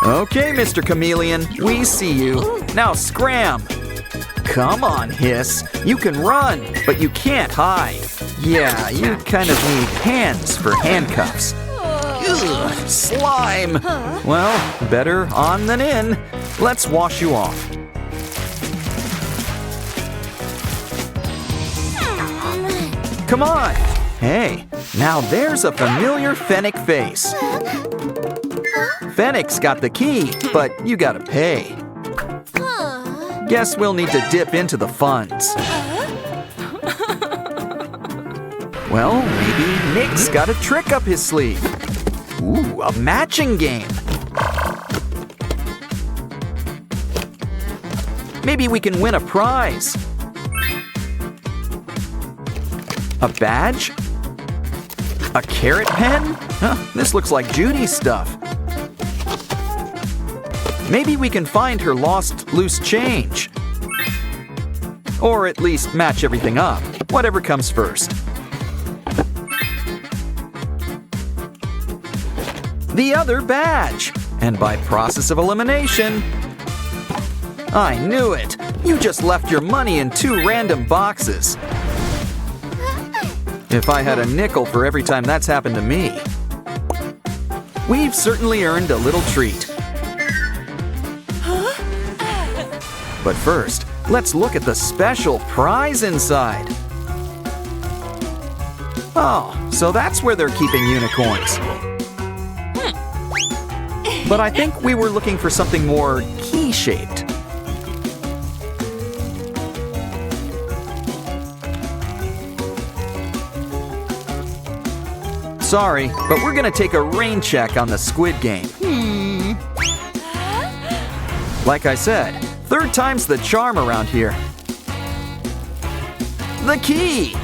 Okay, Mr. Chameleon, we see you. Now scram. Come on, Hiss. You can run, but you can't hide. Yeah, you kind of need hands for handcuffs. Ugh, slime! Well, better on than in. Let's wash you off. Come on! Hey, now there's a familiar Fennec face. Fennec's got the key, but you gotta pay. Guess we'll need to dip into the funds. Well, maybe Nick's got a trick up his sleeve. Ooh, a matching game. Maybe we can win a prize. A badge? A carrot pen? Huh, this looks like Judy's stuff. Maybe we can find her lost loose change. Or at least match everything up, whatever comes first. The other badge! And by process of elimination... I knew it! You just left your money in 2 random boxes. If I had a nickel for every time that's happened to me. We've certainly earned a little treat. But first, let's look at the special prize inside. Oh, so that's where they're keeping unicorns. But I think we were looking for something more key-shaped. Sorry, but we're gonna take a rain check on the squid game. Like I said, 3rd time's the charm around here. The key!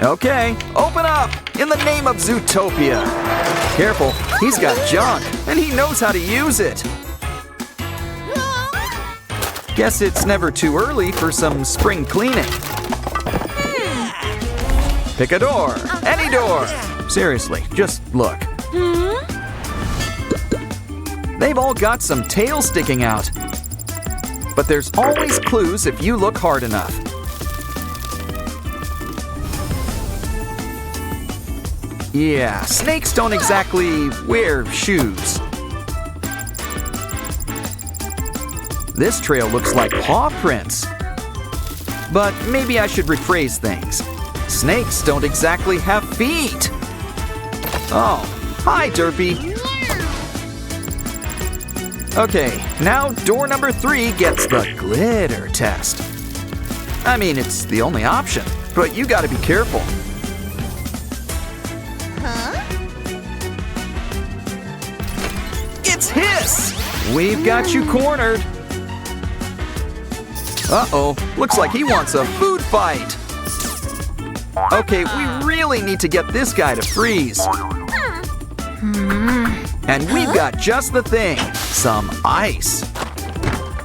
Okay, open up! In the name of Zootopia! Careful, he's got junk, and he knows how to use it! Guess it's never too early for some spring cleaning. Pick a door, any door! Seriously, just look. They've all got some tail sticking out. But there's always clues if you look hard enough. Yeah, snakes don't exactly wear shoes. This trail looks like paw prints. But maybe I should rephrase things. Snakes don't exactly have feet. Oh, hi, Derpy. Okay, now door number 3 gets the glitter test. I mean, it's the only option, but you gotta be careful. It's Hiss! We've got you cornered. Uh-oh, looks like he wants a food fight. Okay, we really need to get this guy to freeze. And we've got just the thing, some ice.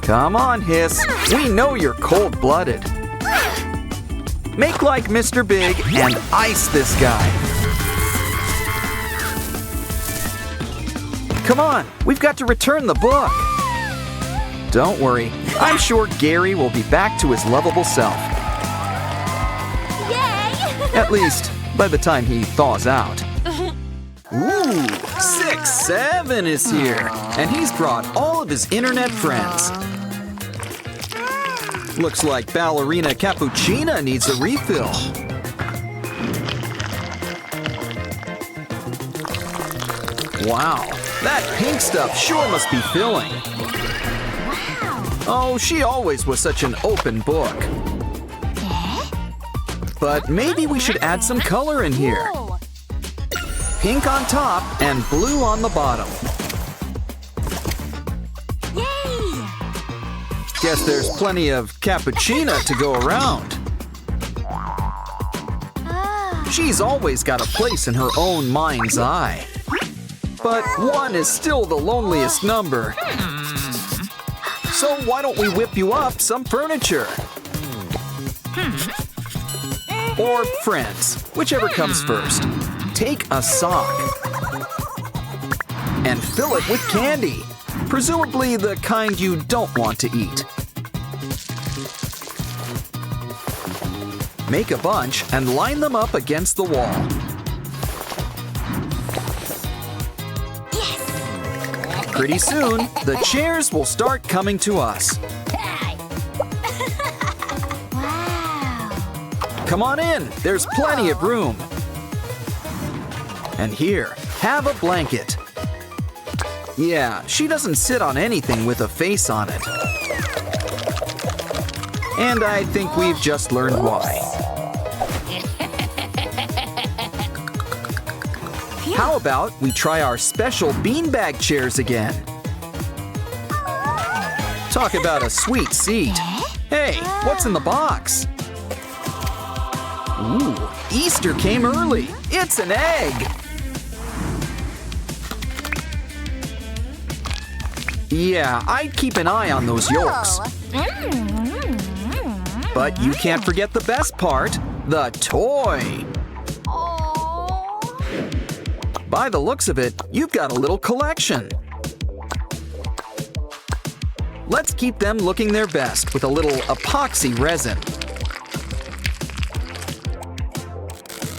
Come on, Hiss, we know you're cold-blooded. Make like Mr. Big and ice this guy. Come on, we've got to return the book. Don't worry, I'm sure Gary will be back to his lovable self. Yay! At least, by the time he thaws out. Ooh, 6-7 is here, and he's brought all of his internet friends. Looks like Ballerina Cappuccina needs a refill. Wow, that pink stuff sure must be filling. Oh, she always was such an open book. But maybe we should add some color in here. Pink on top and blue on the bottom. Yay! Guess there's plenty of cappuccina to go around. She's always got a place in her own mind's eye. But 1 is still the loneliest number. So why don't we whip you up some furniture? Or friends, whichever comes first. Take a sock and fill it with candy, presumably the kind you don't want to eat. Make a bunch and line them up against the wall. Yes. Pretty soon, the chairs will start coming to us. Wow. Come on in, there's plenty of room. And here, have a blanket. Yeah, she doesn't sit on anything with a face on it. And I think we've just learned why. How about we try our special beanbag chairs again? Talk about a sweet seat. Hey, what's in the box? Ooh, Easter came early. It's an egg. Yeah, I'd keep an eye on those yolks. But you can't forget the best part, the toy. By the looks of it, you've got a little collection. Let's keep them looking their best with a little epoxy resin.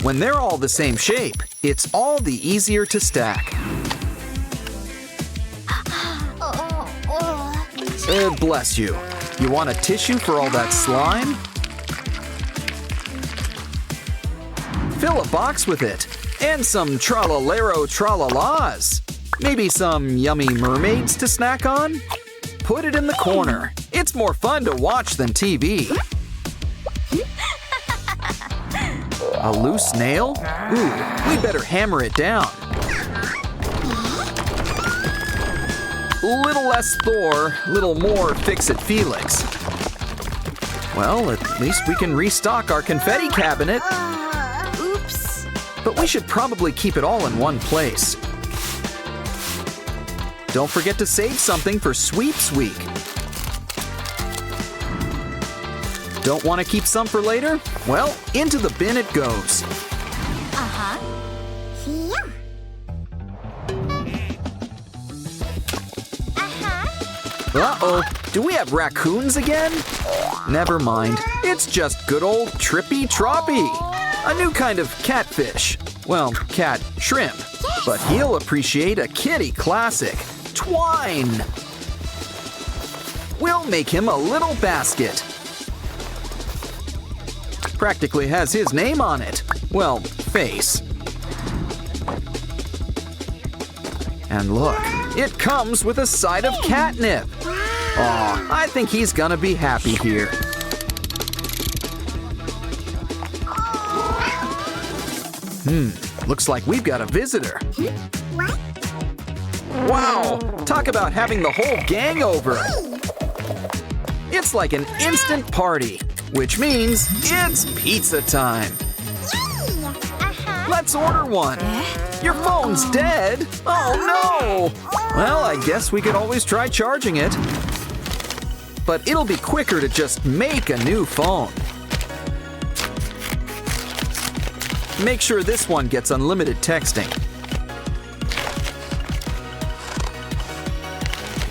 When they're all the same shape, it's all the easier to stack. Bless you. You want a tissue for all that slime? Fill a box with it. And some tralalero tralalas. Maybe some yummy mermaids to snack on? Put it in the corner. It's more fun to watch than TV. A loose nail? Ooh, we better hammer it down. Little less Thor, little more Fix-It Felix. Well, at least we can restock our confetti cabinet. Oops. But we should probably keep it all in one place. Don't forget to save something for Sweeps Week. Don't want to keep some for later? Well, into the bin it goes. Uh-huh. Yeah. Uh-oh, do we have raccoons again? Never mind, it's just good old Trippy Troppy. A new kind of catfish. Well, cat shrimp. But he'll appreciate a kitty classic, twine. We'll make him a little basket. Practically has his name on it. Well, face. And look, it comes with a side of catnip. Aw, I think he's gonna be happy here. Looks like we've got a visitor. Wow, talk about having the whole gang over. It's like an instant party, which means it's pizza time. Let's order one. Your phone's dead. Oh no! Well, I guess we could always try charging it. But it'll be quicker to just make a new phone. Make sure this one gets unlimited texting.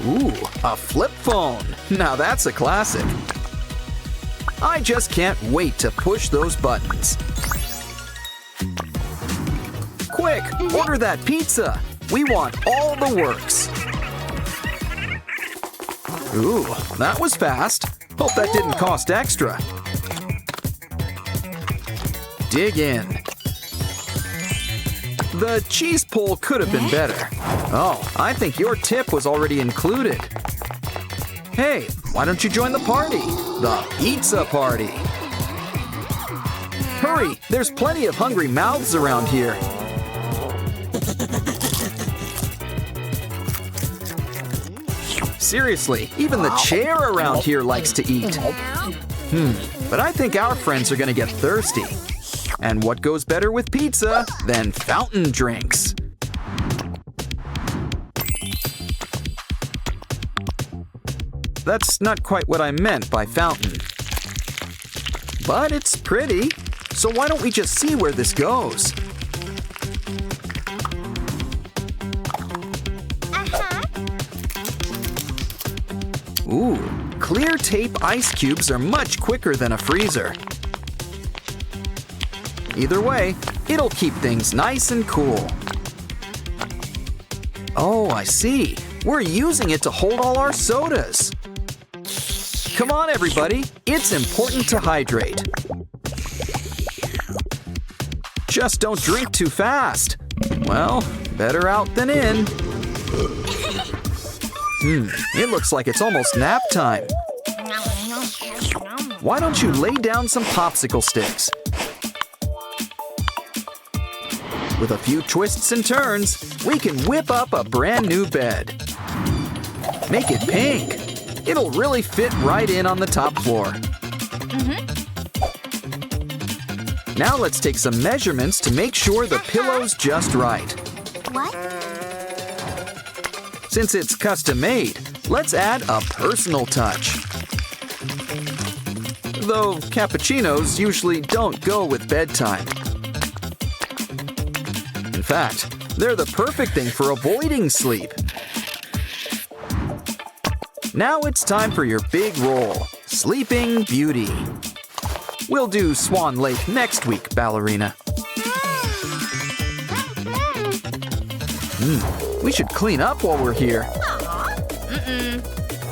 Ooh, a flip phone. Now that's a classic. I just can't wait to push those buttons. Quick, order that pizza. We want all the works. Ooh, that was fast. Hope that didn't cost extra. Dig in. The cheese pull could have been better. Oh, I think your tip was already included. Hey, why don't you join the party? The pizza party. Hurry, there's plenty of hungry mouths around here. Seriously, even the chair around here likes to eat. But I think our friends are gonna get thirsty. And what goes better with pizza than fountain drinks? That's not quite what I meant by fountain. But it's pretty, so why don't we just see where this goes? Ooh, clear tape ice cubes are much quicker than a freezer. Either way, it'll keep things nice and cool. Oh, I see. We're using it to hold all our sodas. Come on, everybody. It's important to hydrate. Just don't drink too fast. Well, better out than in. It looks like it's almost nap time. Why don't you lay down some popsicle sticks? With a few twists and turns, we can whip up a brand new bed. Make it pink. It'll really fit right in on the top floor. Now let's take some measurements to make sure the pillow's just right. What? Since it's custom made, let's add a personal touch. Though cappuccinos usually don't go with bedtime. In fact, they're the perfect thing for avoiding sleep. Now it's time for your big role, Sleeping Beauty. We'll do Swan Lake next week, ballerina. We should clean up while we're here.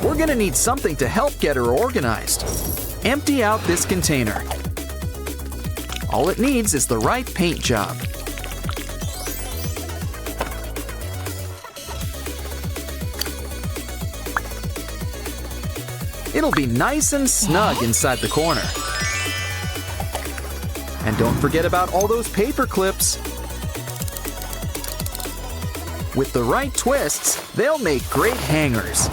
We're gonna need something to help get her organized. Empty out this container. All it needs is the right paint job. It'll be nice and snug inside the corner. And don't forget about all those paper clips. With the right twists, they'll make great hangers.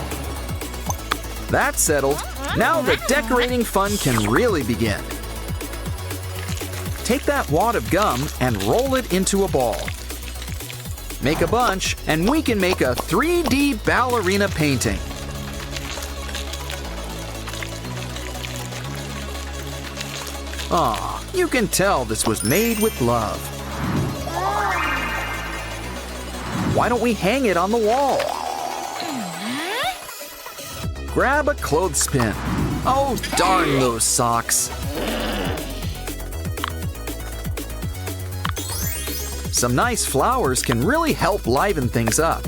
That's settled. Now the decorating fun can really begin. Take that wad of gum and roll it into a ball. Make a bunch, and we can make a 3D ballerina painting. Aw, you can tell this was made with love. Why don't we hang it on the wall? Grab a clothespin. Oh, darn those socks. Some nice flowers can really help liven things up.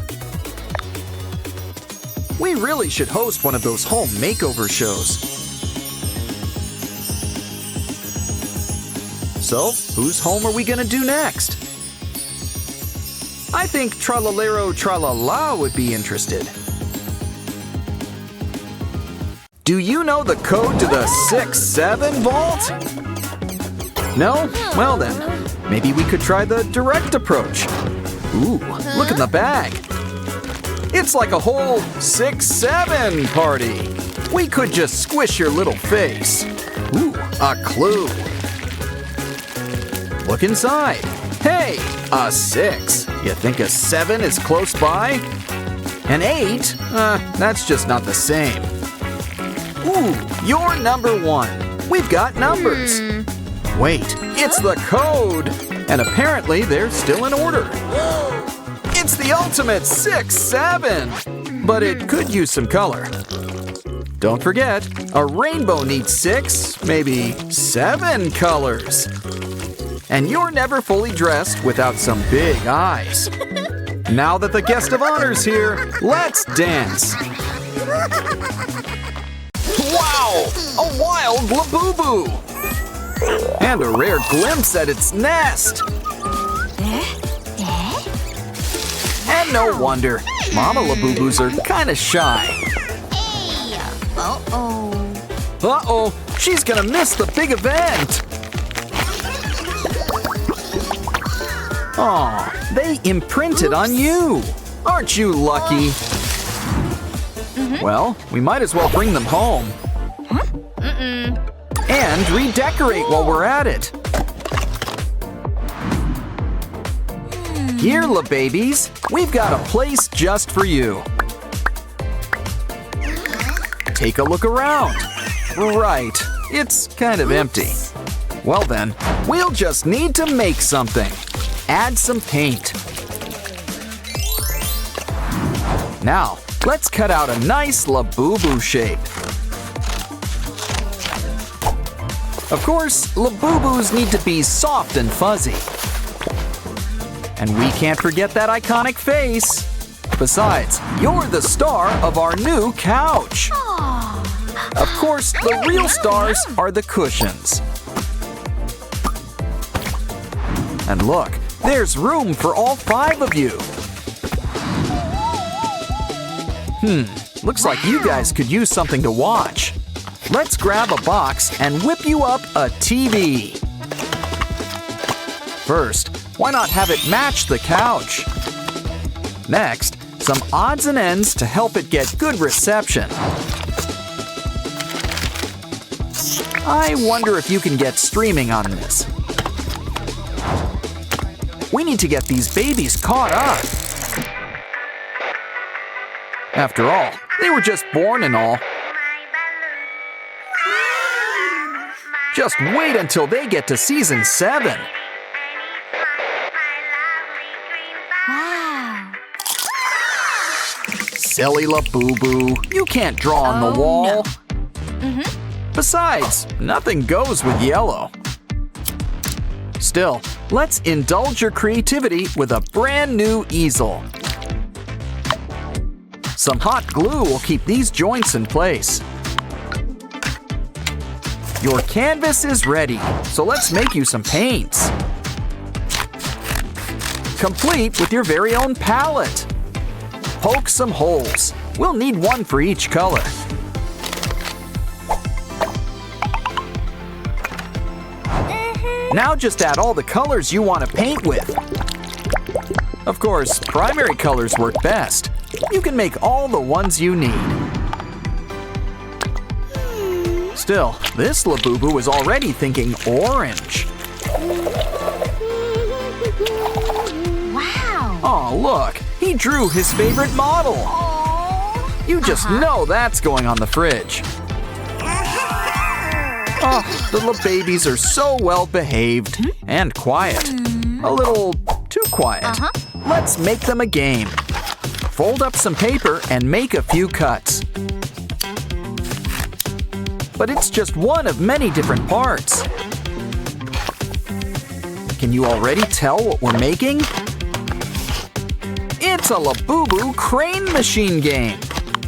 We really should host one of those home makeover shows. So, whose home are we gonna do next? I think Tralalero Tralala would be interested. Do you know the code to the 6-7 vault? No? Well then, maybe we could try the direct approach. Ooh, look in the bag. It's like a whole 6-7 party. We could just squish your little face. Ooh, a clue. Look inside. Hey, a 6. You think a 7 is close by? An 8? That's just not the same. Ooh, you're number 1. We've got numbers. Wait, it's the code. And apparently they're still in order. It's the ultimate 6-7. But it could use some color. Don't forget, a rainbow needs 6, maybe 7 colors. And you're never fully dressed without some big eyes. Now that the guest of honor's here, let's dance. Wow! A wild Labubu! And a rare glimpse at its nest. And no wonder, Mama Labubus are kinda shy. Uh-oh, she's gonna miss the big event. Aw, they imprinted on you. Aren't you lucky? Well, we might as well bring them home. And redecorate while we're at it. Here, la babies, we've got a place just for you. Take a look around. Right, it's kind of empty. Well then, we'll just need to make something. Add some paint. Now, let's cut out a nice Labubu shape. Of course, Labubus need to be soft and fuzzy. And we can't forget that iconic face. Besides, you're the star of our new couch. Of course, the real stars are the cushions. And look, there's room for all 5 of you. Looks like you guys could use something to watch. Let's grab a box and whip you up a TV. First, why not have it match the couch? Next, some odds and ends to help it get good reception. I wonder if you can get streaming on this. We need to get these babies caught up. After all, they were just born and all. Just wait until they get to season 7. Wow. Silly Labubu, you can't draw on the wall. No. Besides, nothing goes with yellow. Still, let's indulge your creativity with a brand new easel. Some hot glue will keep these joints in place. Your canvas is ready, so let's make you some paints. Complete with your very own palette. Poke some holes. We'll need one for each color. Now just add all the colors you want to paint with. Of course, primary colors work best. You can make all the ones you need. Still, this Labubu is already thinking orange. Wow. Oh, look, he drew his favorite model. You just know that's going on the fridge. Oh, the little babies are so well behaved and quiet. A little too quiet. Let's make them a game. Fold up some paper and make a few cuts. But it's just one of many different parts. Can you already tell what we're making? It's a Labubu crane machine game.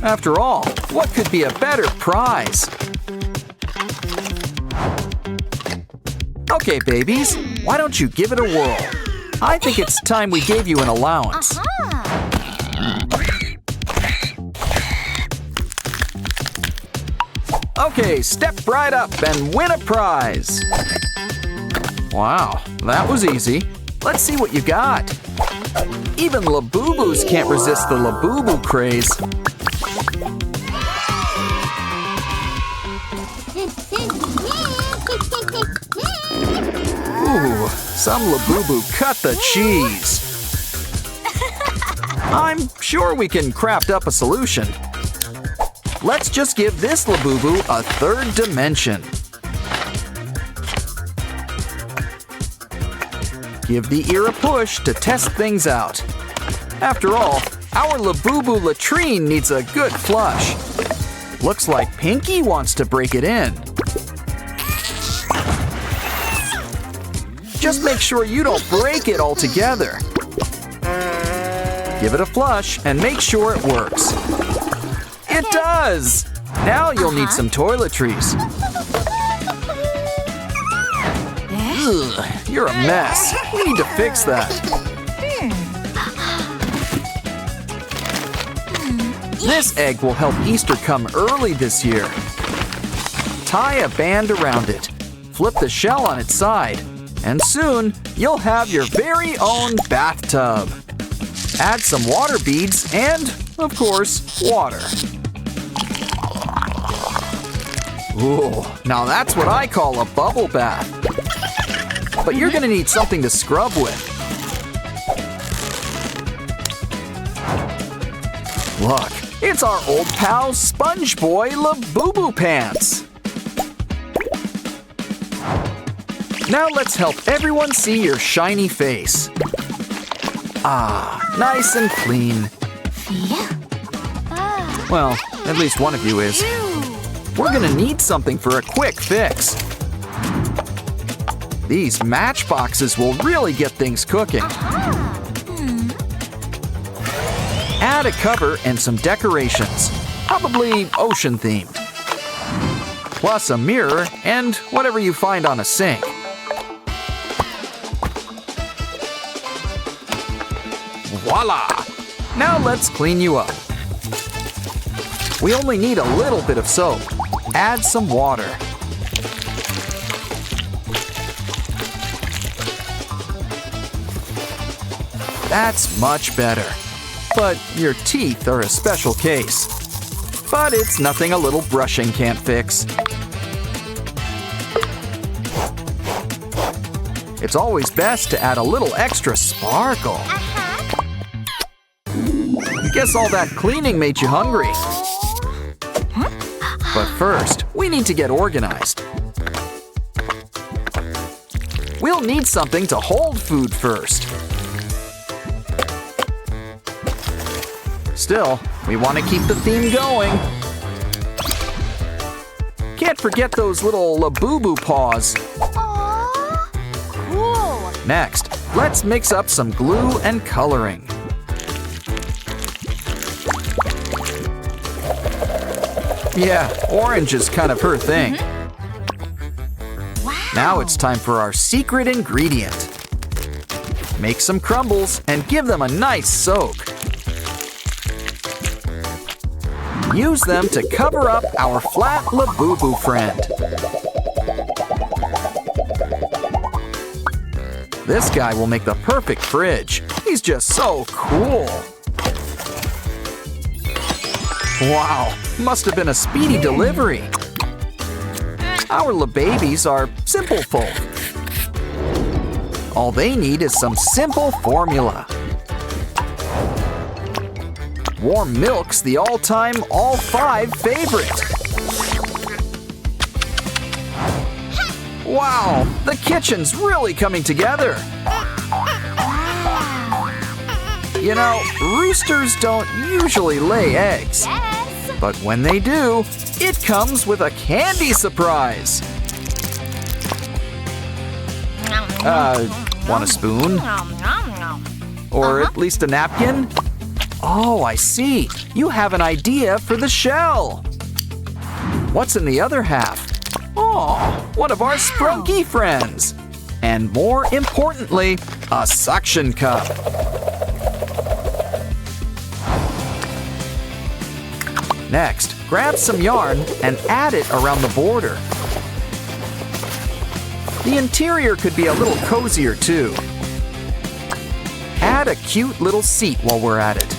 After all, what could be a better prize? Okay, babies, why don't you give it a whirl? I think it's time we gave you an allowance. Okay, step right up and win a prize. Wow, that was easy. Let's see what you got. Even Labubus can't resist the Labubu craze. Ooh, some Labubu cut the cheese. I'm sure we can craft up a solution. Let's just give this Labubu a third dimension. Give the ear a push to test things out. After all, our Labubu latrine needs a good flush. Looks like Pinky wants to break it in. Just make sure you don't break it altogether. Give it a flush and make sure it works. It does! Now you'll need some toiletries. Ugh, you're a mess. We need to fix that. This egg will help Easter come early this year. Tie a band around it. Flip the shell on its side. And soon, you'll have your very own bathtub. Add some water beads and, of course, water. Ooh, now that's what I call a bubble bath. But you're gonna need something to scrub with. Look, it's our old pal Sponge Boy Labubu Pants. Now let's help everyone see your shiny face. Ah, nice and clean. Well, at least one of you is. We're gonna need something for a quick fix. These matchboxes will really get things cooking. Add a cover and some decorations, probably ocean themed. Plus a mirror and whatever you find on a sink. Voila! Now let's clean you up. We only need a little bit of soap. Add some water. That's much better. But your teeth are a special case. But it's nothing a little brushing can't fix. It's always best to add a little extra sparkle. Guess all that cleaning made you hungry. But first, we need to get organized. We'll need something to hold food first. Still, we want to keep the theme going. Can't forget those little Labubu paws. Cool. Next, let's mix up some glue and coloring. Yeah, orange is kind of her thing. Wow. Now it's time for our secret ingredient. Make some crumbles and give them a nice soak. Use them to cover up our flat Labubu friend. This guy will make the perfect fridge. He's just so cool. Wow, must have been a speedy delivery. Our LaBabies are simple folk. All they need is some simple formula. Warm milk's the all-time, all-5 favorite. Wow, the kitchen's really coming together. You know, roosters don't usually lay eggs. Yes. But when they do, it comes with a candy surprise. Want a spoon? Or at least a napkin? Oh, I see. You have an idea for the shell. What's in the other half? Oh, one of our sprunky friends. And more importantly, a suction cup. Next, grab some yarn and add it around the border. The interior could be a little cozier too. Add a cute little seat while we're at it.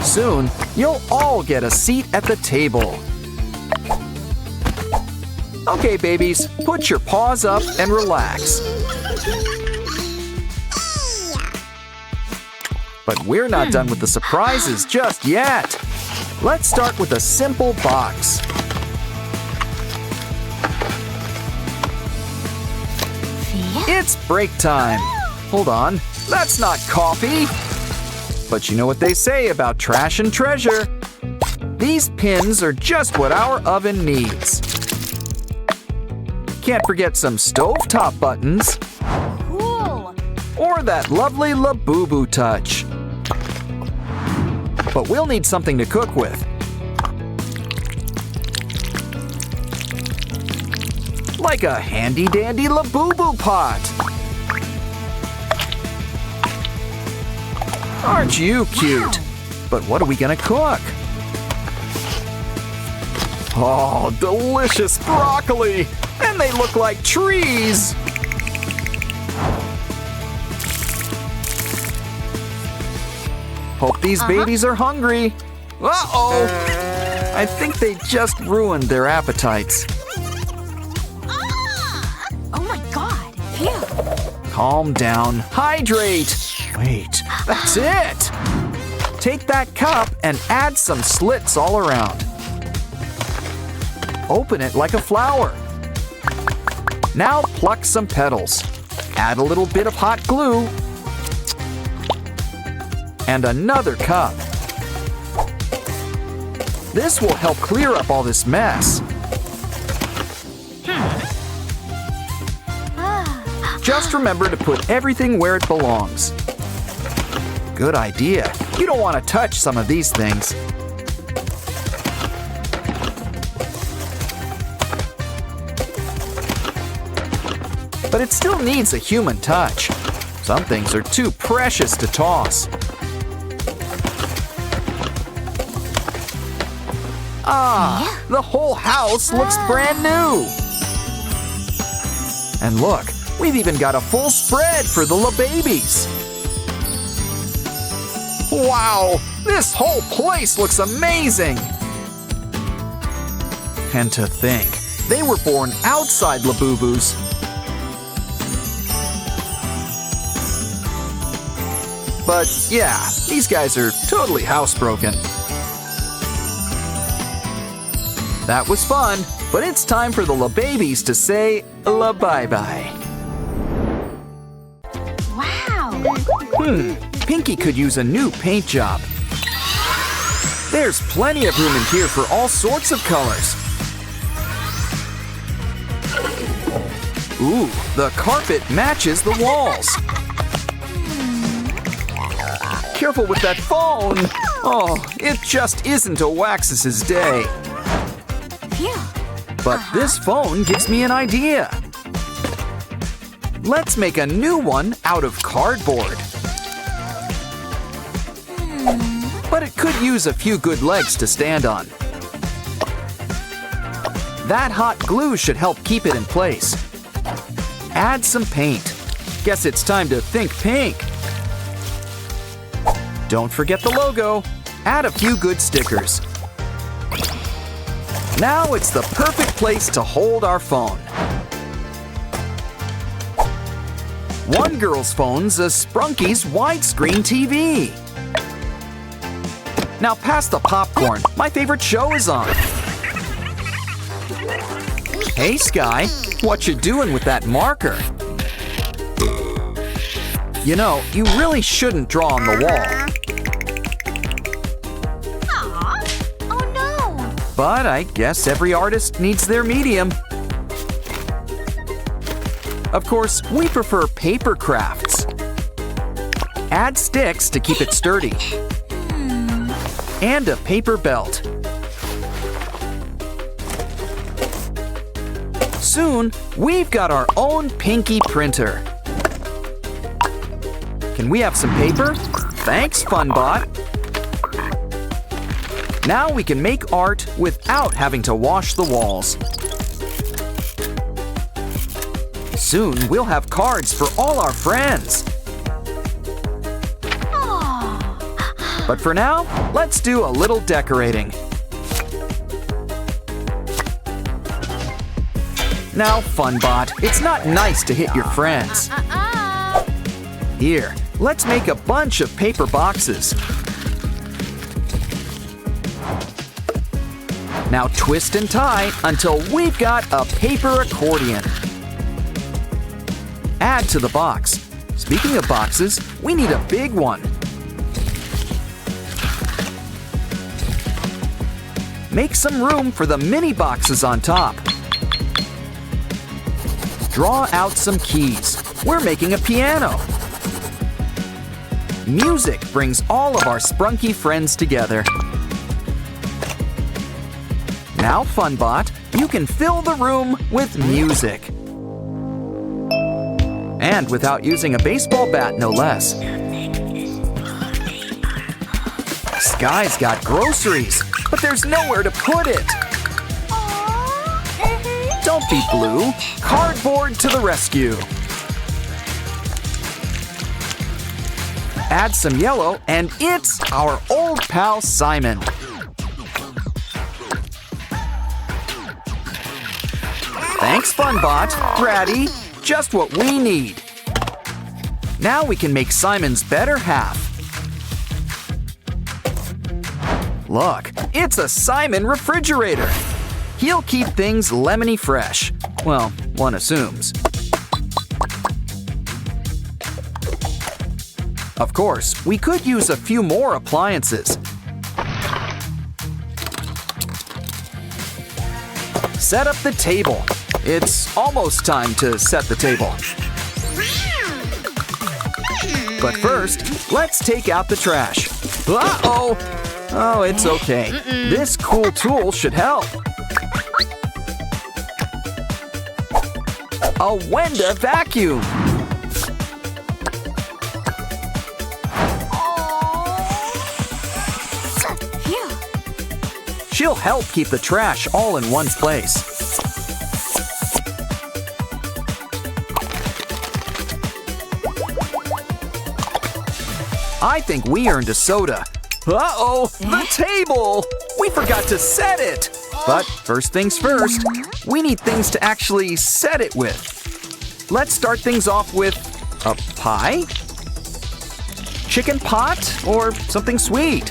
Soon, you'll all get a seat at the table. Okay, babies, put your paws up and relax. But we're not done with the surprises just yet. Let's start with a simple box. It's break time. Hold on, that's not coffee. But you know what they say about trash and treasure. These pins are just what our oven needs. Can't forget some stovetop buttons. Cool. Or that lovely Labubu touch. But we'll need something to cook with. Like a handy-dandy Labubu pot. Aren't you cute? But what are we gonna cook? Oh, delicious broccoli! And they look like trees! Hope these babies are hungry. Uh-oh! I think they just ruined their appetites. Oh my god. Phew. Calm down. Hydrate! Wait, that's it! Take that cup and add some slits all around. Open it like a flower. Now pluck some petals. Add a little bit of hot glue. And another cup. This will help clear up all this mess. Just remember to put everything where it belongs. Good idea. You don't want to touch some of these things. But it still needs a human touch. Some things are too precious to toss. Ah, the whole house looks brand new. And look, we've even got a full spread for the little babies. Wow, this whole place looks amazing. And to think, they were born outside Labubus. But yeah, these guys are totally housebroken. That was fun, but it's time for the babies to say bye-bye. Wow. Pinky could use a new paint job. There's plenty of room in here for all sorts of colors. Ooh, the carpet matches the walls. Careful with that phone. Oh, it just isn't a Waxus's day. But this phone gives me an idea. Let's make a new one out of cardboard. But it could use a few good legs to stand on. That hot glue should help keep it in place. Add some paint. Guess it's time to think pink. Don't forget the logo. Add a few good stickers. Now it's the perfect place to hold our phone. One girl's phone's a Sprunky's widescreen TV. Now pass the popcorn. My favorite show is on. Hey, Sky. What you doing with that marker? You know, you really shouldn't draw on the wall. But I guess every artist needs their medium. Of course, we prefer paper crafts. Add sticks to keep it sturdy. And a paper belt. Soon, we've got our own Pinky printer. Can we have some paper? Thanks, FunBot. Now we can make art without having to wash the walls. Soon we'll have cards for all our friends. But for now, let's do a little decorating. Now, FunBot, it's not nice to hit your friends. Here, let's make a bunch of paper boxes. Now twist and tie until we've got a paper accordion. Add to the box. Speaking of boxes, we need a big one. Make some room for the mini boxes on top. Draw out some keys. We're making a piano. Music brings all of our Sprunky friends together. Now, FunBot, you can fill the room with music. And without using a baseball bat, no less. Sky's got groceries, but there's nowhere to put it. Don't be blue. Cardboard to the rescue. Add some yellow, and it's our old pal Simon. Thanks, FunBot. Ratty, just what we need. Now we can make Simon's better half. Look, it's a Simon refrigerator. He'll keep things lemony fresh. Well, one assumes. Of course, we could use a few more appliances. Set up the table. it's almost time to set the table. But first, let's take out the trash. Uh-oh! Oh, it's okay. This cool tool should help. A Wenda vacuum. Phew. She'll help keep the trash all in one place. I think we earned a soda. Uh-oh, the table! We forgot to set it! But first things first, we need things to actually set it with. Let's start things off with a pie? Chicken pot? Or something sweet?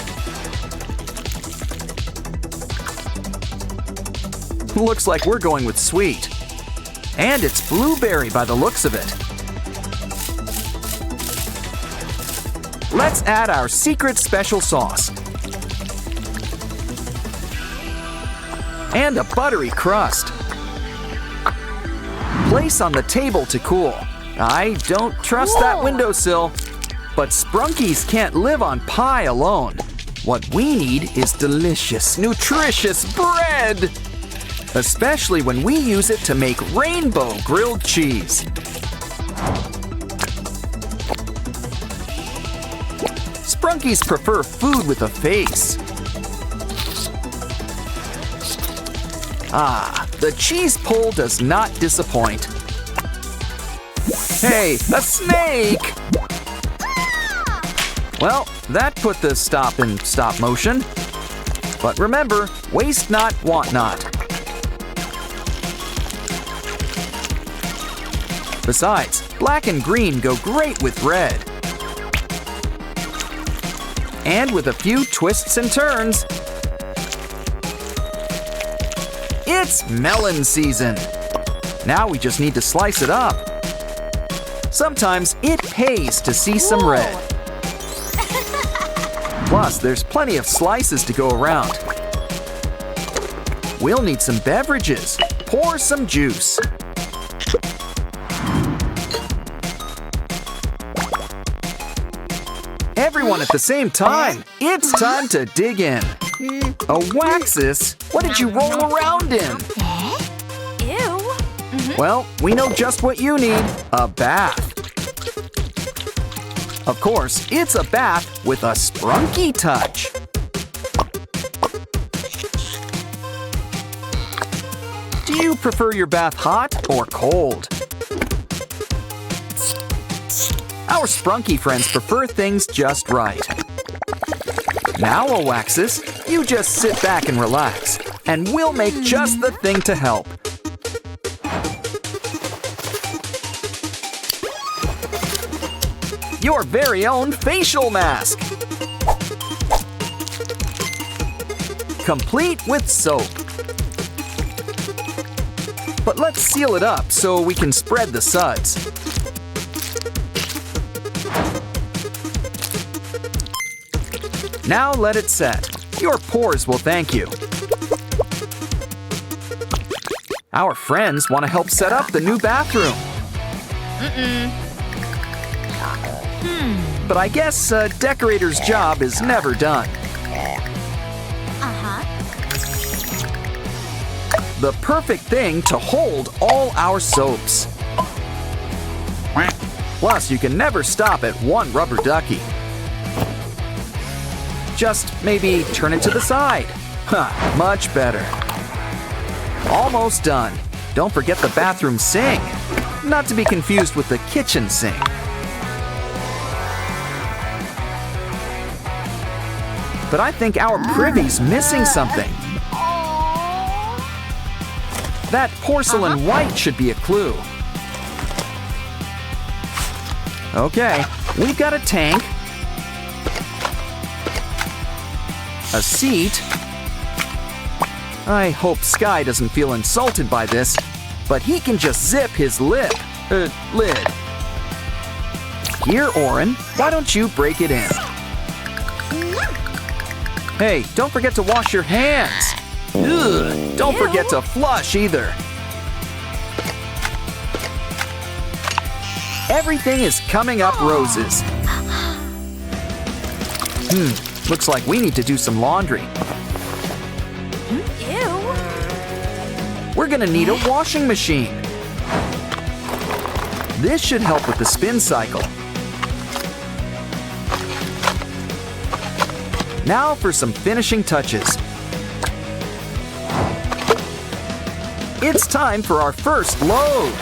Looks like we're going with sweet. And it's blueberry by the looks of it. Let's add our secret special sauce. And a buttery crust. Place on the table to cool. I don't trust that windowsill. But Sprunkies can't live on pie alone. What we need is delicious, nutritious bread. Especially when we use it to make rainbow grilled cheese. Sprunkies prefer food with a face. Ah, the cheese pull does not disappoint. Hey, a snake! Well, that put the stop in stop motion. But remember, waste not, want not. Besides, black and green go great with red. And with a few twists and turns, it's melon season. Now we just need to slice it up. Sometimes it pays to see some red. Plus, there's plenty of slices to go around. We'll need some beverages. Pour some juice. Everyone at the same time. It's time to dig in. A Waxus? What did you roll around in? Ew. Well, we know just what you need. A bath. Of course, it's a bath with a sprunky touch. Do you prefer your bath hot or cold? Our Sprunky friends prefer things just right. Now, Waxus, you just sit back and relax, and we'll make just the thing to help. Your very own facial mask. Complete with soap. But let's seal it up so we can spread the suds. Now let it set. Your pores will thank you. Our friends want to help set up the new bathroom. But I guess a decorator's job is never done. The perfect thing to hold all our soaps. Plus, you can never stop at one rubber ducky. Just maybe turn it to the side. Much better. Almost done. Don't forget the bathroom sink. Not to be confused with the kitchen sink. But I think our privy's missing something. That porcelain white should be a clue. Okay, we've got a tank, a seat. I hope Sky doesn't feel insulted by this, but he can just zip his lid. Here, Oren, why don't you break it in? Hey, don't forget to wash your hands. Ugh, don't forget to flush either. Everything is coming up roses. Looks like we need to do some laundry. Ew. We're gonna need a washing machine. This should help with the spin cycle. Now for some finishing touches. It's time for our first load.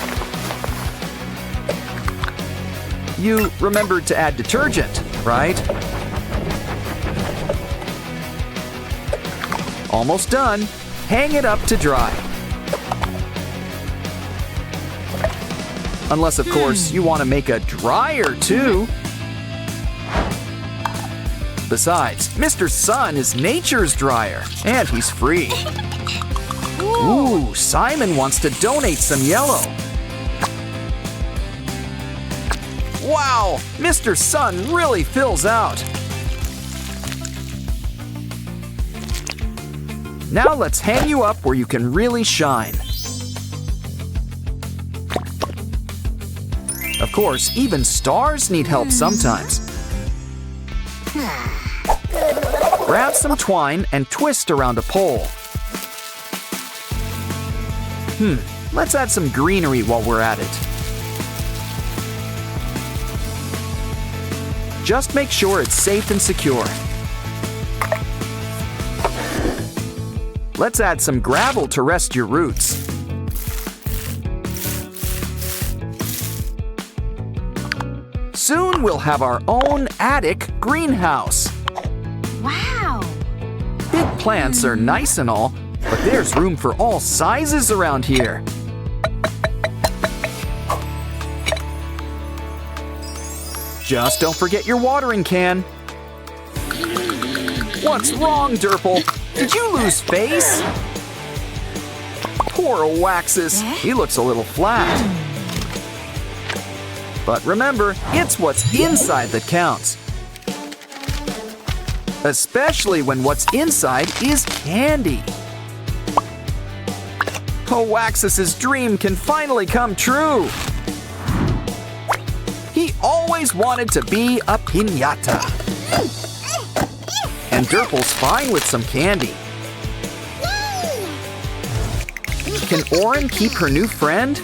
You remembered to add detergent, right? Almost done. Hang it up to dry. Unless, of course, you want to make a dryer too. Besides, Mr. Sun is nature's dryer, and he's free. Ooh, Simon wants to donate some yellow. Wow, Mr. Sun really fills out. Now let's hang you up where you can really shine. Of course, even stars need help sometimes. Grab some twine and twist around a pole. Let's add some greenery while we're at it. Just make sure it's safe and secure. Let's add some gravel to rest your roots. Soon we'll have our own attic greenhouse. Wow. Big plants are nice and all, but there's room for all sizes around here. Just don't forget your watering can. What's wrong, Derple? Did you lose face? Poor Oaxis. He looks a little flat. But remember, it's what's inside that counts. Especially when what's inside is candy. Oaxis's dream can finally come true. He always wanted to be a piñata. And Derple's fine with some candy. Can Oren keep her new friend?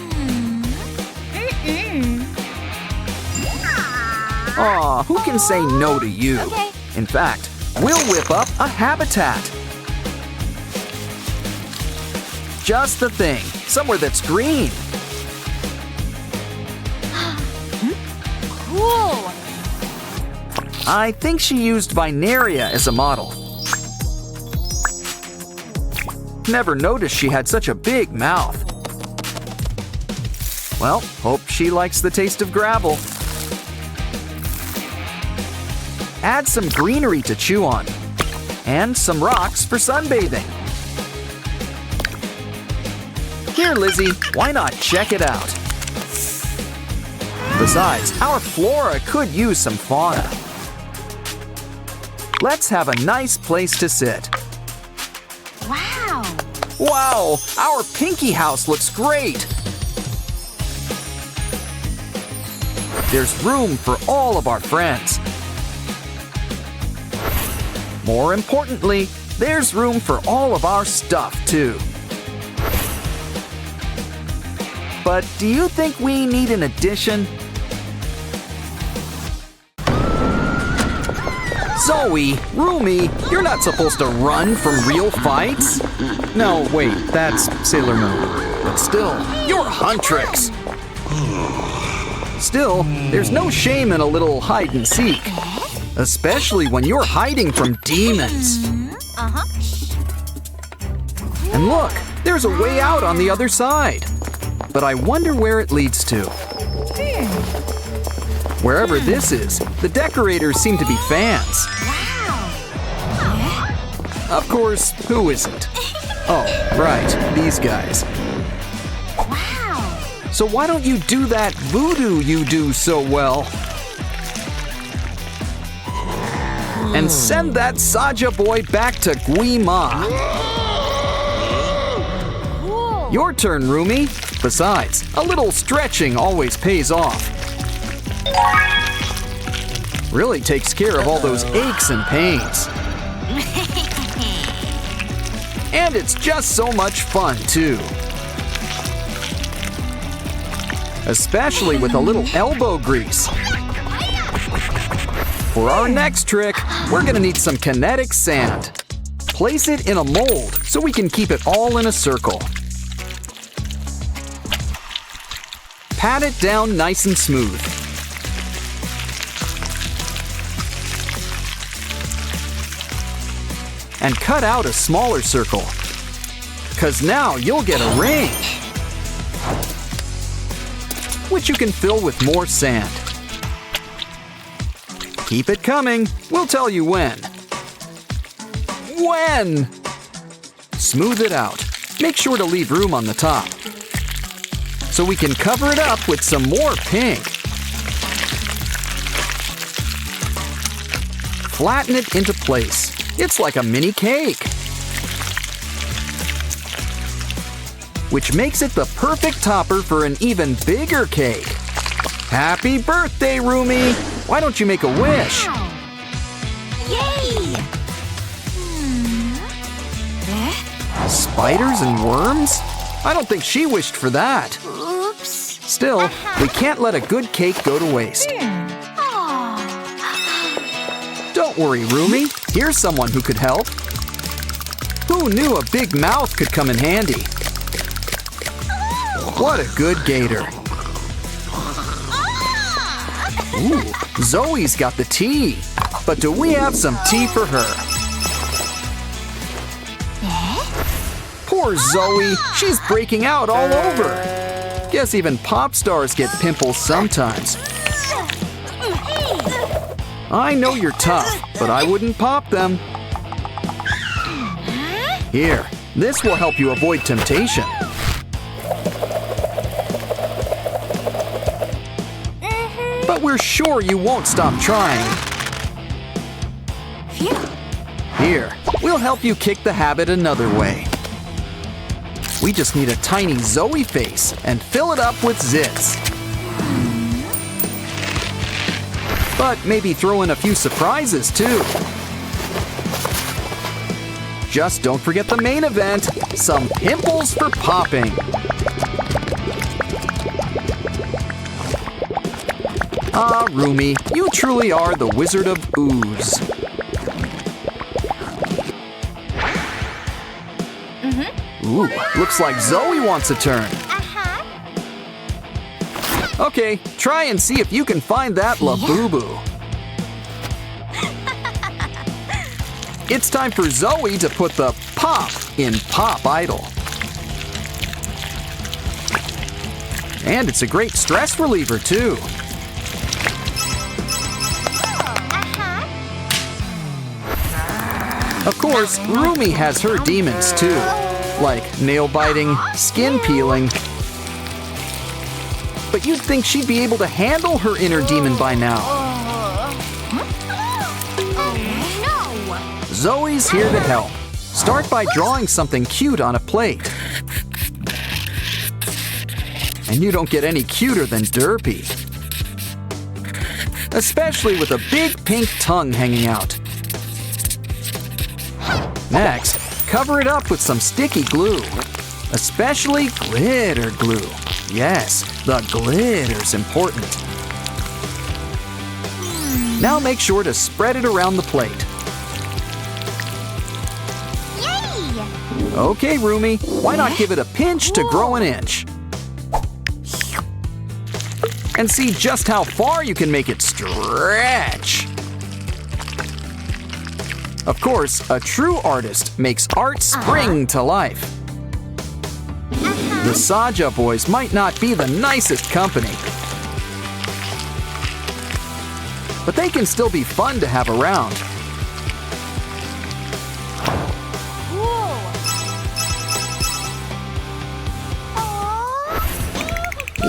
Aw, who can say no to you? Okay. In fact, we'll whip up a habitat. Just the thing, somewhere that's green. Cool. I think she used Vinaria as a model. Never noticed she had such a big mouth. Well, hope she likes the taste of gravel. Add some greenery to chew on, and some rocks for sunbathing. Here, Lizzie, why not check it out? Besides, our flora could use some fauna. Let's have a nice place to sit. Wow. Wow, our Pinky house looks great. There's room for all of our friends. More importantly, there's room for all of our stuff, too. But do you think we need an addition? Zoe, Rumi, you're not supposed to run from real fights. No, wait, that's Sailor Moon. But still, you're Huntrix. Still, there's no shame in a little hide and seek. Especially when you're hiding from demons. And look, there's a way out on the other side. But I wonder where it leads to. Wherever this is, the decorators seem to be fans. Of course, who isn't? Oh, right, these guys. Wow. So why don't you do that voodoo you do so well? And send that Saja boy back to Guima. Cool. Your turn, Rumi. Besides, a little stretching always pays off. Really takes care of all those aches and pains. And it's just so much fun, too. Especially with a little elbow grease. For our next trick, we're gonna need some kinetic sand. Place it in a mold so we can keep it all in a circle. Pat it down nice and smooth. And cut out a smaller circle. 'Cause now you'll get a ring, which you can fill with more sand. Keep it coming. We'll tell you when. When? Smooth it out. Make sure to leave room on the top. So we can cover it up with some more pink. Flatten it into place. It's like a mini cake. Which makes it the perfect topper for an even bigger cake. Happy birthday, Rumi! Why don't you make a wish? Wow. Yay! Spiders and worms? I don't think she wished for that. Oops. Still, we can't let a good cake go to waste. Oh. Don't worry, Rumi. Here's someone who could help. Who knew a big mouth could come in handy? What a good gator. Ooh, Zoe's got the tea. But do we have some tea for her? Poor Zoe, she's breaking out all over. Guess even pop stars get pimples sometimes. I know you're tough, but I wouldn't pop them. Here, this will help you avoid temptation. But we're sure you won't stop trying. Here, we'll help you kick the habit another way. We just need a tiny Zoe face and fill it up with zits. But maybe throw in a few surprises too. Just don't forget the main event, some pimples for popping. Ah, Rumi, you truly are the Wizard of Ooze. Ooh, looks like Zoe wants a turn. Okay, try and see if you can find that Labubu. It's time for Zoe to put the pop in Pop Idol. And it's a great stress reliever, too. Of course, Rumi has her demons, too. Like nail biting, skin peeling. But you'd think she'd be able to handle her inner demon by now. No. Zoe's here to help. Start by drawing something cute on a plate. And you don't get any cuter than Derpy. Especially with a big pink tongue hanging out. Next, cover it up with some sticky glue. Especially glitter glue. Yes, the glitter's important. Now make sure to spread it around the plate. Yay! Okay, Rumi, why not give it a pinch to grow an inch? And see just how far you can make it stretch. Of course, a true artist makes art spring to life. The Saja boys might not be the nicest company, but they can still be fun to have around.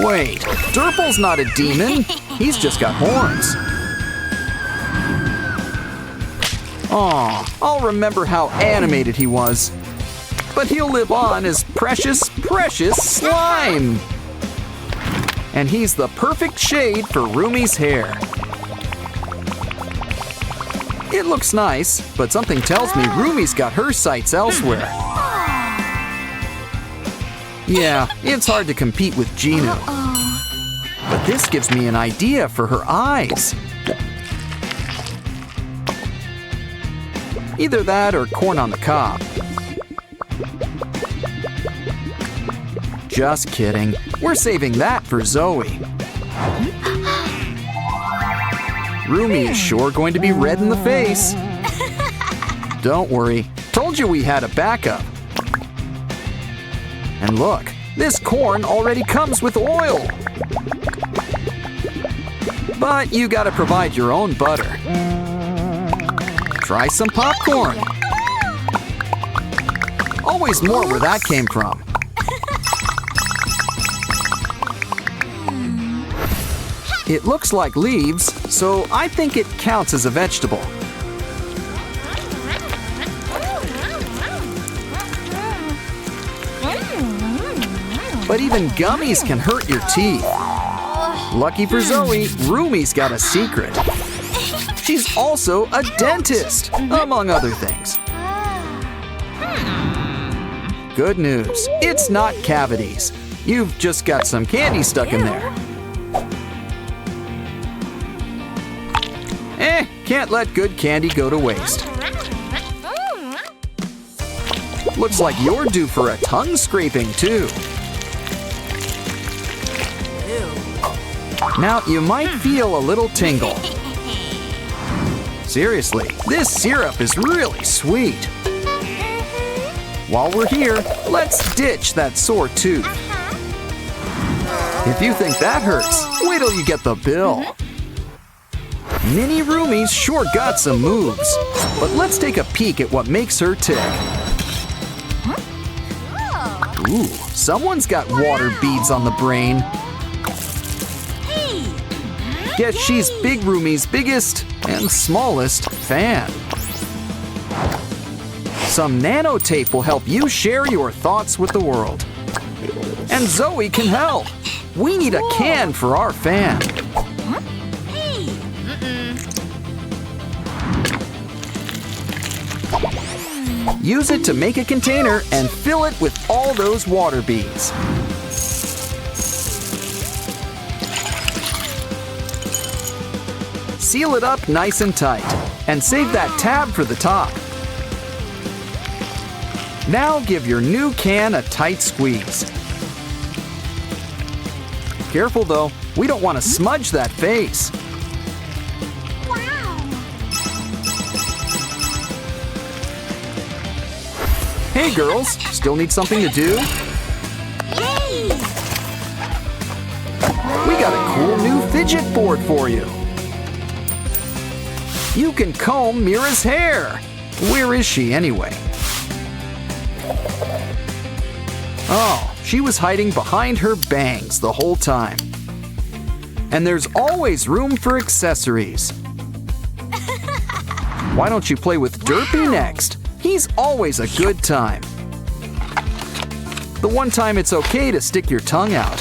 Wait, Derple's not a demon. He's just got horns. Aw, I'll remember how animated he was. But he'll live on as precious, precious slime. And he's the perfect shade for Rumi's hair. It looks nice, but something tells me Rumi's got her sights elsewhere. Yeah, it's hard to compete with Ginu. But this gives me an idea for her eyes. Either that or corn on the cob. Just kidding. We're saving that for Zoe. Rumi is sure going to be red in the face. Don't worry. Told you we had a backup. And look, this corn already comes with oil. But you gotta provide your own butter. Try some popcorn. Always more where that came from. It looks like leaves, so I think it counts as a vegetable. But even gummies can hurt your teeth. Lucky for Zoe, Rumi's got a secret. She's also a dentist, among other things. Good news, it's not cavities. You've just got some candy stuck in there. Can't let good candy go to waste. Looks like you're due for a tongue scraping too. Now you might feel a little tingle. Seriously, this syrup is really sweet. While we're here, let's ditch that sore tooth. If you think that hurts, wait till you get the bill. Mini Rumi's sure got some moves, but let's take a peek at what makes her tick. Ooh, someone's got water beads on the brain. Guess she's Big Rumi's biggest and smallest fan. Some nanotape will help you share your thoughts with the world. And Zoe can help. We need a can for our fan. Use it to make a container and fill it with all those water beads. Seal it up nice and tight, and save that tab for the top. Now give your new can a tight squeeze. Careful though, we don't want to smudge that face. Hey girls, still need something to do? Yay! We got a cool new fidget board for you. You can comb Mira's hair. Where is she anyway? Oh, she was hiding behind her bangs the whole time. And there's always room for accessories. Why don't you play with Derpy next? He's always a good time. The one time it's okay to stick your tongue out.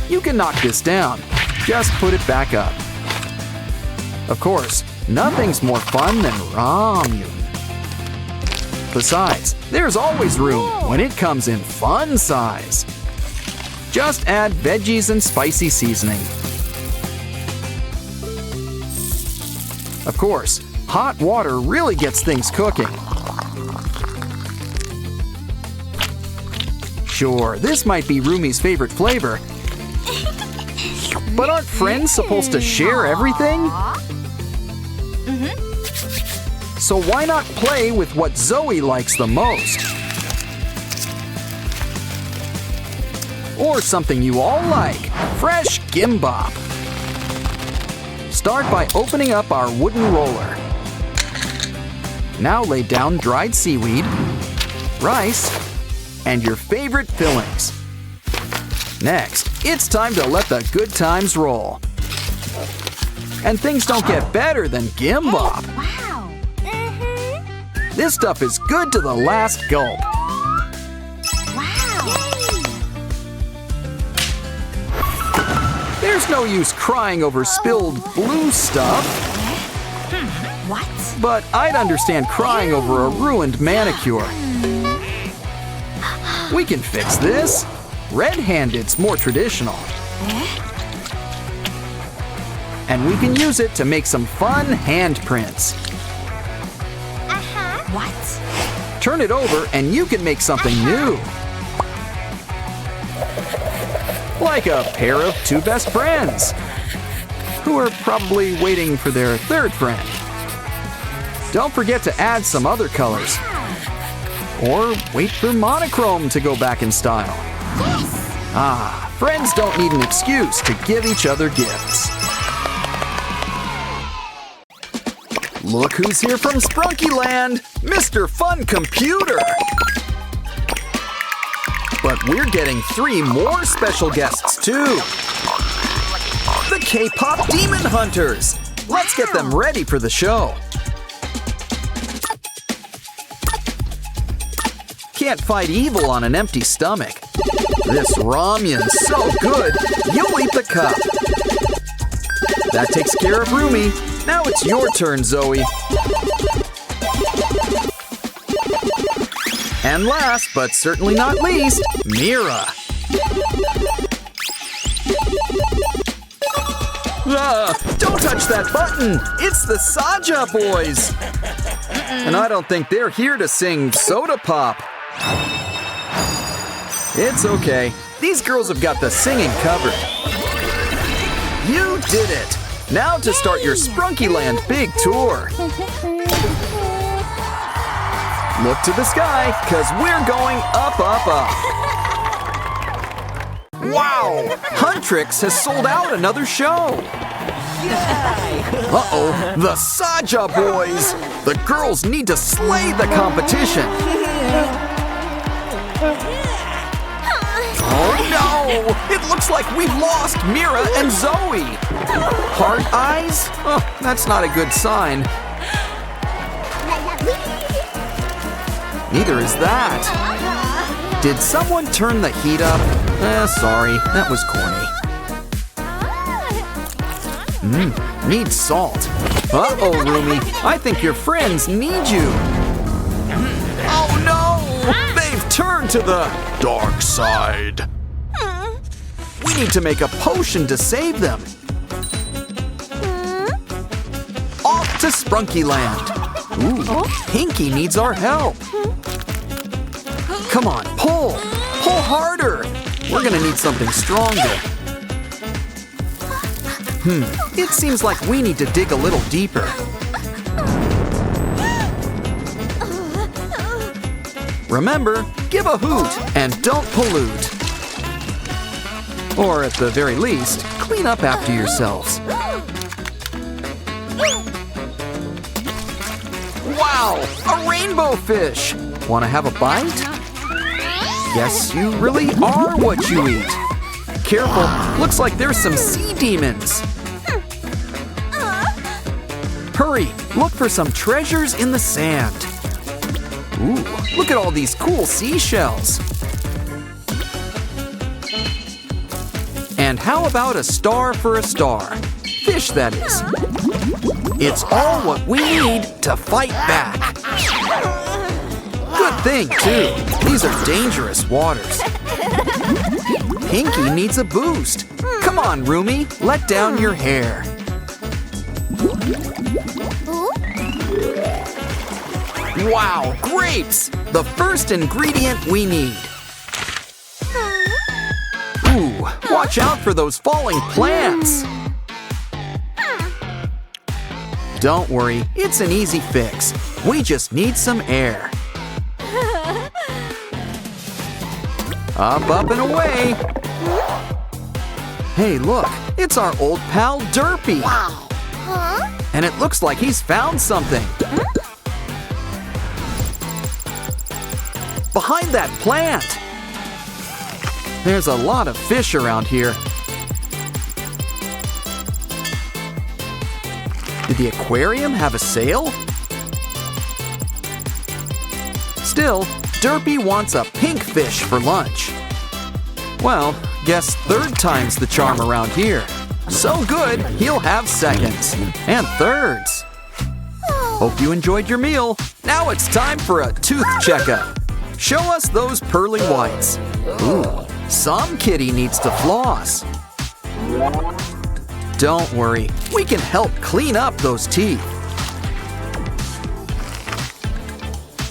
You can knock this down. Just put it back up. Of course, nothing's more fun than ramen. Besides, there's always room when it comes in fun size. Just add veggies and spicy seasoning. Of course, hot water really gets things cooking. Sure, this might be Rumi's favorite flavor. But aren't friends supposed to share everything? So why not play with what Zoe likes the most? Or something you all like, fresh Gamebook. Start by opening up our wooden roller. Now lay down dried seaweed, rice, and your favorite fillings. Next, it's time to let the good times roll. And things don't get better than Gamebook. Wow! This stuff is good to the last gulp. Wow! There's no use crying over spilled blue stuff. What? But I'd understand crying over a ruined manicure. We can fix this. Red-handed's more traditional. And we can use it to make some fun handprints. What? Turn it over and you can make something new. Like a pair of two best friends who are probably waiting for their third friend. Don't forget to add some other colors. Or wait for monochrome to go back in style. Ah, friends don't need an excuse to give each other gifts. Look who's here from Sprunkyland, Mr. Fun Computer. But we're getting 3 more special guests too. The K-pop Demon Hunters. Let's get them ready for the show. Can't fight evil on an empty stomach. This ramyun's so good, you'll eat the cup. That takes care of Rumi. Now it's your turn, Zoe. And last, but certainly not least, Mira. Don't touch that button! It's the Saja boys! And I don't think they're here to sing Soda Pop. It's okay. These girls have got the singing covered. You did it! Now to start your Sprunkyland big tour. Look to the sky, cause we're going up, up, up. Wow! Huntrix has sold out another show. Uh-oh, the Saja boys! The girls need to slay the competition. Oh no! It looks like we've lost Mira and Zoe. Heart eyes? Oh, that's not a good sign. Neither is that. Did someone turn the heat up? Sorry, that was corny. Need salt. Uh-oh, Rumi, I think your friends need you. Oh no! They've turned to the dark side. We need to make a potion to save them. Off to Sprunkyland. Ooh, Pinky needs our help. Come on, pull! Pull harder! We're gonna need something stronger. It seems like we need to dig a little deeper. Remember, give a hoot and don't pollute. Or at the very least, clean up after yourselves. Wow, a rainbow fish! Want to have a bite? Yes, you really are what you eat. Careful, looks like there's some sea demons. Hurry, look for some treasures in the sand. Ooh, look at all these cool seashells. And how about a star for a star? Fish, that is. It's all what we need to fight back. Good thing, too. These are dangerous waters. Pinky needs a boost. Come on, Rumi, let down your hair. Wow, grapes! The first ingredient we need. Ooh, watch out for those falling plants. Don't worry, it's an easy fix. We just need some air. Up, up, and away. Hey, look, it's our old pal Derpy. Wow. And it looks like he's found something. Behind that plant. There's a lot of fish around here. Did the aquarium have a sale? Still, Derpy wants a pink fish for lunch. Well, guess third time's the charm around here. So good, he'll have seconds and thirds. Hope you enjoyed your meal. Now it's time for a tooth checkup. Show us those pearly whites. Ooh, some kitty needs to floss. Don't worry, we can help clean up those teeth.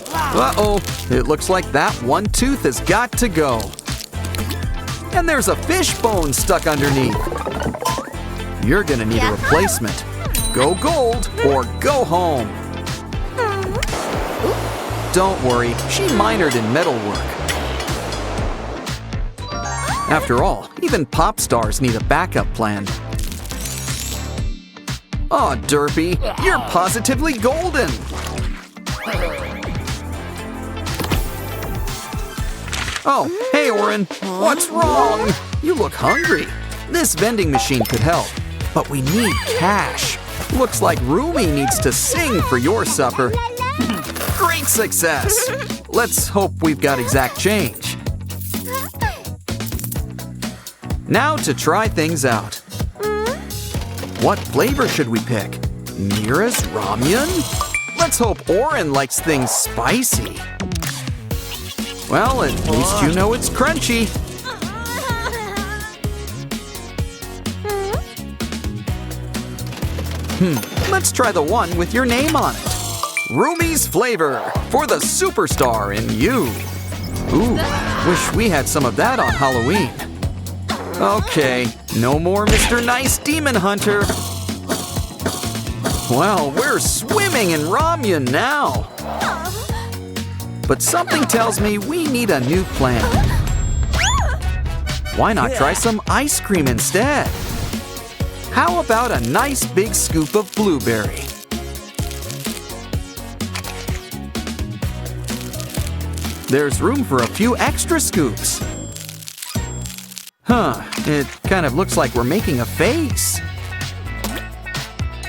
Uh-oh, it looks like that one tooth has got to go. And there's a fish bone stuck underneath. You're gonna need a replacement. Go gold or go home. Don't worry, she minored in metalwork. After all, even pop stars need a backup plan. Aw, Derpy, you're positively golden. Oh, hey, Oren, what's wrong? You look hungry. This vending machine could help, but we need cash. Looks like Rumi needs to sing for your supper. Great success. Let's hope we've got exact change. Now to try things out. What flavor should we pick? Mira's ramen? Let's hope Oren likes things spicy. Well, at least you know it's crunchy. Let's try the one with your name on it. Rumi's flavor for the superstar in you. Ooh, wish we had some of that on Halloween. Okay, no more Mr. Nice Demon Hunter. Well, we're swimming in ramen now. But something tells me we need a new plan. Why not try some ice cream instead? How about a nice big scoop of blueberry? There's room for a few extra scoops. It kind of looks like we're making a face.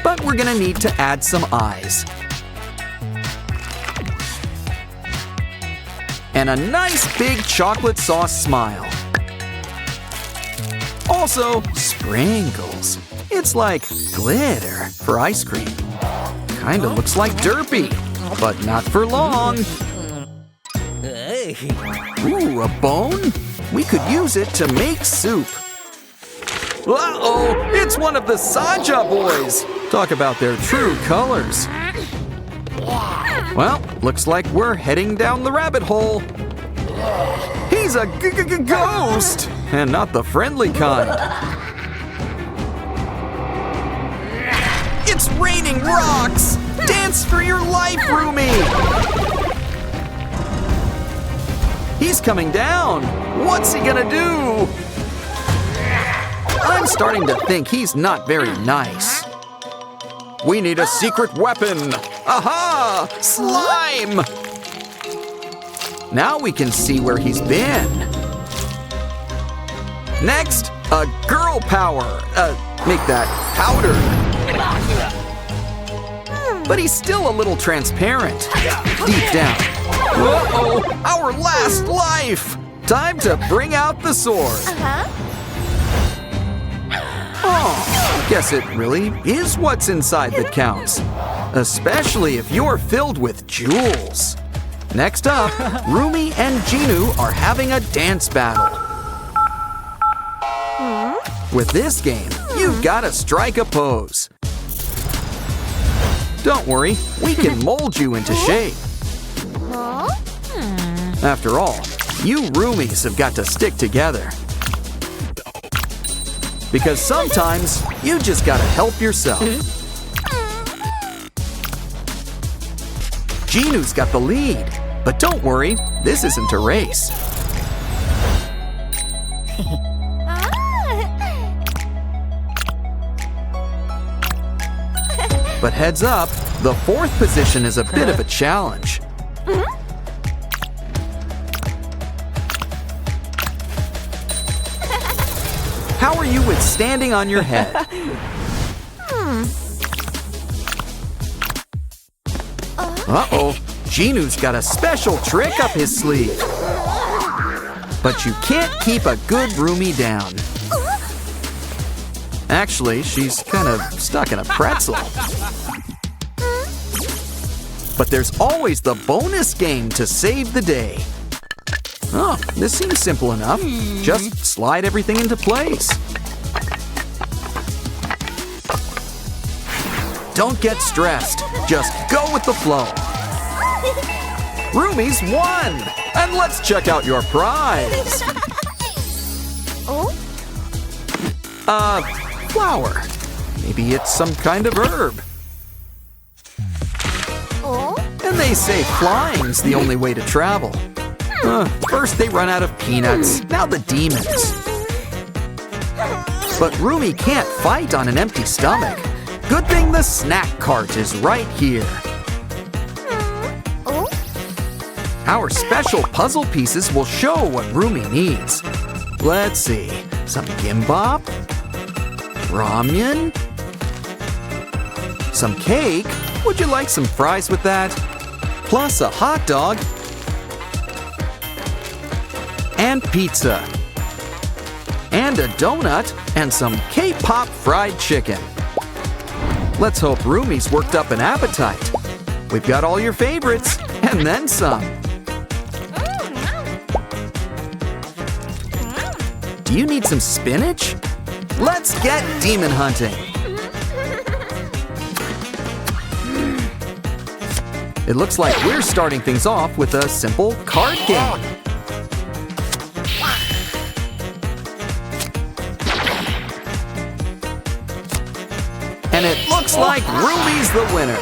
But we're gonna need to add some eyes. And a nice big chocolate sauce smile. Also, sprinkles. It's like glitter for ice cream. Kinda looks like Derpy, but not for long. Ooh, a bone? We could use it to make soup. Uh-oh, it's one of the Saja boys. Talk about their true colors. Well, looks like we're heading down the rabbit hole. He's a ghost, and not the friendly kind. It's raining rocks! Dance for your life, Rumi! He's coming down! What's he gonna do? I'm starting to think he's not very nice. We need a secret weapon! Aha! Slime! Now we can see where he's been. Next, a girl power. Make that powder. But he's still a little transparent. Deep down. Uh-oh, our last life! Time to bring out the sword. Oh, guess it really is what's inside that counts. Especially if you're filled with jewels. Next up, Rumi and Genu are having a dance battle. With this game, you've got to strike a pose. Don't worry, we can mold you into shape. After all, you Rumis have got to stick together. Because sometimes, you just gotta help yourself. Genu's got the lead, but don't worry, this isn't a race. But heads up, the fourth position is a bit of a challenge. How are you with standing on your head? Uh-oh, Genu's got a special trick up his sleeve. But you can't keep a good Rumi down. Actually, she's kind of stuck in a pretzel. But there's always the bonus game to save the day. Oh, this seems simple enough. Just slide everything into place. Don't get stressed. Just go with the flow. Rumi's won! And let's check out your prize. Flower. Maybe it's some kind of herb. And they say flying's the only way to travel. First they run out of peanuts, now the demons. But Rumi can't fight on an empty stomach. Good thing the snack cart is right here. Our special puzzle pieces will show what Rumi needs. Let's see, some gimbap, ramen, some cake. Would you like some fries with that? Plus a hot dog and pizza and a donut and some K-pop fried chicken. Let's hope Rumi's worked up an appetite. We've got all your favorites and then some. Do you need some spinach? Let's get demon hunting. It looks like we're starting things off with a simple card game. And it looks like Rumi's the winner.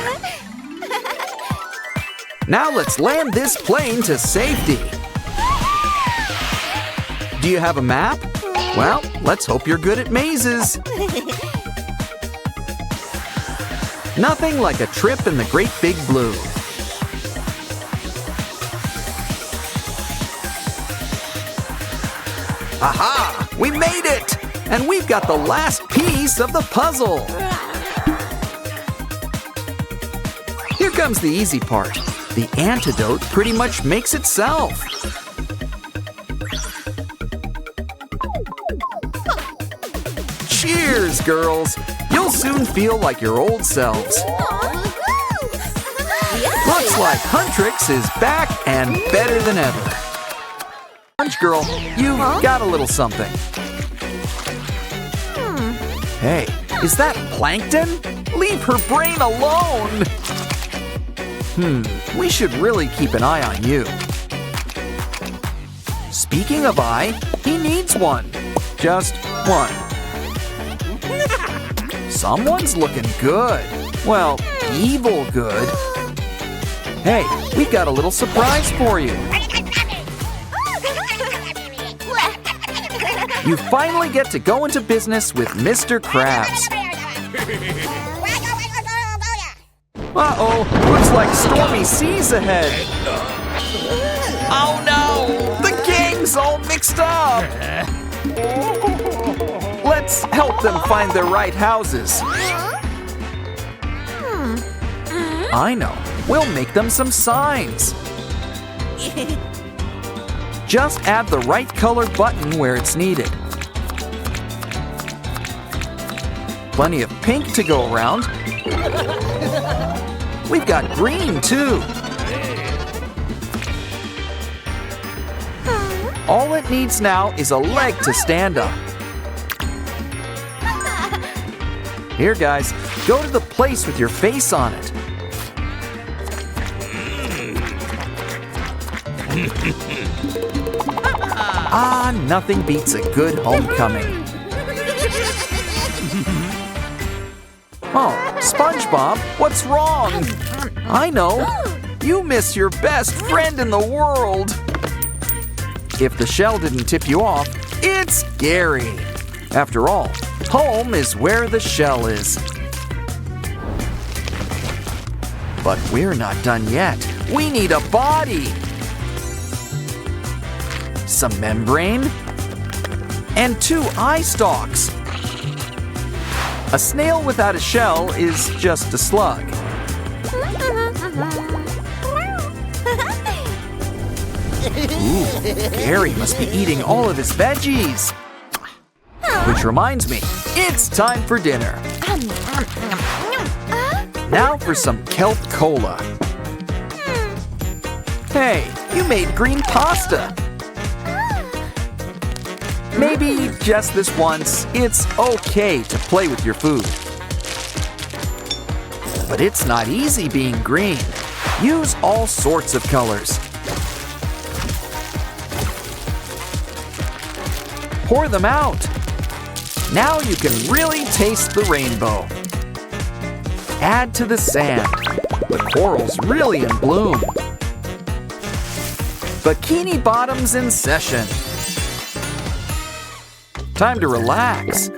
Now let's land this plane to safety. Do you have a map? Well, let's hope you're good at mazes. Nothing like a trip in the Great Big Blue. Aha! We made it! And we've got the last piece of the puzzle. Here comes the easy part. The antidote pretty much makes itself. Cheers, girls! You'll soon feel like your old selves. Looks like Huntrix is back and better than ever. Punch Girl, you've got a little something. Hey, is that Plankton? Leave her brain alone! We should really keep an eye on you. Speaking of eye, he needs one. Just one. Someone's looking good. Well, evil good. Hey, we've got a little surprise for you. You finally get to go into business with Mr. Krabs. Uh-oh, looks like stormy seas ahead. Oh no, the gang's all mixed up. Let's help them find their right houses. I know, we'll make them some signs. Just add the right color button where it's needed. Plenty of pink to go around. We've got green too. All it needs now is a leg to stand up. Here, guys, go to the place with your face on it. Nothing beats a good homecoming. Oh, SpongeBob, what's wrong? I know. You miss your best friend in the world. If the shell didn't tip you off, it's Gary. After all, home is where the shell is. But we're not done yet. We need a body. Some membrane, and 2 eye stalks. A snail without a shell is just a slug. Ooh, Gary must be eating all of his veggies. Which reminds me, it's time for dinner. Now for some kelp cola. Hey, you made green pasta. Maybe just this once, it's okay to play with your food. But it's not easy being green. Use all sorts of colors. Pour them out. Now you can really taste the rainbow. Add to the sand. The coral's really in bloom. Bikini bottoms in session. Time to relax.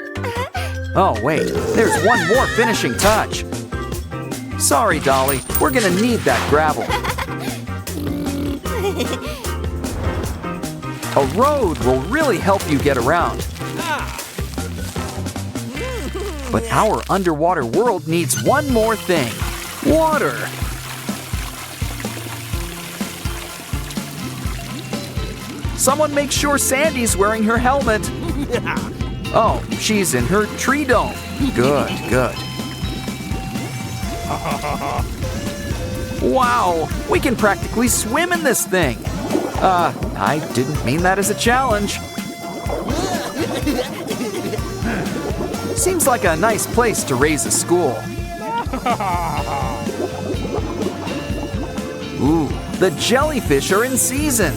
Oh wait, there's one more finishing touch. Sorry, Dolly, we're gonna need that gravel. A road will really help you get around. But our underwater world needs one more thing. Water. Someone make sure Sandy's wearing her helmet. Oh, she's in her tree dome. Good, good. Wow, we can practically swim in this thing. I didn't mean that as a challenge. Seems like a nice place to raise a school. Ooh, the jellyfish are in season.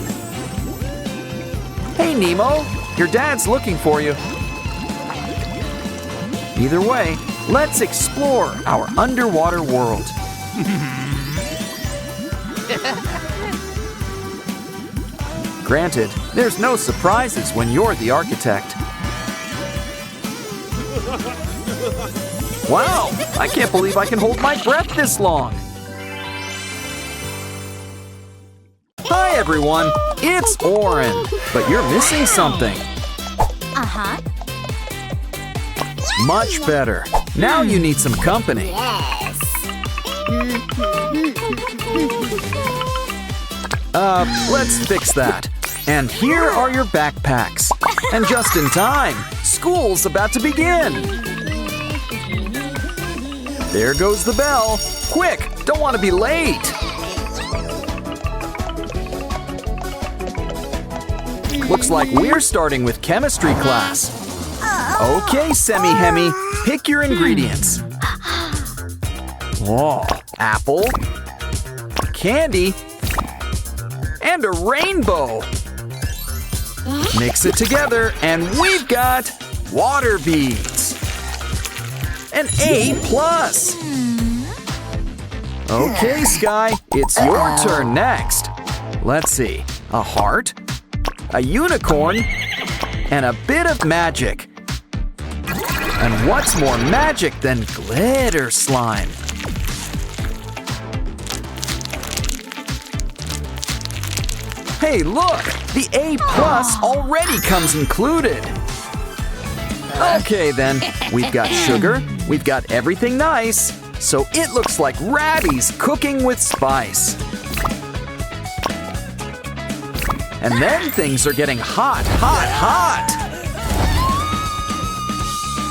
Hey, Nemo, your dad's looking for you. Either way, let's explore our underwater world. Granted, there's no surprises when you're the architect. Wow, I can't believe I can hold my breath this long. Hi everyone, it's Oren, but you're missing something. Much better. Now you need some company. Let's fix that. And here are your backpacks. And just in time, school's about to begin. There goes the bell. Quick, don't want to be late. Looks like we're starting with chemistry class. Okay, Semi-Hemi, pick your ingredients. Whoa, apple, candy, and a rainbow. Mix it together and we've got water beads. An A+. Okay, Sky, it's your turn next. Let's see, a heart, a unicorn, and a bit of magic. And what's more magic than glitter slime? Hey, look! The A+ already comes included. Okay then, we've got sugar, we've got everything nice, so it looks like Ratty's cooking with spice. And then things are getting hot, hot, hot!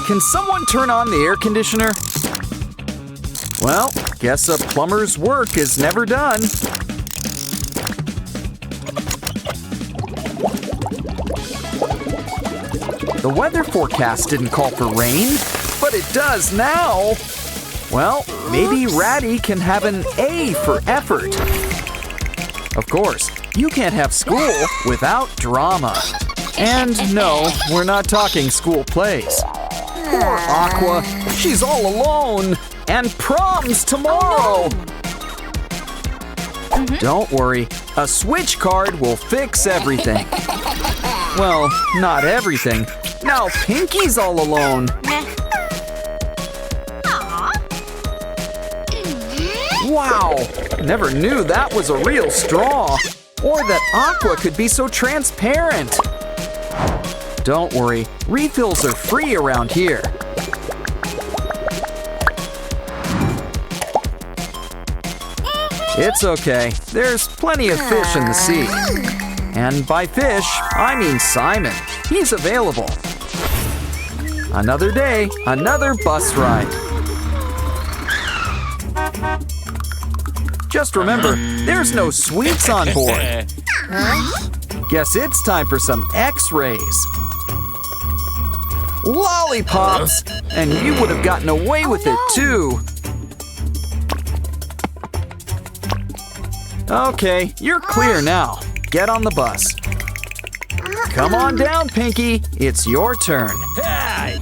Can someone turn on the air conditioner? Well, guess a plumber's work is never done. The weather forecast didn't call for rain, but it does now. Well, maybe Ratty can have an A for effort. Of course, you can't have school without drama. And no, we're not talking school plays. Poor Aqua, she's all alone, and prom's tomorrow. Don't worry, a switch card will fix everything. Well, not everything. Now Pinky's all alone. Wow, never knew that was a real straw. Or that Aqua could be so transparent. Don't worry, refills are free around here. It's okay, there's plenty of fish in the sea. And by fish, I mean Simon. He's available. Another day, another bus ride. Just remember, there's no sweets on board. Guess it's time for some X-rays. Lollipops! And you would have gotten away with it too. Okay, you're clear now. Get on the bus. Come on down, Pinky. It's your turn.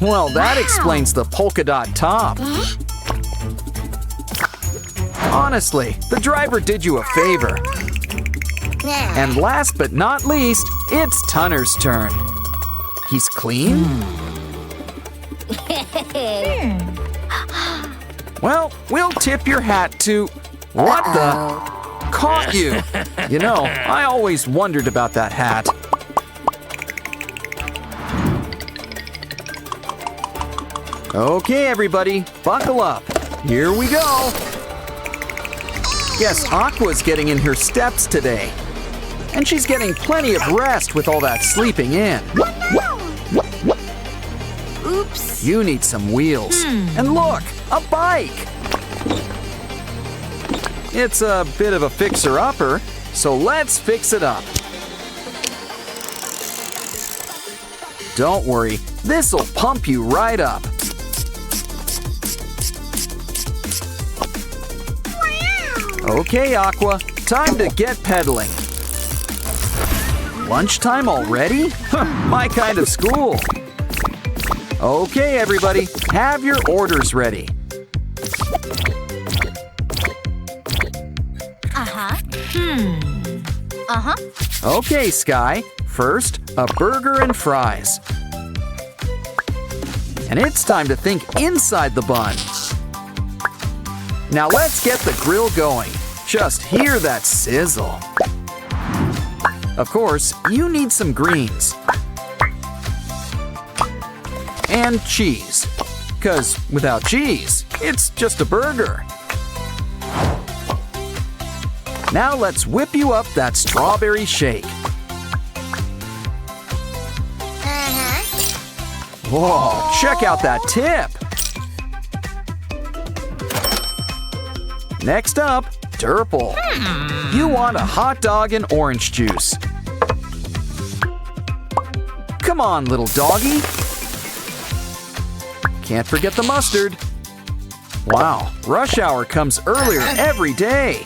Well, that explains the polka dot top. Honestly, the driver did you a favor. And last but not least, it's Tunner's turn. He's clean? Well, we'll tip your hat to… What the… Caught you! You know, I always wondered about that hat. Okay, everybody, buckle up. Here we go. Guess Aqua's getting in her steps today. And she's getting plenty of rest with all that sleeping in. Oops. You need some wheels. And look, a bike! It's a bit of a fixer-upper, so let's fix it up. Don't worry, this'll pump you right up. Okay, Aqua, time to get pedaling. Lunchtime already? My kind of school. Okay, everybody, have your orders ready. Okay, Sky. First, a burger and fries. And it's time to think inside the bun. Now let's get the grill going. Just hear that sizzle. Of course, you need some greens. And cheese. 'Cause without cheese, it's just a burger. Now let's whip you up that strawberry shake. Whoa, check out that tip. Next up, Durple. You want a hot dog and orange juice. Come on, little doggy. Can't forget the mustard. Wow, rush hour comes earlier every day.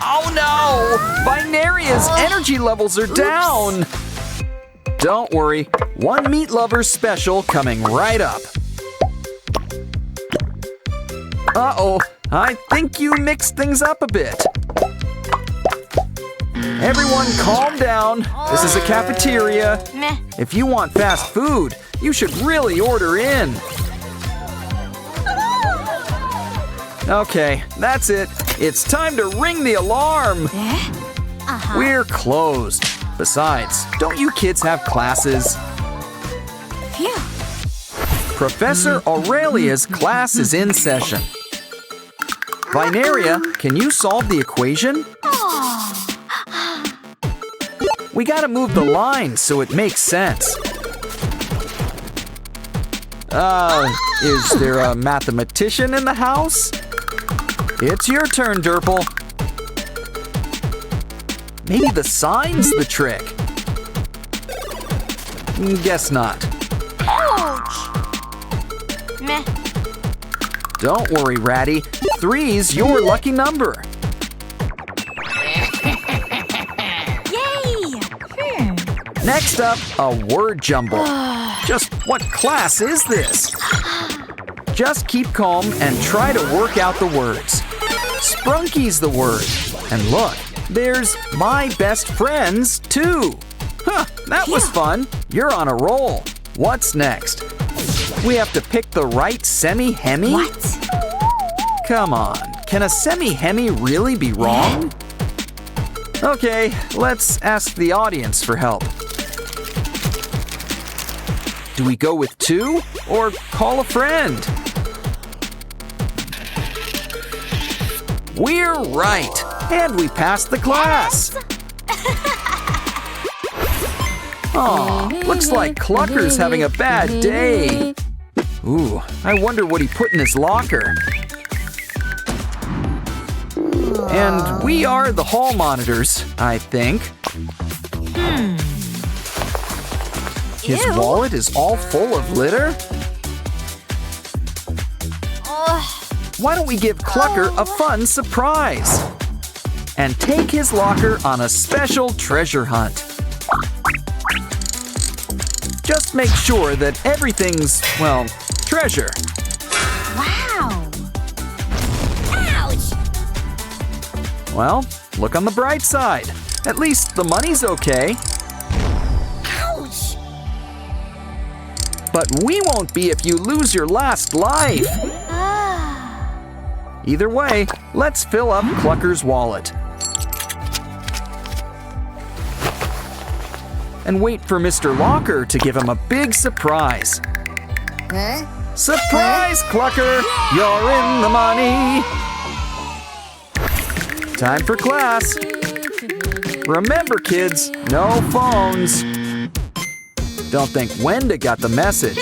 Oh no! Binaria's energy levels are down! Don't worry, one meat lover special coming right up. Uh-oh, I think you mixed things up a bit. Everyone calm down. This is a cafeteria. If you want fast food, you should really order in. Okay, that's it. It's time to ring the alarm. We're closed. Besides, don't you kids have classes? Phew. Professor Aurelia's class is in session. Binaria, can you solve the equation? We gotta move the line so it makes sense. Is there a mathematician in the house? It's your turn, Durple. Maybe the sign's the trick. Guess not. Ouch. Meh. Don't worry, Ratty. 3's your lucky number. Yay! Next up, a word jumble. Just what class is this? Just keep calm and try to work out the words. Sprunky's the word. And look, there's my best friends, too. Huh, that was fun. You're on a roll. What's next? We have to pick the right semi-hemi? What? Come on, can a semi-hemi really be wrong? Okay, let's ask the audience for help. Do we go with 2 or call a friend? We're right, and we passed the class. Aw, looks like Clucker's having a bad day. Ooh, I wonder what he put in his locker. And we are the hall monitors, I think. His Ew. wallet is all full of litter? Why don't we give Clucker a fun surprise? And take his locker on a special treasure hunt. Just make sure that everything's, well, treasure. Wow. Ouch. Well, look on the bright side. At least the money's okay. Ouch. But we won't be if you lose your last life. Either way, let's fill up Clucker's wallet. And wait for Mr. Locker to give him a big surprise. Surprise, Clucker! You're in the money! Time for class. Remember, kids, no phones. Don't think Wenda got the message.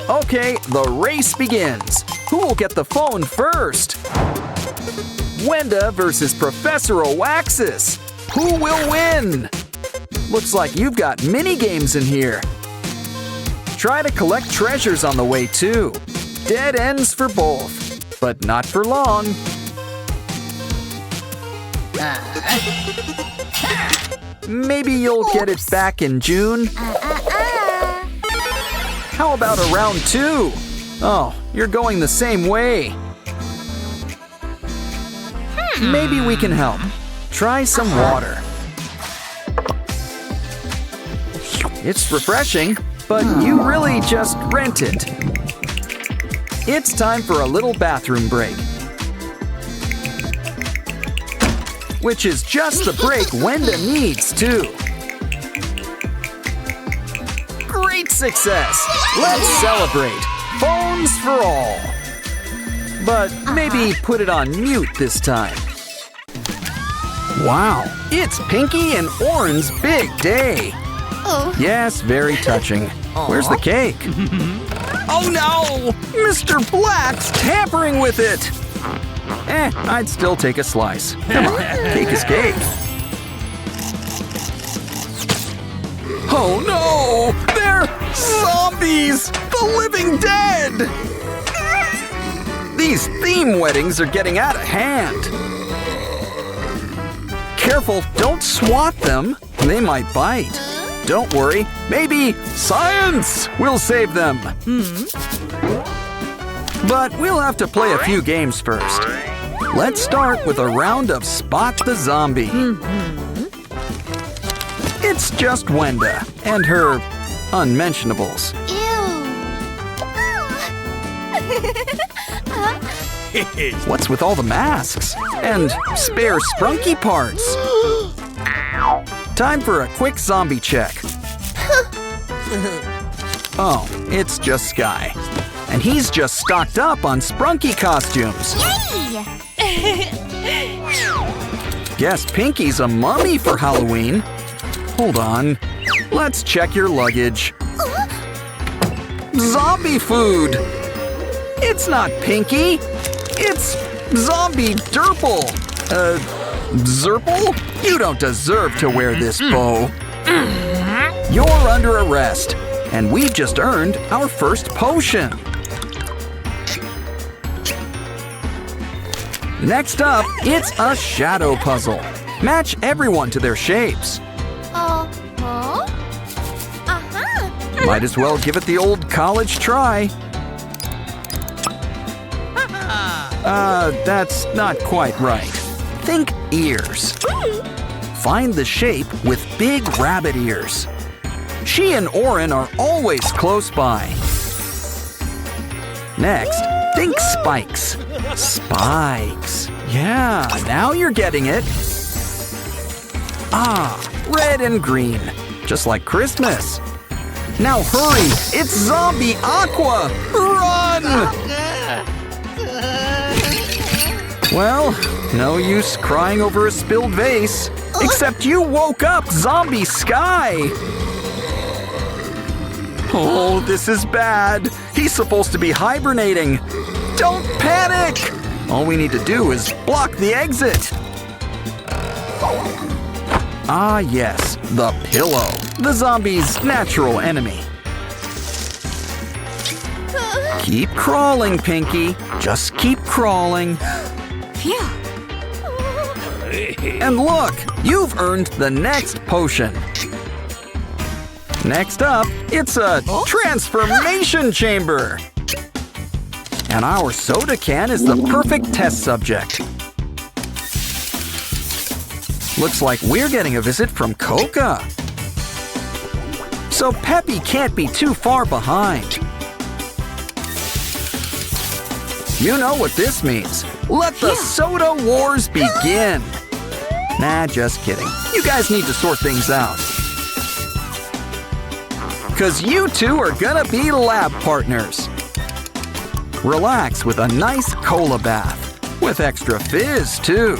Okay, the race begins. Who will get the phone first? Wenda versus Professor Oaxis. Who will win? Looks like you've got mini games in here. Try to collect treasures on the way too. Dead ends for both, but not for long. Maybe you'll get it back in June. How about a round 2? Oh, you're going the same way. Maybe we can help. Try some water. It's refreshing, but you really just rent it. It's time for a little bathroom break. Which is just the break Wenda needs, too. Great success! Let's celebrate! Phones for all! But maybe put it on mute this time. Wow, it's Pinky and Oren's big day. Yes, very touching. Where's the cake? Oh no! Mr. Black's tampering with it! I'd still take a slice. Come on, cake is cake. Oh no! They're zombies! The living dead! These theme weddings are getting out of hand. Careful, don't swat them. They might bite. Don't worry, maybe science will save them. But we'll have to play a few games first. Let's start with a round of Spot the Zombie. It's just Wenda and her unmentionables. What's with all the masks? And spare sprunky parts? Time for a quick zombie check. Oh, it's just Sky. And he's just stocked up on sprunky costumes. Guess Pinky's a mummy for Halloween. Hold on. Let's check your luggage. Zombie food! It's not Pinky. It's Zombie Derple. Zerple? You don't deserve to wear this bow. You're under arrest, and we've just earned our first potion. Next up, it's a shadow puzzle. Match everyone to their shapes. Might as well give it the old college try. That's not quite right. Think ears. Find the shape with big rabbit ears. She and Oren are always close by. Next, think spikes. Spikes. Yeah, now you're getting it. Ah, red and green. Just like Christmas. Now hurry, it's Zombie Aqua! Run! Well, no use crying over a spilled vase. Except you woke up Zombie Sky! Oh, this is bad. He's supposed to be hibernating. Don't panic! All we need to do is block the exit. Ah, yes, the pillow. The zombie's natural enemy. Keep crawling, Pinky. Just keep crawling. Phew. And look, you've earned the next potion. Next up, it's a transformation chamber. And our soda can is the perfect test subject. Looks like we're getting a visit from Coca. So Peppy can't be too far behind. You know what this means. Let the soda wars begin. Nah, just kidding. You guys need to sort things out. 'Cause you two are gonna be lab partners. Relax with a nice cola bath. With extra fizz, too.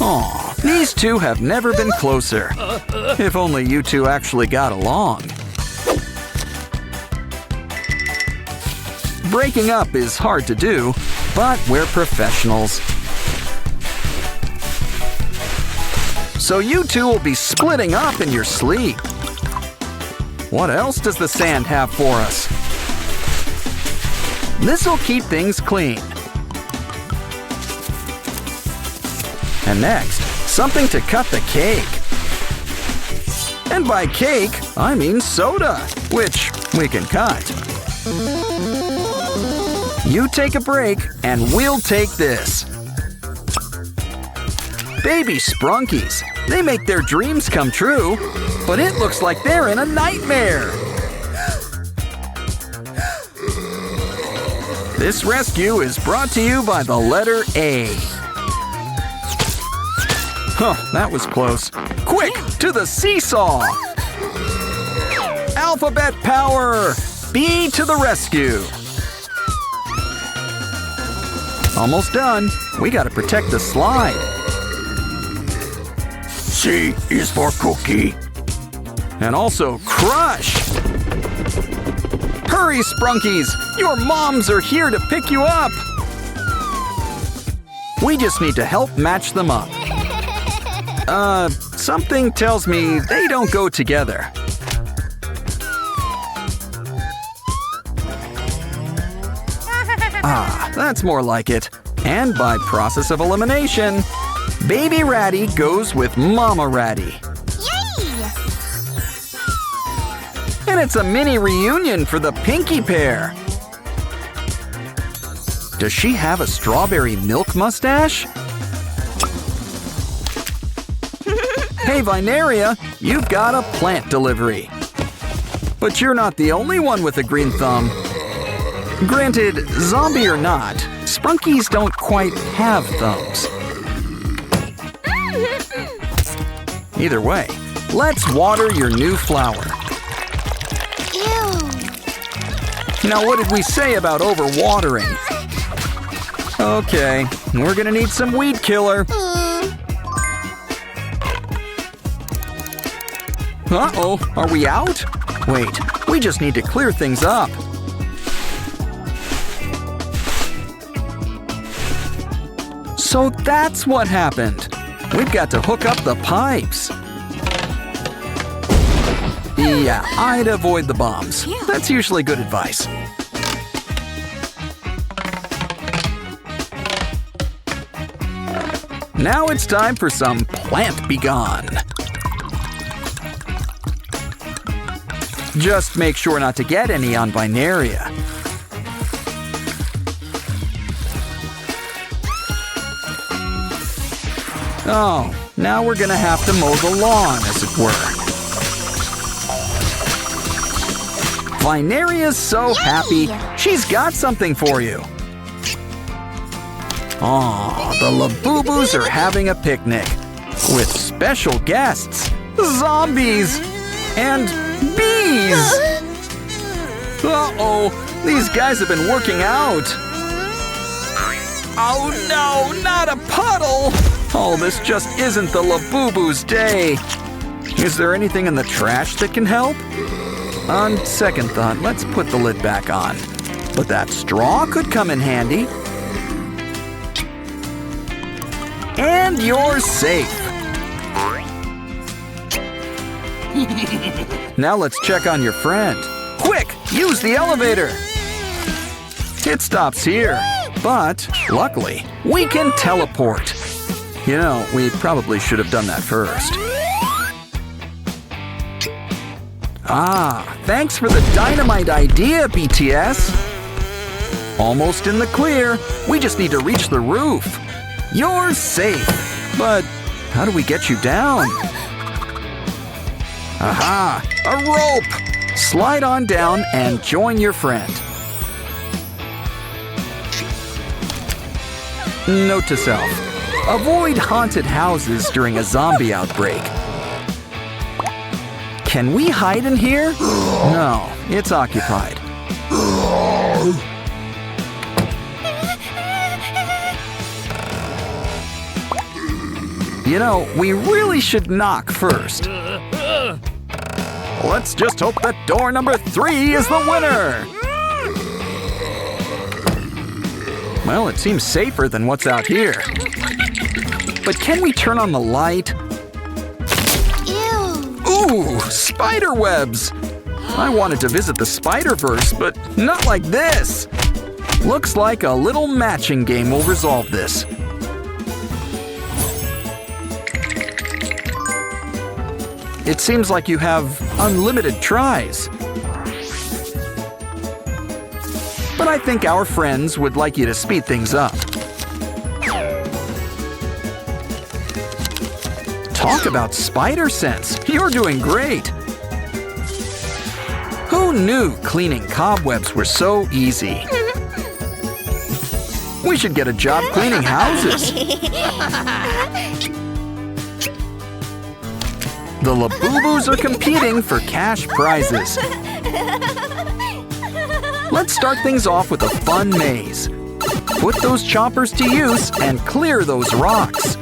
Aw, these two have never been closer. If only you two actually got along. Breaking up is hard to do, but we're professionals. So you two will be splitting up in your sleep. What else does the sand have for us? This'll keep things clean. And next, something to cut the cake. And by cake, I mean soda, which we can cut. You take a break, and we'll take this. Baby Sprunkies. They make their dreams come true, but it looks like they're in a nightmare. This rescue is brought to you by the letter A. Huh, that was close. Quick, to the seesaw! Alphabet power! B to the rescue! Almost done. We gotta protect the slide. C is for cookie. And also crush! Hurry, Sprunkies! Your moms are here to pick you up! We just need to help match them up. Something tells me they don't go together. Ah, that's more like it. And by process of elimination, Baby Ratty goes with Mama Ratty. Yay! And it's a mini reunion for the Pinky pair. Does she have a strawberry milk mustache? Hey, Vineria, you've got a plant delivery. But you're not the only one with a green thumb. Granted, zombie or not, Sprunkies don't quite have thumbs. Either way, let's water your new flower. Ew. Now, what did we say about overwatering? Okay, we're gonna need some weed killer. Uh-oh, are we out? Wait, we just need to clear things up. So that's what happened. We've got to hook up the pipes. Yeah, I'd avoid the bombs. That's usually good advice. Now it's time for some plant begone. Just make sure not to get any on Vineria. Oh, now we're gonna have to mow the lawn, as it were. Vineria's so happy, she's got something for you. Aw, the Labubu's are having a picnic with special guests, zombies, and bees. Uh-oh, these guys have been working out. Oh no, not a puddle! Oh, this just isn't the Labubu's day. Is there anything in the trash that can help? On second thought, let's put the lid back on. But that straw could come in handy. And you're safe. Now let's check on your friend. Quick, use the elevator. It stops here, but luckily, we can teleport. You know, we probably should have done that first. Ah, thanks for the dynamite idea, BTS. Almost in the clear. We just need to reach the roof. You're safe. But how do we get you down? Aha, a rope. Slide on down and join your friend. Note to self, avoid haunted houses during a zombie outbreak. Can we hide in here? No, it's occupied. You know, we really should knock first. Let's just hope that door number 3 is the winner. Well, it seems safer than what's out here. But can we turn on the light? Ooh, spider webs! I wanted to visit the Spider-Verse, but not like this. Looks like a little matching game will resolve this. It seems like you have unlimited tries. But I think our friends would like you to speed things up. Talk about spider sense. You're doing great. Who knew cleaning cobwebs were so easy? We should get a job cleaning houses. The Labubus are competing for cash prizes. Let's start things off with a fun maze. Put those choppers to use and clear those rocks.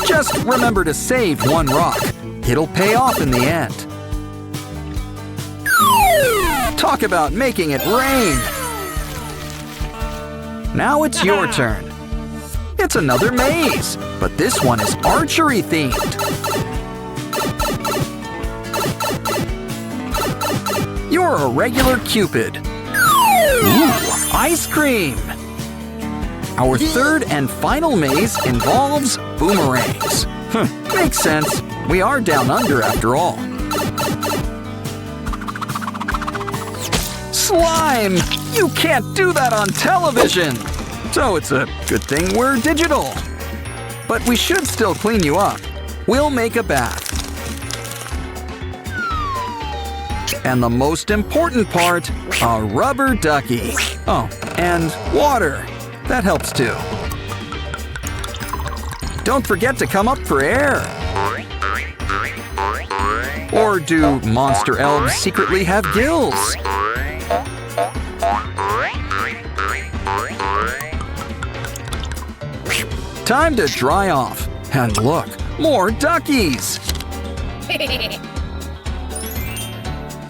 Just remember to save one rock. It'll pay off in the end. Talk about making it rain. Now it's your turn. It's another maze, but this one is archery themed. You're a regular Cupid. Ooh, ice cream. Our third and final maze involves boomerangs. Makes sense. We are down under after all. Slime! You can't do that on television! So it's a good thing we're digital. But we should still clean you up. We'll make a bath. And the most important part, a rubber ducky. Oh, and water. That helps too. Don't forget to come up for air. Or do monster elves secretly have gills? Time to dry off. And look, more duckies!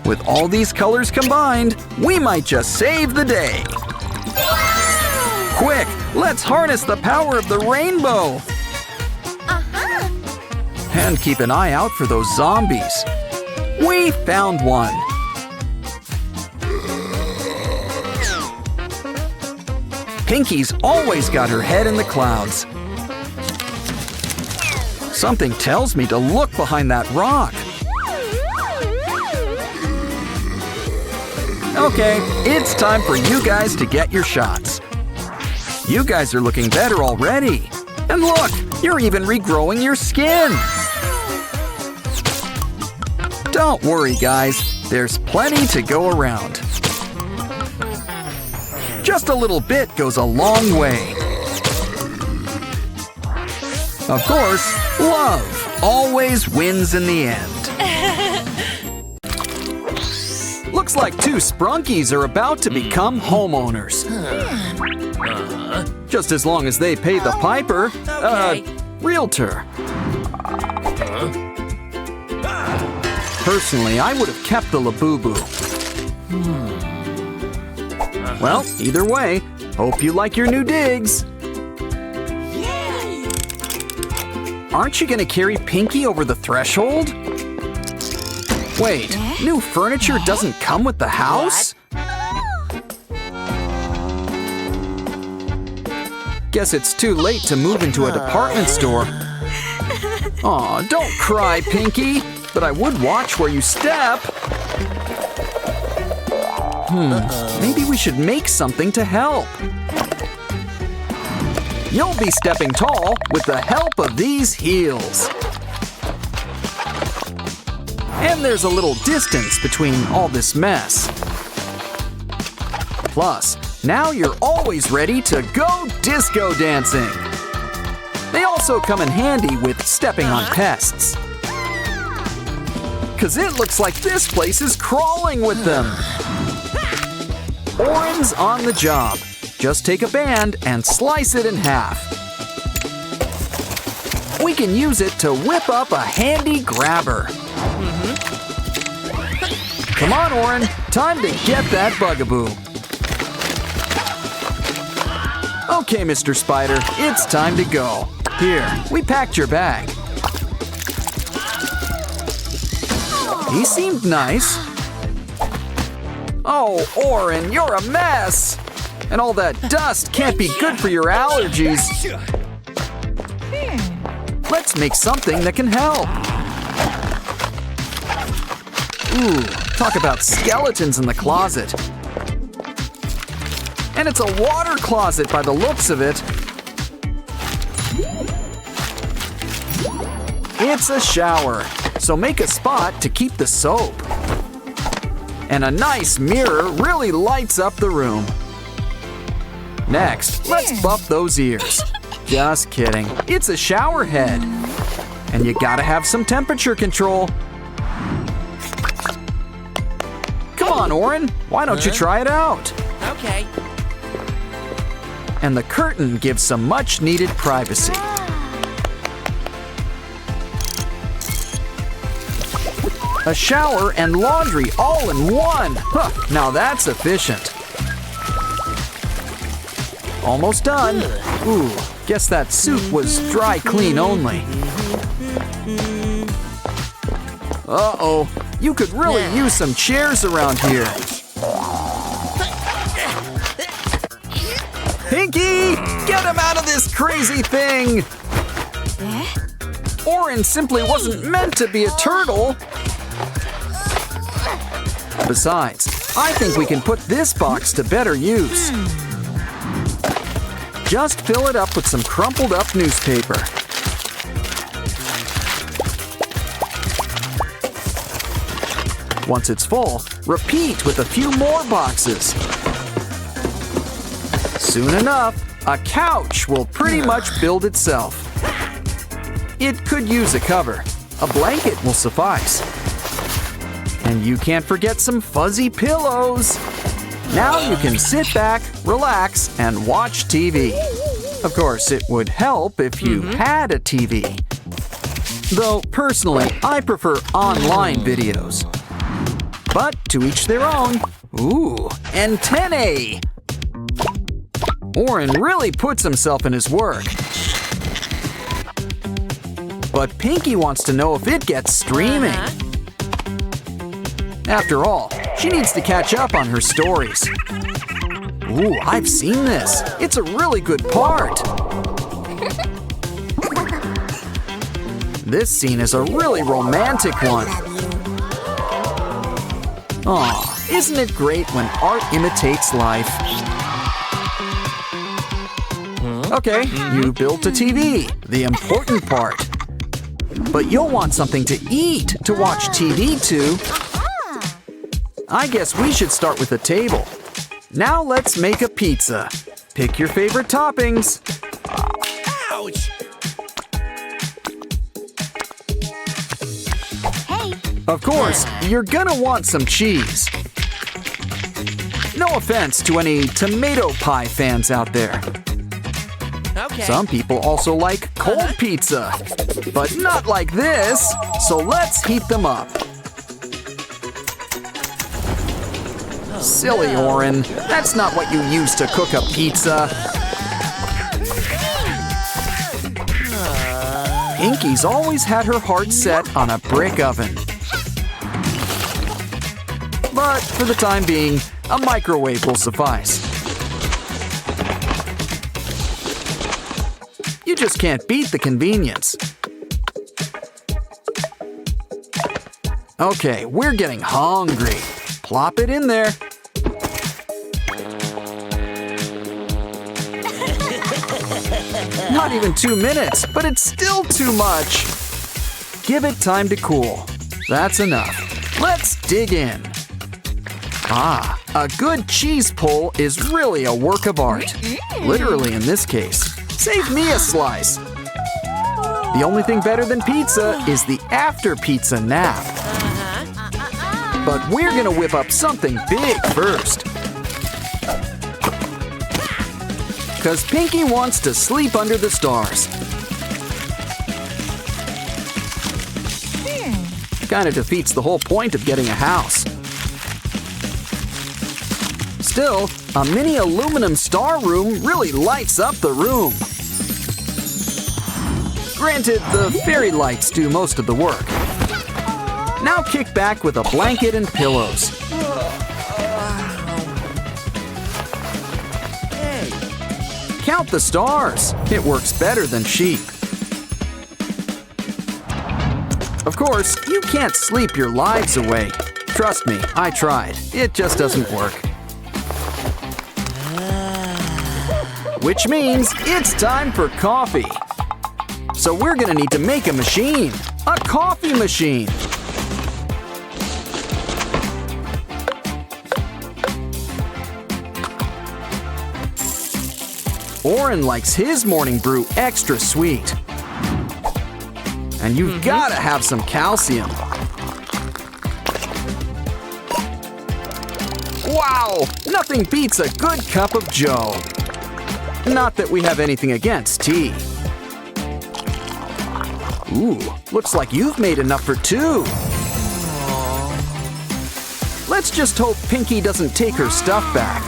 With all these colors combined, we might just save the day. Quick, let's harness the power of the rainbow. And keep an eye out for those zombies. We found one. Pinky's always got her head in the clouds. Something tells me to look behind that rock. Okay, it's time for you guys to get your shots. You guys are looking better already. And look, you're even regrowing your skin. Don't worry, guys. There's plenty to go around. Just a little bit goes a long way. Of course, love always wins in the end. Look Looks like two sprunkies are about to become homeowners. Just as long as they pay the piper, realtor. Personally, I would have kept the Labubu. Well, either way, hope you like your new digs. Aren't you gonna carry Pinky over the threshold? Wait, new furniture doesn't come with the house? Guess it's too late to move into a department store. Aw, don't cry, Pinky, but I would watch where you step. Maybe we should make something to help. You'll be stepping tall with the help of these heels. And there's a little distance between all this mess. Plus, now you're always ready to go disco dancing. They also come in handy with stepping on pests. 'Cause it looks like this place is crawling with them. Oren's on the job. Just take a band and slice it in half. We can use it to whip up a handy grabber. Come on, Oren, time to get that bugaboo. Okay, Mr. Spider, it's time to go. Here, we packed your bag. He seemed nice. Oh, Oren, you're a mess. And all that dust can't be good for your allergies. Let's make something that can help. Ooh, talk about skeletons in the closet. And it's a water closet by the looks of it. It's a shower, so make a spot to keep the soap. And a nice mirror really lights up the room. Next, let's buff those ears. Just kidding, it's a shower head. And you gotta have some temperature control. Come on, Oren, why don't you try it out? Okay. And the curtain gives some much needed privacy. A shower and laundry all in one. Huh, now that's efficient. Almost done. Ooh, guess that soup was dry clean only. Uh-oh, you could really use some chairs around here. Pinky, get him out of this crazy thing! Oren simply wasn't meant to be a turtle. Besides, I think we can put this box to better use. Just fill it up with some crumpled up newspaper. Once it's full, repeat with a few more boxes. Soon enough, a couch will pretty much build itself. It could use a cover. A blanket will suffice. And you can't forget some fuzzy pillows. Now you can sit back, relax, and watch TV. Of course, it would help if you had a TV. Though, personally, I prefer online videos. But to each their own. Ooh, antennae! Oren really puts himself in his work. But Pinky wants to know if it gets streaming. After all, she needs to catch up on her stories. Ooh, I've seen this. It's a really good part. This scene is a really romantic one. Aw, isn't it great when art imitates life? Okay, you built a TV, the important part. But you'll want something to eat to watch TV to. I guess we should start with a table. Now let's make a pizza. Pick your favorite toppings. Ouch! Hey, Of course, you're gonna want some cheese. No offense to any tomato pie fans out there. Okay. Some people also like cold pizza, but not like this, so let's heat them up. Silly Oren, that's not what you use to cook a pizza. Pinky's always had her heart set on a brick oven. But for the time being, a microwave will suffice. You just can't beat the convenience. Okay, we're getting hungry. Plop it in there. Not even 2 minutes, but it's still too much. Give it time to cool. That's enough. Let's dig in. Ah, a good cheese pull is really a work of art. Literally in this case. Save me a slice. The only thing better than pizza is the after pizza nap. But we're gonna whip up something big first. Cause Pinky wants to sleep under the stars. Kinda defeats the whole point of getting a house. Still, a mini aluminum star room really lights up the room. Granted, the fairy lights do most of the work. Now kick back with a blanket and pillows. Hey. Count the stars. It works better than sheep. Of course, you can't sleep your lives away. Trust me, I tried. It just doesn't work. Which means it's time for coffee. So we're gonna need to make a machine. A coffee machine. Oren likes his morning brew extra sweet. And you've gotta have some calcium. Wow! Nothing beats a good cup of joe. Not that we have anything against tea. Ooh, looks like you've made enough for 2. Let's just hope Pinky doesn't take her stuff back.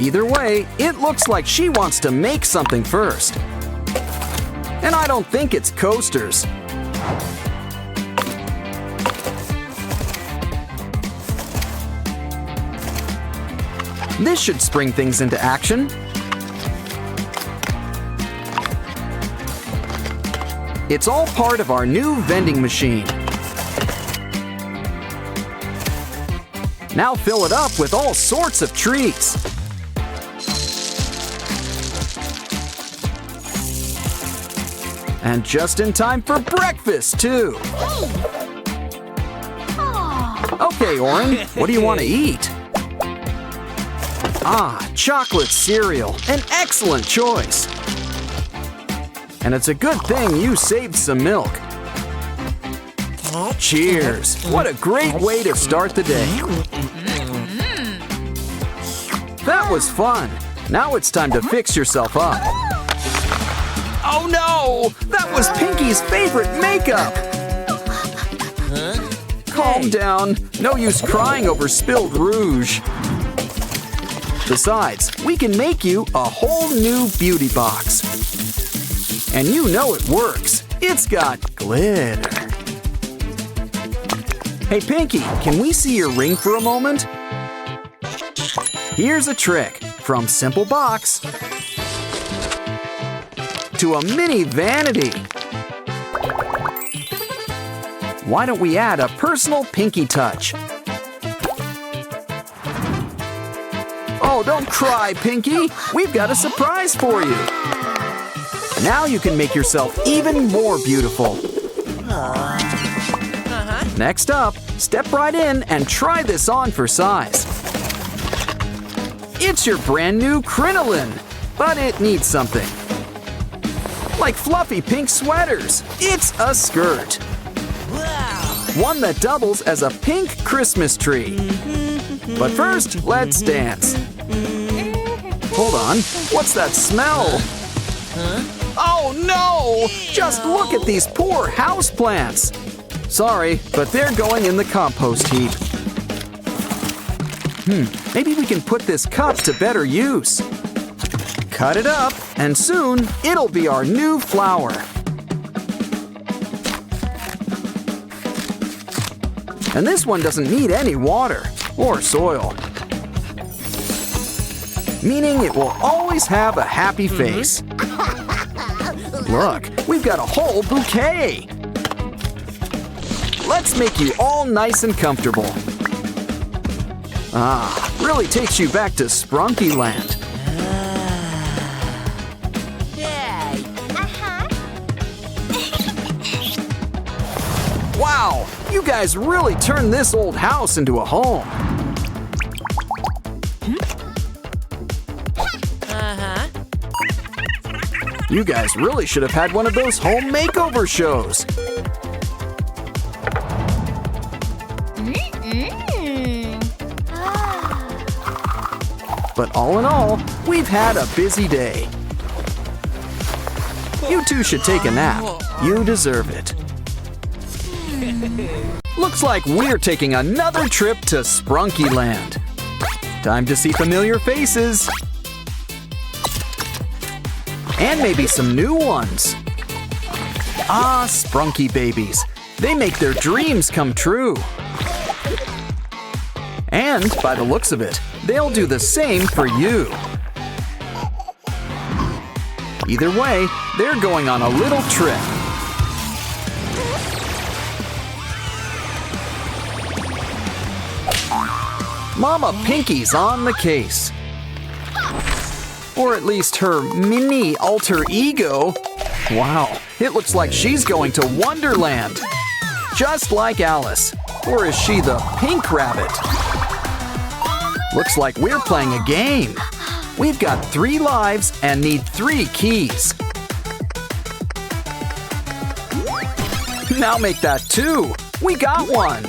Either way, it looks like she wants to make something first. And I don't think it's coasters. This should spring things into action. It's all part of our new vending machine. Now fill it up with all sorts of treats. And just in time for breakfast, too. Okay, Oren, what do you want to eat? Ah, chocolate cereal, an excellent choice. And it's a good thing you saved some milk. Cheers, what a great way to start the day. That was fun. Now it's time to fix yourself up. Oh no, that was Pinky's favorite makeup. Calm down, no use crying over spilled rouge. Besides, we can make you a whole new beauty box. And you know it works. It's got glitter. Hey Pinky, can we see your ring for a moment? Here's a trick. From simple box to a mini vanity. Why don't we add a personal Pinky touch? Oh, don't cry, Pinky. We've got a surprise for you. Now you can make yourself even more beautiful. Next up, step right in and try this on for size. It's your brand new crinoline, but it needs something. Like fluffy pink sweaters. It's a skirt. one that doubles as a pink Christmas tree. But first, let's dance. Hold on, what's that smell? Oh no! Just look at these poor houseplants. Sorry, but they're going in the compost heap. Maybe we can put this cup to better use. Cut it up, and soon it'll be our new flower. And this one doesn't need any water or soil, meaning it will always have a happy face. Look, we've got a whole bouquet. Let's make you all nice and comfortable. Really takes you back to Sprunky Land. Yay! Wow, you guys really turned this old house into a home. You guys really should have had one of those home makeover shows. But all in all, we've had a busy day. You two should take a nap. You deserve it. Looks like we're taking another trip to Sprunky Land. Time to see familiar faces. And maybe some new ones. Sprunky babies. They make their dreams come true. And by the looks of it, they'll do the same for you. Either way, they're going on a little trip. Mama Pinky's on the case. Or at least her mini alter ego. Wow, it looks like she's going to Wonderland. Just like Alice. Or is she the pink rabbit? Looks like we're playing a game. We've got 3 lives and need 3 keys. Now make that 2. We got 1.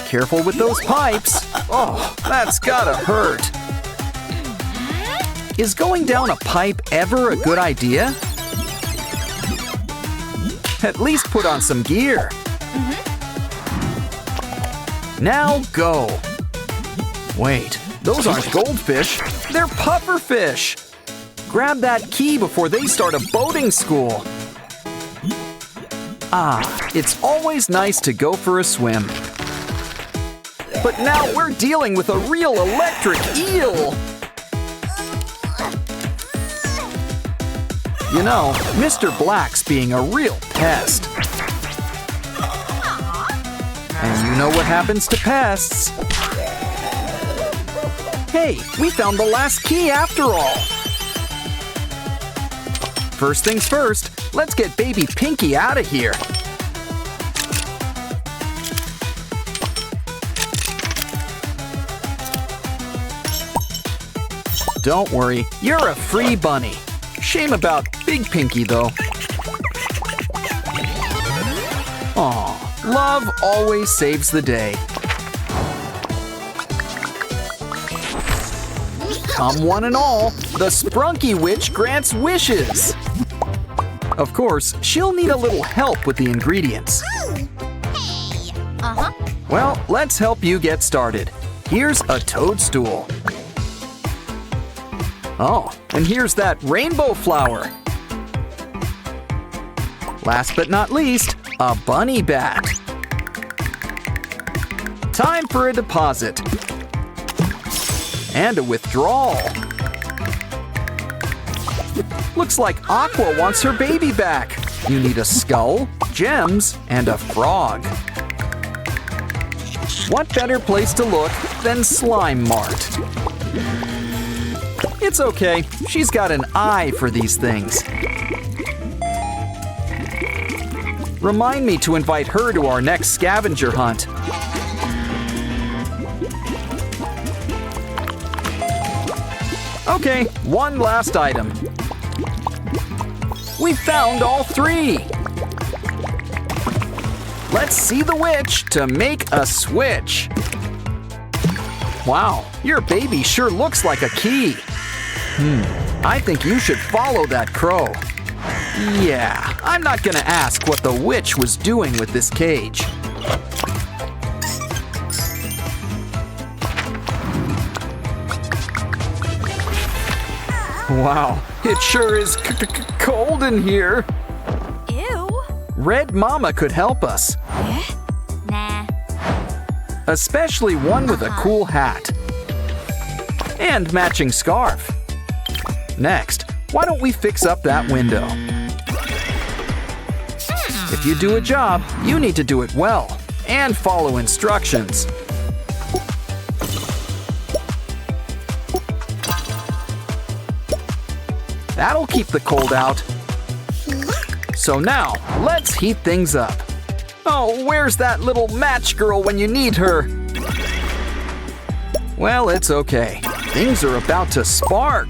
Careful with those pipes. Oh, that's gotta hurt. Is going down a pipe ever a good idea? At least put on some gear. Now go. Wait, those aren't goldfish. They're pufferfish. Grab that key before they start a boating school. It's always nice to go for a swim. But now we're dealing with a real electric eel. You know, Mr. Black's being a real pest. And you know what happens to pests. Hey, we found the last key after all. First things first, let's get baby Pinky out of here. Don't worry, you're a free bunny. Shame about Big Pinky, though. Aw, love always saves the day. Come one and all, the Sprunky Witch grants wishes. Of course, she'll need a little help with the ingredients. Well, let's help you get started. Here's a toadstool. Oh, and here's that rainbow flower. Last but not least, a bunny bat. Time for a deposit. And a withdrawal. Looks like Aqua wants her baby back. You need a skull, gems, and a frog. What better place to look than Slime Mart? It's okay, she's got an eye for these things. Remind me to invite her to our next scavenger hunt. Okay, one last item. We found all 3. let's see the witch to make a switch. Wow, your baby sure looks like a key. I think you should follow that crow. Yeah, I'm not gonna ask what the witch was doing with this cage. Wow, it sure is cold in here. Ew. Red Mama could help us, Nah. especially one with a cool hat and matching scarf. Next, why don't we fix up that window? If you do a job, you need to do it well and follow instructions. That'll keep the cold out. So now, let's heat things up. Oh, where's that little match girl when you need her? Well, it's okay. Things are about to spark.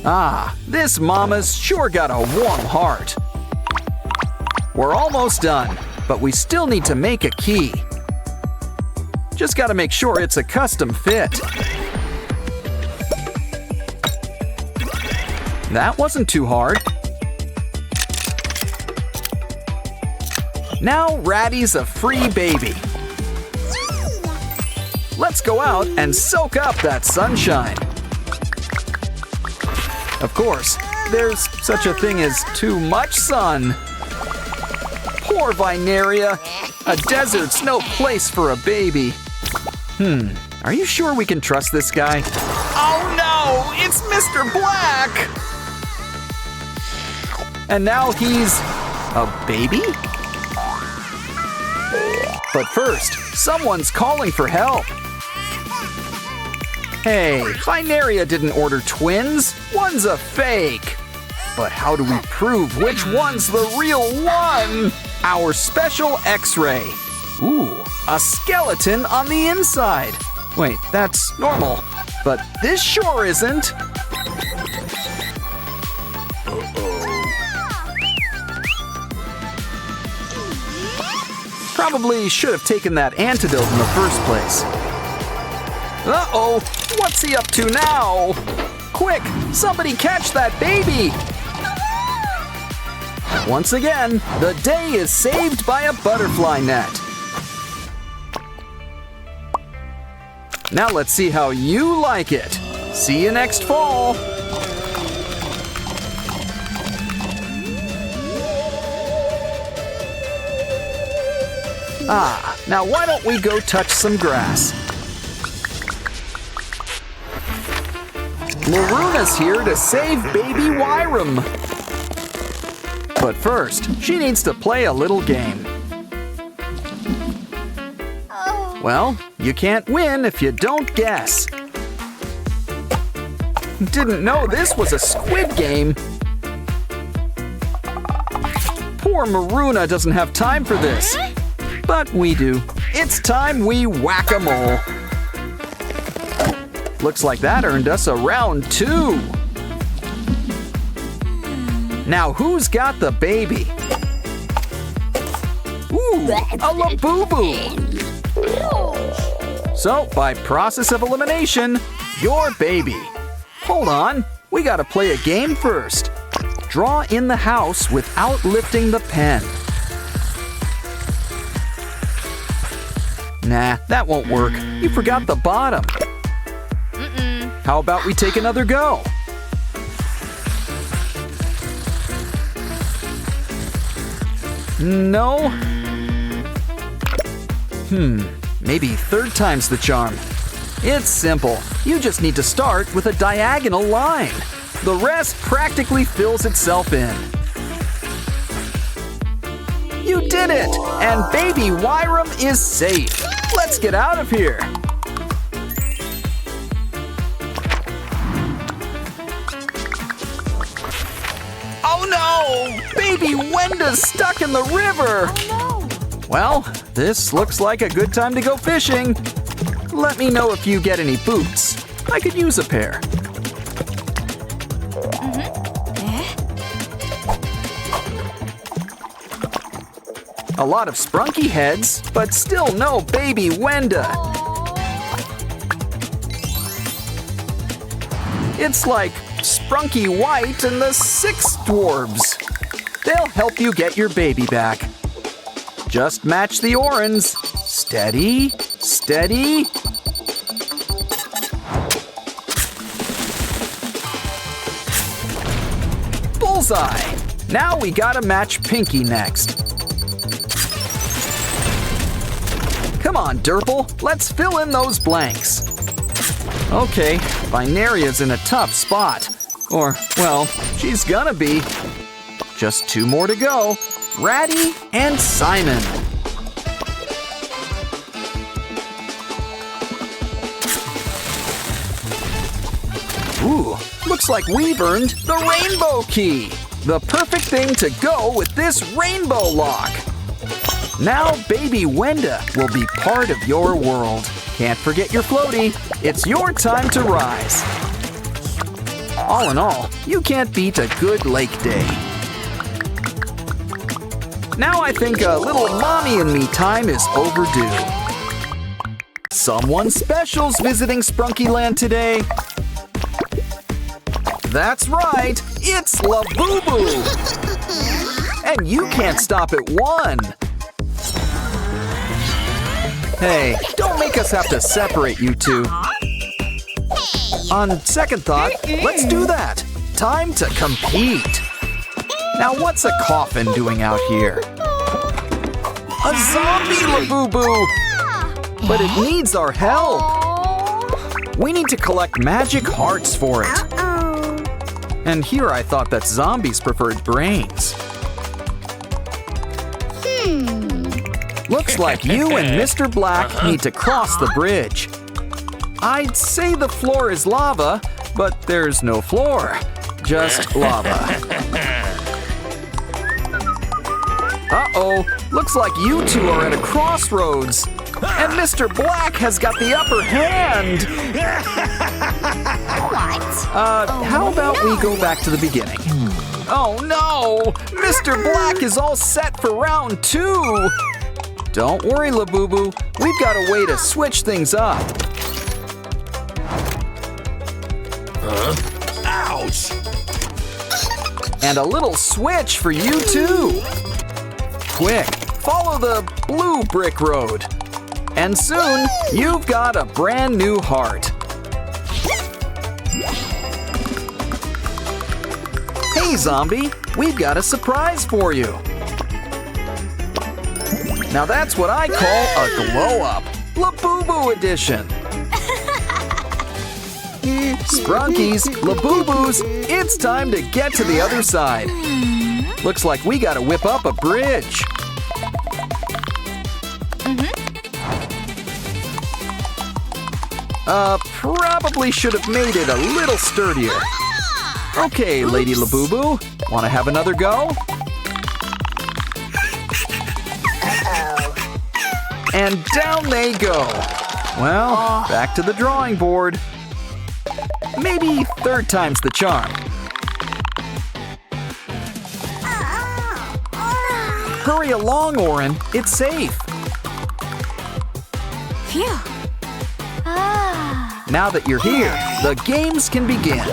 Ah, this mama's sure got a warm heart. We're almost done, but we still need to make a key. Just gotta make sure it's a custom fit. That wasn't too hard. Now Ratty's a free baby. Let's go out and soak up that sunshine. Of course, there's such a thing as too much sun. Poor Vineria. A desert's no place for a baby. Are you sure we can trust this guy? Oh no, it's Mr. Black! And now he's a baby? But first, someone's calling for help. Hey, Vineria didn't order twins. One's a fake. But how do we prove which one's the real one? Our special X-ray. Ooh, a skeleton on the inside. Wait, that's normal. But this sure isn't. Probably should have taken that antidote in the first place. Uh-oh, what's he up to now? Quick, somebody catch that baby! Once again, the day is saved by a butterfly net. Now let's see how you like it. See you next fall. Ah, now why don't we go touch some grass? Maruna's here to save baby Wyram. But first, she needs to play a little game. Well, you can't win if you don't guess. Didn't know this was a squid game. Poor Maruna doesn't have time for this. But we do. It's time we whack-a-mole. Looks like that earned us a round 2. Now who's got the baby? Ooh, a Labubu. So, by process of elimination, your baby. Hold on, we gotta play a game first. Draw in the house without lifting the pen. Nah, that won't work. You forgot the bottom. How about we take another go? No? Maybe third time's the charm. It's simple. You just need to start with a diagonal line. The rest practically fills itself in. You did it! And baby Wyram is safe. Let's get out of here. Oh no! Baby Wenda's stuck in the river! Oh no! Well, this looks like a good time to go fishing. Let me know if you get any boots. I could use a pair. A lot of Sprunky heads, but still no baby Wenda. It's like Sprunky White and the 6 dwarves. They'll help you get your baby back. Just match the orans. Steady, steady. Bullseye! Now we gotta match Pinky next. Come on, Derple, let's fill in those blanks. Okay, Binaria's in a tough spot. Or, well, she's gonna be. Just 2 more to go. Ratty and Simon. Ooh, looks like we've earned the rainbow key. The perfect thing to go with this rainbow lock. Now baby Wenda will be part of your world. Can't forget your floaty. It's your time to rise. All in all, you can't beat a good lake day. Now I think a little mommy and me time is overdue. Someone special's visiting Sprunkyland today. That's right, it's Labubu! And you can't stop at 1. Hey, don't make us have to separate you two. On second thought, let's do that. Time to compete. Now what's a coffin doing out here? A zombie Labubu! But it needs our help. We need to collect magic hearts for it. And here I thought that zombies preferred brains. Looks like you and Mr. Black need to cross the bridge. I'd say the floor is lava, but there's no floor. Just lava. Uh-oh, looks like you two are at a crossroads. And Mr. Black has got the upper hand. How about we go back to the beginning? Oh no! Mr. Black is all set for round 2! Don't worry, Labubu. We've got a way to switch things up. Ouch! And a little switch for you too. Quick, follow the blue brick road. And soon, you've got a brand new heart. Hey, zombie, we've got a surprise for you. Now that's what I call a glow-up, Labubu edition. Sprunkies, Labubus, it's time to get to the other side. Looks like we gotta whip up a bridge. Probably should have made it a little sturdier. Okay, Lady Labubu, wanna have another go? And down they go. Well, back to the drawing board. Maybe 3rd time's the charm. Hurry along, Orin. It's safe. Phew. Now that you're here, the games can begin.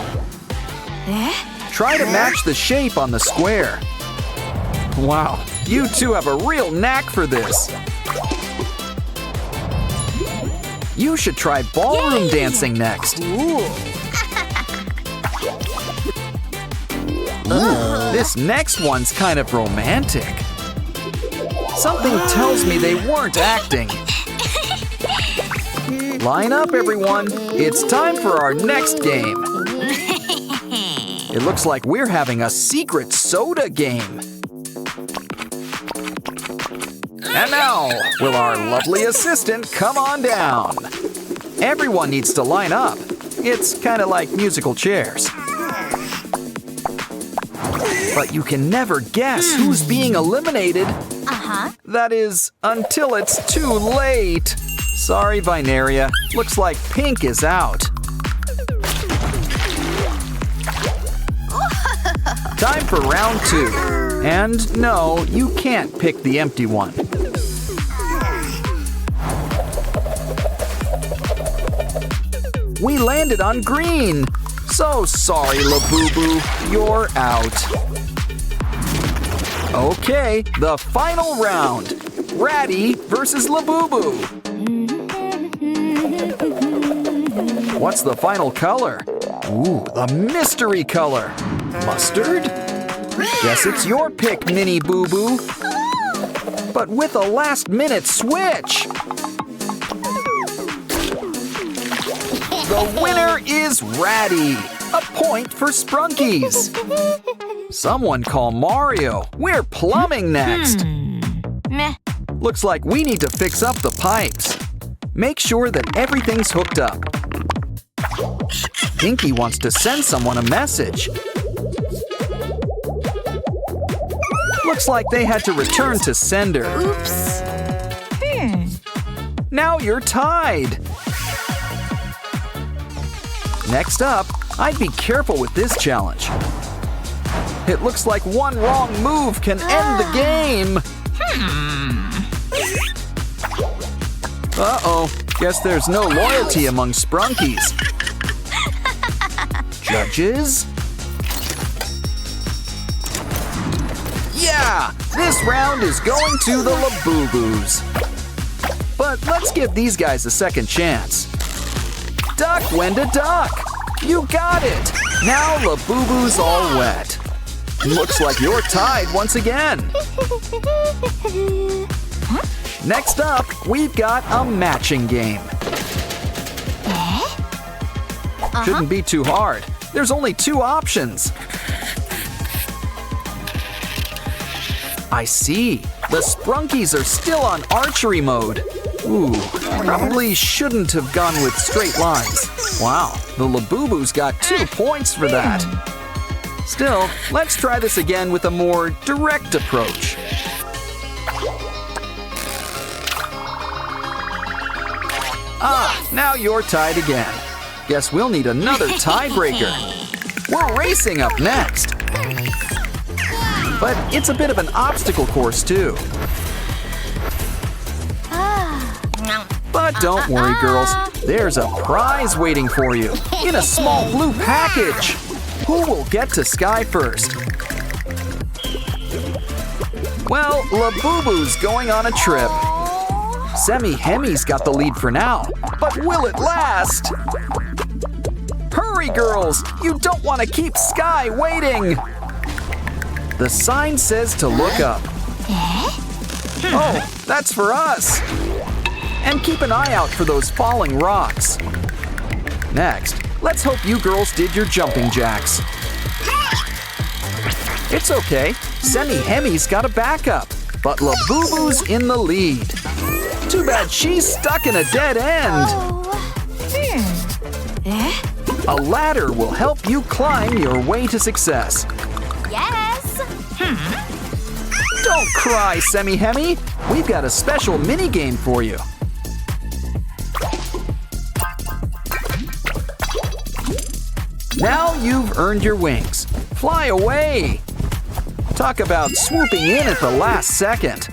Try to match the shape on the square. Wow, you two have a real knack for this. You should try ballroom dancing next. This next one's kind of romantic. Something tells me they weren't acting. Line up, everyone. It's time for our next game. It looks like we're having a secret soda game. And now, will our lovely assistant come on down? Everyone needs to line up. It's kind of like musical chairs. But you can never guess who's being eliminated. That is, until it's too late. Sorry, Binaria. Looks like Pink is out. Time for round 2. And no, you can't pick the empty one. We landed on green. So sorry, Labubu, you're out. Okay, the final round. Ratty versus Labubu. What's the final color? Ooh, the mystery color. Mustard? Guess it's your pick, Mini Boo Boo. But with a last-minute switch. The winner is Ratty. A point for Sprunkies. Someone call Mario. We're plumbing next. Meh. Looks like we need to fix up the pipes. Make sure that everything's hooked up. Pinky wants to send someone a message. Looks like they had to return to sender. Oops. Now you're tied. Next up, I'd be careful with this challenge. It looks like one wrong move can end the game. Uh-oh, guess there's no loyalty among Sprunkies. Judges? Yeah, this round is going to the Labubus. But let's give these guys a second chance. Duck, Wenda, duck! You got it! Now Labubu's all wet. Looks like you're tied once again. Next up, we've got a matching game. Shouldn't be too hard. There's only 2 options. I see. The Sprunkies are still on archery mode. Ooh, probably shouldn't have gone with straight lines. Wow, the Labubus got 2 points for that. Still, let's try this again with a more direct approach. Ah, now you're tied again. Guess we'll need another tiebreaker. We're racing up next. But it's a bit of an obstacle course too. But don't worry, girls. There's a prize waiting for you in a small blue package. Who will get to Sky first? Well, Labubu's going on a trip. Semi-Hemi's got the lead for now, but will it last? Hurry, girls! You don't want to keep Sky waiting! The sign says to look up. Oh, that's for us! And keep an eye out for those falling rocks. Next, let's hope you girls did your jumping jacks. It's okay, Semi-Hemi's got a backup, but Labubu's in the lead. Too bad she's stuck in a dead end. A ladder will help you climb your way to success. Yes. Don't cry, Semi-Hemi. We've got a special mini-game for you. Now you've earned your wings. Fly away. Talk about swooping in at the last second.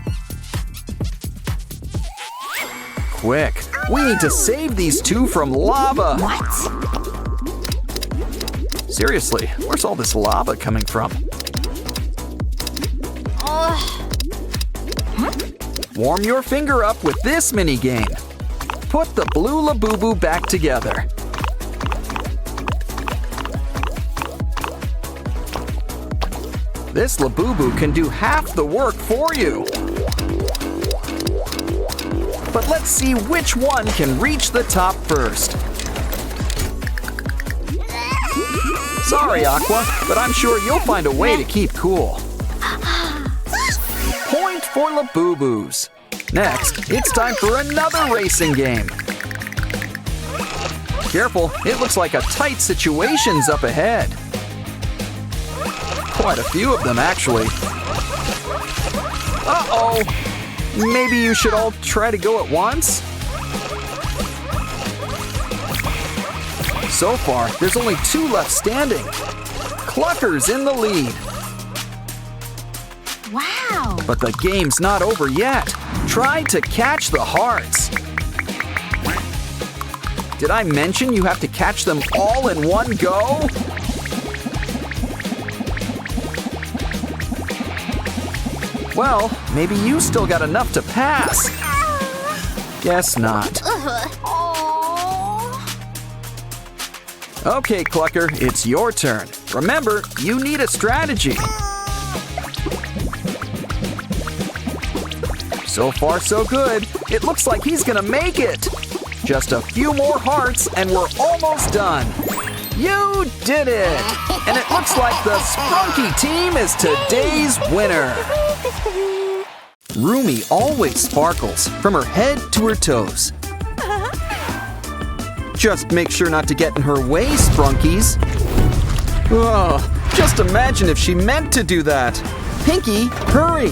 Quick, we need to save these 2 from lava. What? Seriously, where's all this lava coming from? Warm your finger up with this mini game. Put the blue Labubu back together. This Labubu can do half the work for you. But let's see which one can reach the top first. Sorry, Aqua, but I'm sure you'll find a way to keep cool. Point for Labubus. Next, it's time for another racing game. Careful, it looks like a tight situation's up ahead. Quite a few of them, actually. Uh-oh! Maybe you should all try to go at once? So far, there's only 2 left standing. Clucker's in the lead. But the game's not over yet. Try to catch the hearts. Did I mention you have to catch them all in one go? Well, maybe you still got enough to pass. Guess not. Okay, Clucker, it's your turn. Remember, you need a strategy. So far, so good. It looks like he's gonna make it. Just a few more hearts and we're almost done. You did it! And it looks like the Sprunky team is today's winner. Rumi always sparkles from her head to her toes. Just make sure not to get in her way, Sprunkies. Oh, just imagine if she meant to do that. Pinky, hurry!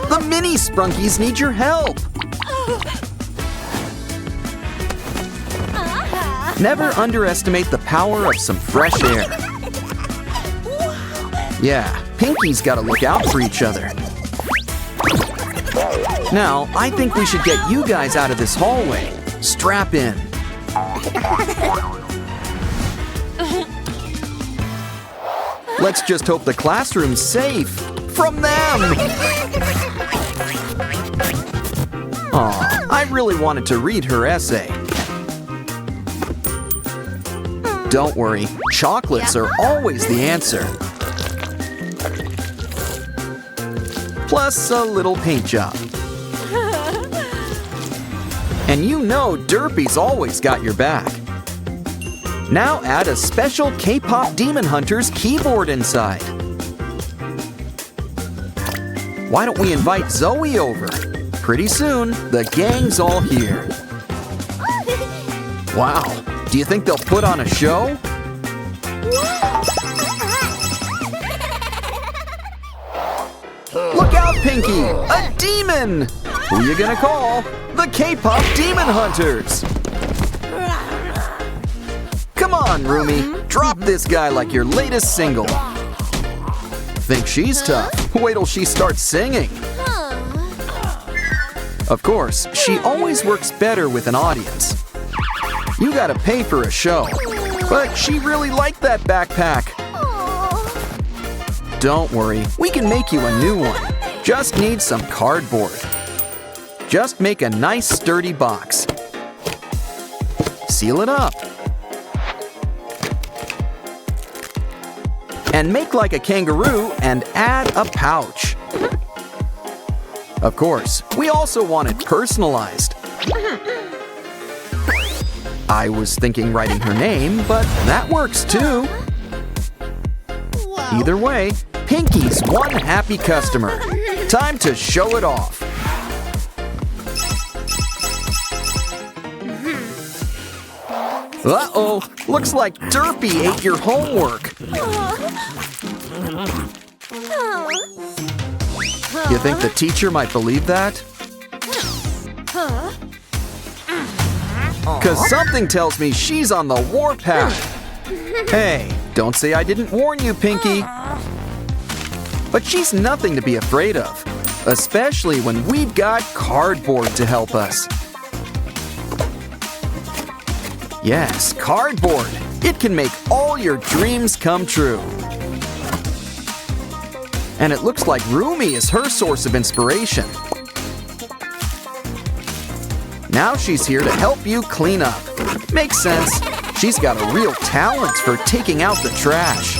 The mini Sprunkies need your help. Never underestimate the power of some fresh air. Yeah, Pinky's gotta look out for each other. Now, I think we should get you guys out of this hallway. Strap in. Let's just hope the classroom's safe from them. Aw, I really wanted to read her essay. Don't worry, chocolates are always the answer. Plus a little paint job. And you know Derpy's always got your back. Now add a special K-pop Demon Hunter's keyboard inside. Why don't we invite Zoe over? Pretty soon, the gang's all here. Wow, do you think they'll put on a show? Look out, Pinky! A demon! Who you gonna call? The K-pop Demon Hunters! Come on, Rumi. Drop this guy like your latest single. Think she's tough? Wait till she starts singing. Of course, she always works better with an audience. You gotta pay for a show. But she really liked that backpack. Don't worry, we can make you a new one. Just need some cardboard. Just make a nice sturdy box. Seal it up. And make like a kangaroo and add a pouch. Of course, we also want it personalized. I was thinking writing her name, but that works too. Either way, Pinky's one happy customer. Time to show it off. Uh-oh, looks like Derpy ate your homework. You think the teacher might believe that? 'Cause something tells me she's on the warpath. Hey, don't say I didn't warn you, Pinky. But she's nothing to be afraid of, especially when we've got cardboard to help us. Yes, cardboard. It can make all your dreams come true. And it looks like Rumi is her source of inspiration. Now she's here to help you clean up. Makes sense. She's got a real talent for taking out the trash.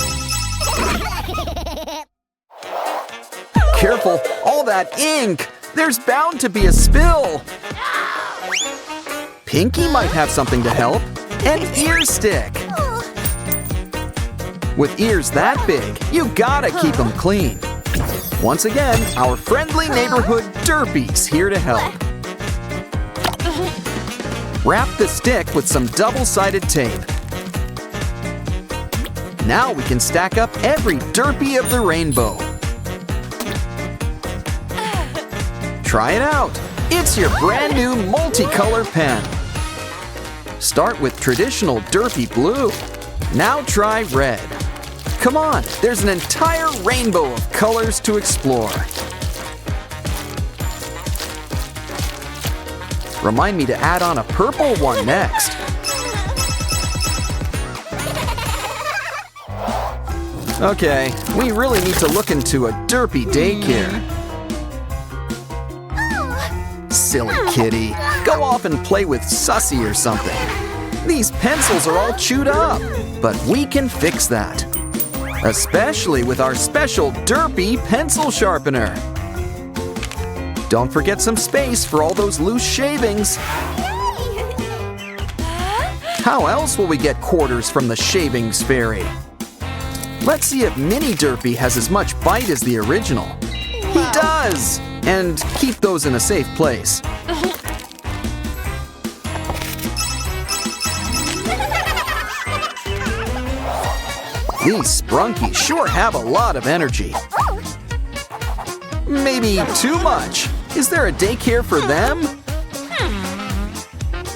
Careful, all that ink! There's bound to be a spill! Pinky might have something to help. An ear stick! With ears that big, you gotta keep them clean. Once again, our friendly neighborhood Derpy's here to help. Wrap the stick with some double-sided tape. Now we can stack up every Derpy of the rainbow. Try it out. It's your brand new multicolor pen. Start with traditional Derpy blue. Now try red. Come on, there's an entire rainbow of colors to explore. Remind me to add on a purple one next. Okay, we really need to look into a derpy daycare. Silly kitty, go off and play with Sussy or something. These pencils are all chewed up, but we can fix that. Especially with our special derpy pencil sharpener. Don't forget some space for all those loose shavings. How else will we get quarters from the shavings fairy? Let's see if Mini Derpy has as much bite as the original. He does! And keep those in a safe place. These Sprunkies sure have a lot of energy. Maybe too much. Is there a daycare for them?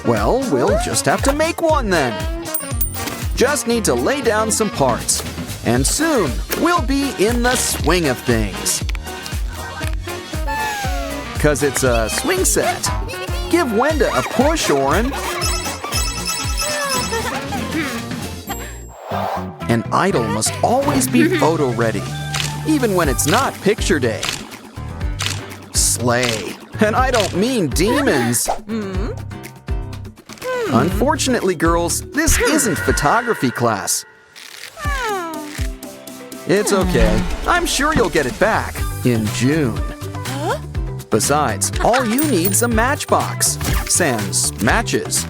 Well, we'll just have to make one then. Just need to lay down some parts. And soon, we'll be in the swing of things. 'Cause it's a swing set. Give Wenda a push, Oren. An idol must always be photo ready, even when it's not picture day. Slay. And I don't mean demons. Unfortunately, girls, this isn't photography class. It's okay. I'm sure you'll get it back in June. Besides, all you need's a matchbox. Sans matches.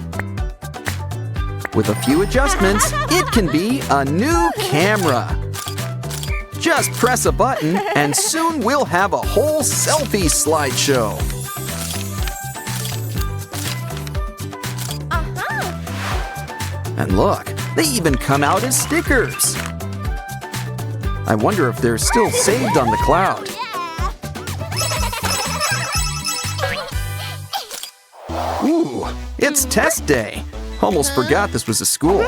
With a few adjustments, it can be a new camera. Just press a button and soon we'll have a whole selfie slideshow. And look, they even come out as stickers. I wonder if they're still saved on the cloud. Ooh, it's test day. Almost forgot this was a school.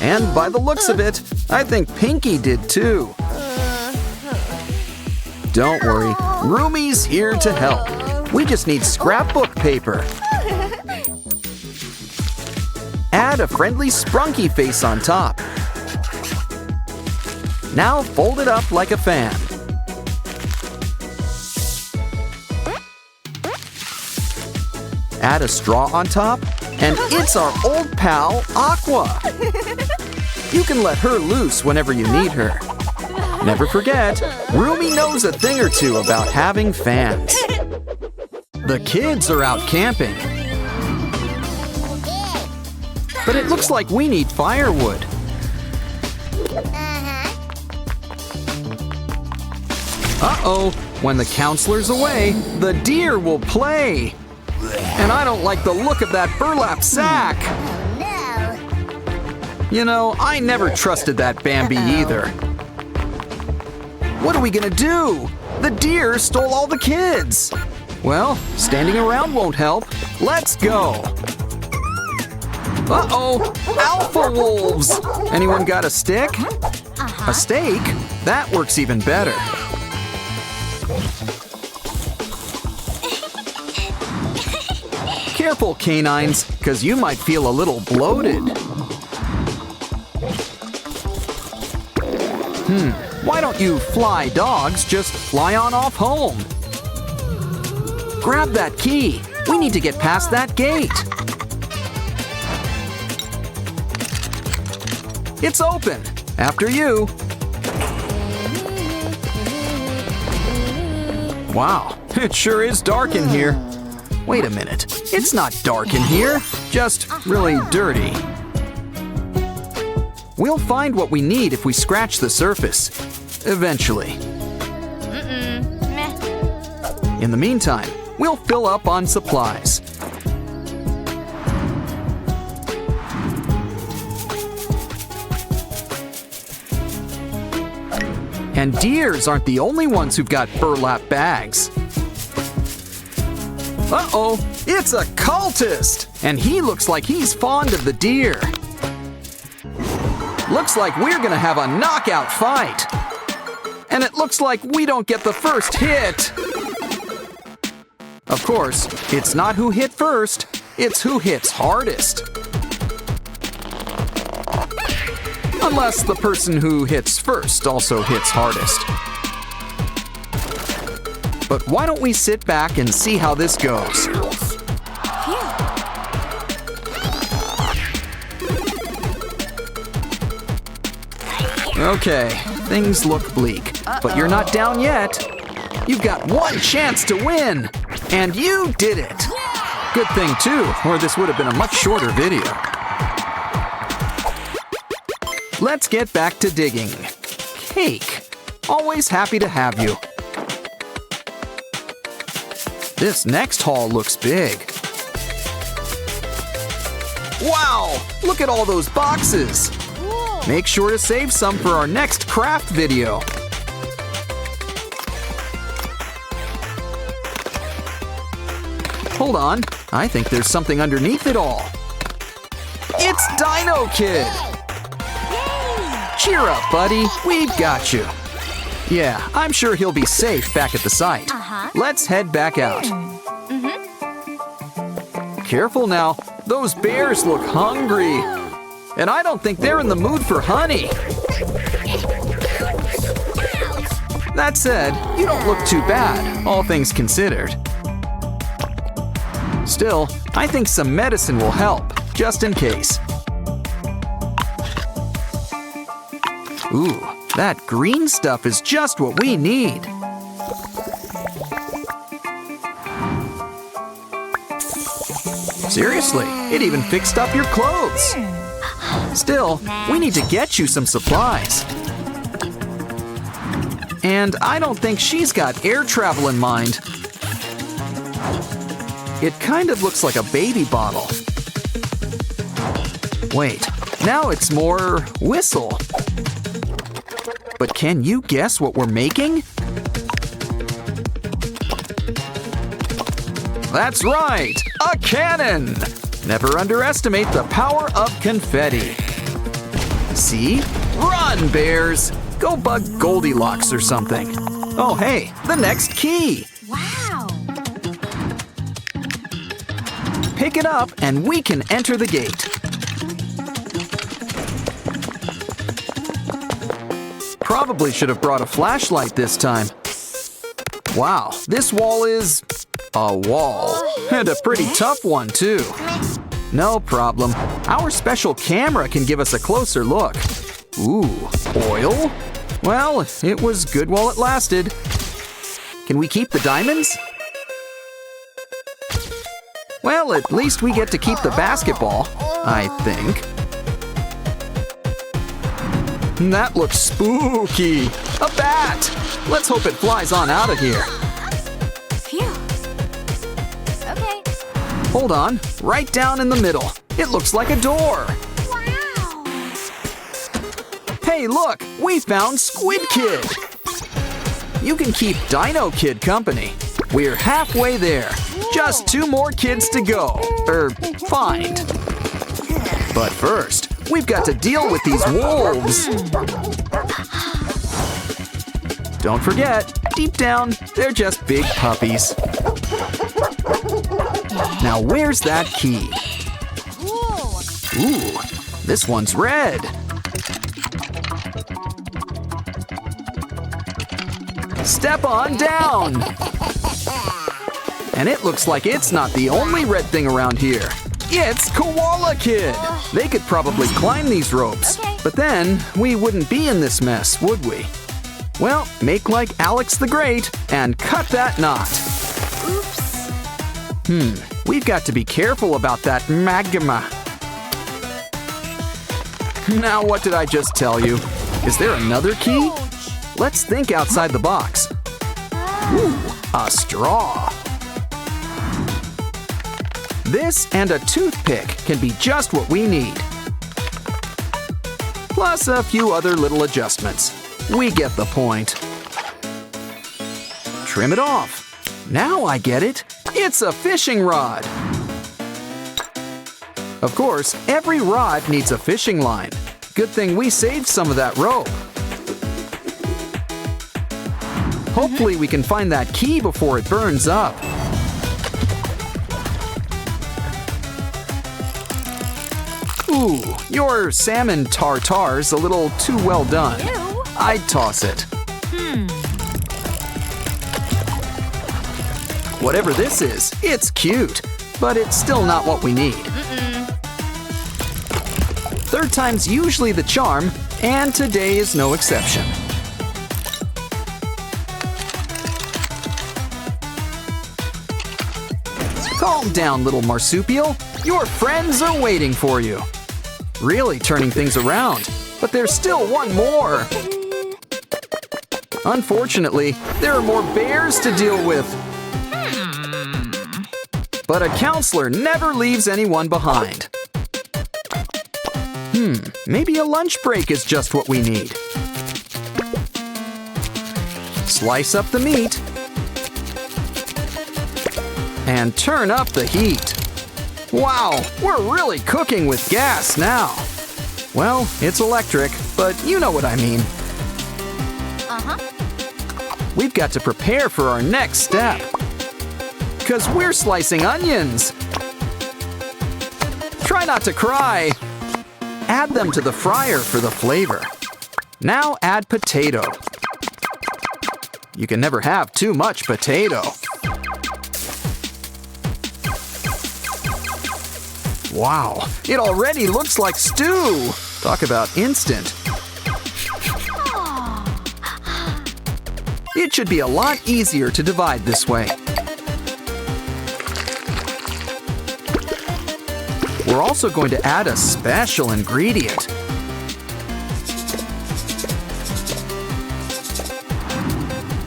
And by the looks of it, I think Pinky did too. Don't worry, Roomy's here to help. We just need scrapbook paper. Add a friendly Sprunky face on top. Now fold it up like a fan. Add a straw on top, and it's our old pal, Aqua. You can let her loose whenever you need her. Never forget, Roomy knows a thing or two about having fans. The kids are out camping. But it looks like we need firewood. Uh-oh, when the counselor's away, the deer will play. And I don't like the look of that burlap sack. You know, I never trusted that Bambi either. What are we gonna do? The deer stole all the kids. Well, standing around won't help. Let's go. Uh-oh, alpha wolves. Anyone got a stick? A stake? That works even better. Careful, canines, because you might feel a little bloated. Why don't you fly dogs just fly on off home? Grab that key. We need to get past that gate. It's open. After you. Wow, it sure is dark in here. Wait a minute. It's not dark in here, just really dirty. We'll find what we need if we scratch the surface. Eventually. Meh. In the meantime, we'll fill up on supplies. And deers aren't the only ones who've got burlap bags. Uh-oh, it's a cultist! And he looks like he's fond of the deer. Looks like we're gonna have a knockout fight. And it looks like we don't get the first hit. Of course, it's not who hit first, it's who hits hardest. Unless the person who hits first also hits hardest. But why don't we sit back and see how this goes? Okay, things look bleak, but you're not down yet. You've got one chance to win, and you did it. Good thing too, or this would have been a much shorter video. Let's get back to digging. Cake. Always happy to have you. This next haul looks big. Wow! Look at all those boxes! Make sure to save some for our next craft video. Hold on, I think there's something underneath it all. It's Dino Kid! Cheer up, buddy, we've got you. Yeah, I'm sure he'll be safe back at the site. Let's head back out. Careful now, those bears look hungry. And I don't think they're in the mood for honey. That said, you don't look too bad, all things considered. Still, I think some medicine will help, just in case. Ooh, that green stuff is just what we need. Seriously, it even fixed up your clothes. Still, we need to get you some supplies. And I don't think she's got air travel in mind. It kind of looks like a baby bottle. Wait, now it's more whistle. But can you guess what we're making? That's right, a cannon! Never underestimate the power of confetti. See? Run, bears! Go bug Goldilocks or something. Oh, hey, the next key! Wow! Pick it up and we can enter the gate. Probably should have brought a flashlight this time. Wow, this wall is a wall. And a pretty tough one, too. No problem. Our special camera can give us a closer look. Ooh, oil? Well, it was good while it lasted. Can we keep the diamonds? Well, at least we get to keep the basketball, I think. That looks spooky. A bat! Let's hope it flies on out of here. Phew. Okay. Hold on, right down in the middle. It looks like a door. Wow! Hey, look, we found Squid Kid. You can keep Dino Kid company. We're halfway there. Just 2 more kids to go. Find. But first, we've got to deal with these wolves. Don't forget, deep down, they're just big puppies. Now where's that key? Ooh, this one's red. Step on down. And it looks like it's not the only red thing around here. It's Koala Kid. They could probably climb these ropes. But then, we wouldn't be in this mess, would we? Well, make like Alex the Great and cut that knot. Oops. We've got to be careful about that magma. Now, what did I just tell you? Is there another key? Let's think outside the box. Ooh, a straw. This and a toothpick can be just what we need. Plus a few other little adjustments. We get the point. Trim it off. Now I get it. It's a fishing rod. Of course, every rod needs a fishing line. Good thing we saved some of that rope. Hopefully we can find that key before it burns up. Ooh, your salmon tartare's a little too well done. Ew. I'd toss it. Whatever this is, it's cute, but it's still not what we need. Third time's usually the charm, and today is no exception. Calm down, little marsupial. Your friends are waiting for you. Really turning things around, but there's still one more. Unfortunately, there are more bears to deal with. But a counselor never leaves anyone behind. Maybe a lunch break is just what we need. Slice up the meat. And turn up the heat. Wow, we're really cooking with gas now. Well, it's electric, but you know what I mean. We've got to prepare for our next step. 'Cause we're slicing onions. Try not to cry. Add them to the fryer for the flavor. Now add potato. You can never have too much potato. Wow, it already looks like stew. Talk about instant. It should be a lot easier to divide this way. We're also going to add a special ingredient.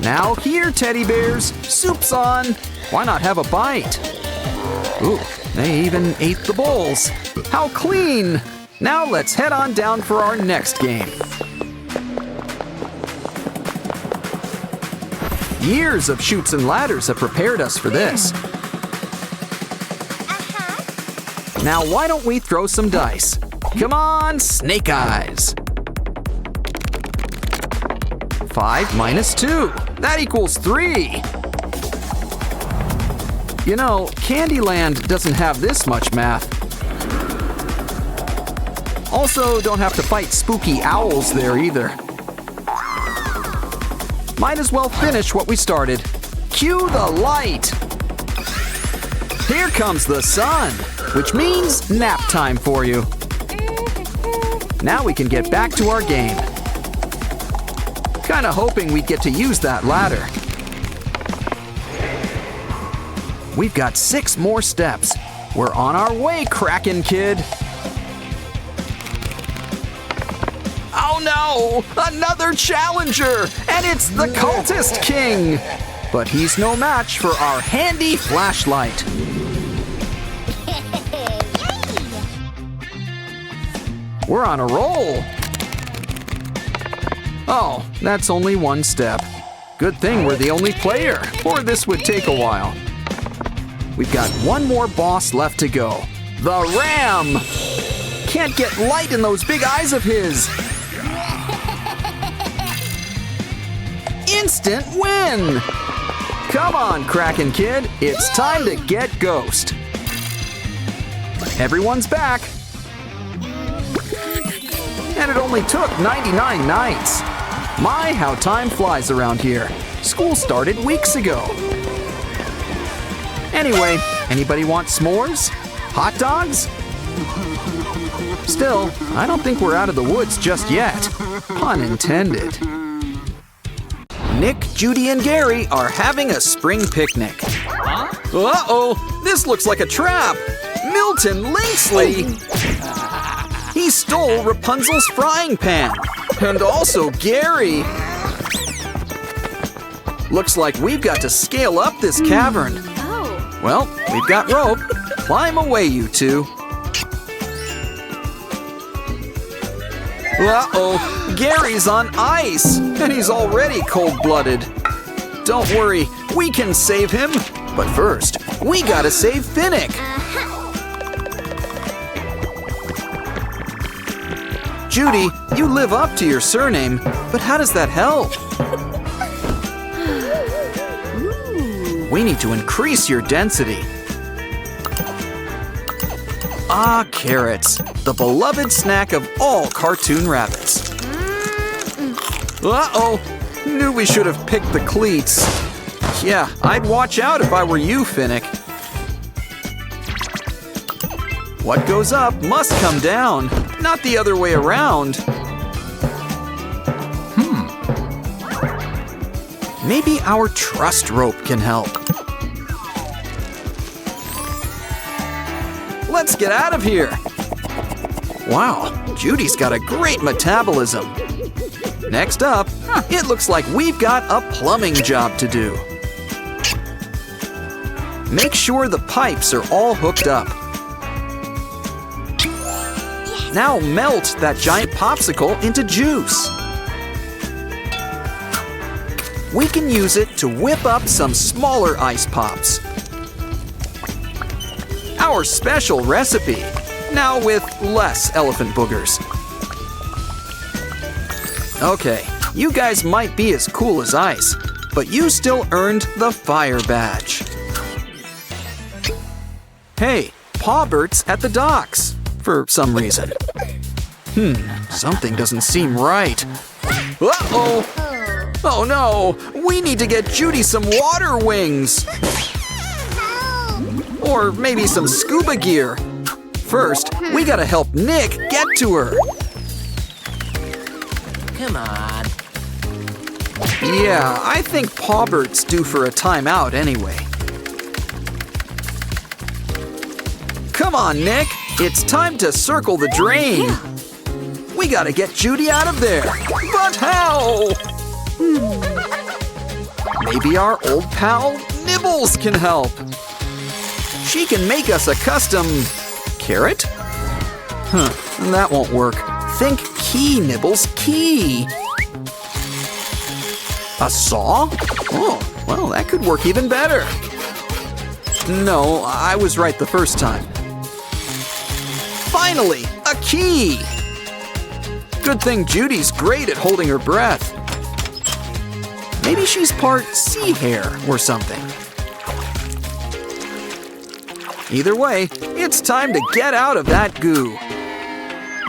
Now here, teddy bears, soup's on. Why not have a bite? Ooh, they even ate the bowls. How clean! Now let's head on down for our next game. Years of chutes and ladders have prepared us for this. Now why don't we throw some dice? Come on, snake eyes. 5 minus 2. That equals 3. You know, Candyland doesn't have this much math. Also, don't have to fight spooky owls there either. Might as well finish what we started. Cue the light. Here comes the sun, which means nap time for you. Now we can get back to our game. Kinda hoping we'd get to use that ladder. We've got 6 more steps. We're on our way, Kraken Kid. Oh no! Another challenger! And it's the Cultist King! But he's no match for our handy flashlight. We're on a roll. Oh, that's only 1 step. Good thing we're the only player, or this would take a while. We've got 1 more boss left to go. The Ram! Can't get light in those big eyes of his. Instant win! Come on, Kraken Kid, it's time to get ghost. Everyone's back. And it only took 99 nights. My, how time flies around here. School started weeks ago. Anyway, anybody want s'mores? Hot dogs? Still, I don't think we're out of the woods just yet. Pun intended. Nick, Judy, and Gary are having a spring picnic. Uh-oh, this looks like a trap. Milton Linksley! He stole Rapunzel's frying pan. And also Gary. Looks like we've got to scale up this cavern. Oh. Well, we've got rope. Climb away, you two. Uh-oh, Gary's on ice, and he's already cold-blooded. Don't worry, we can save him. But first, we gotta save Finnick. Judy, you live up to your surname, but how does that help? We need to increase your density. Ah, carrots. the beloved snack of all cartoon rabbits. Uh-oh, knew we should have picked the cleats. Yeah, I'd watch out if I were you, Finnick. What goes up must come down, not the other way around. Maybe our trust rope can help. Let's get out of here. Wow, Judy's got a great metabolism. Next up, it looks like we've got a plumbing job to do. Make sure the pipes are all hooked up. Now melt that giant popsicle into juice. We can use it to whip up some smaller ice pops. Our special recipe, now with less elephant boogers. Okay, you guys might be as cool as ice, but you still earned the fire badge. Hey, Pawbert's at the docks, for some reason. Something doesn't seem right. Uh-oh! Oh no, we need to get Judy some water wings. Or maybe some scuba gear. First, we gotta help Nick get to her. Come on. Yeah, I think Pawbert's due for a timeout anyway. Come on, Nick. It's time to circle the drain. We gotta get Judy out of there. But how? Maybe our old pal Nibbles can help. She can make us a custom carrot? That won't work. Think key, Nibbles, key. A saw? Oh, well, that could work even better. No, I was right the first time. Finally, a key! Good thing Judy's great at holding her breath. Maybe she's part sea hare or something. Either way, it's time to get out of that goo.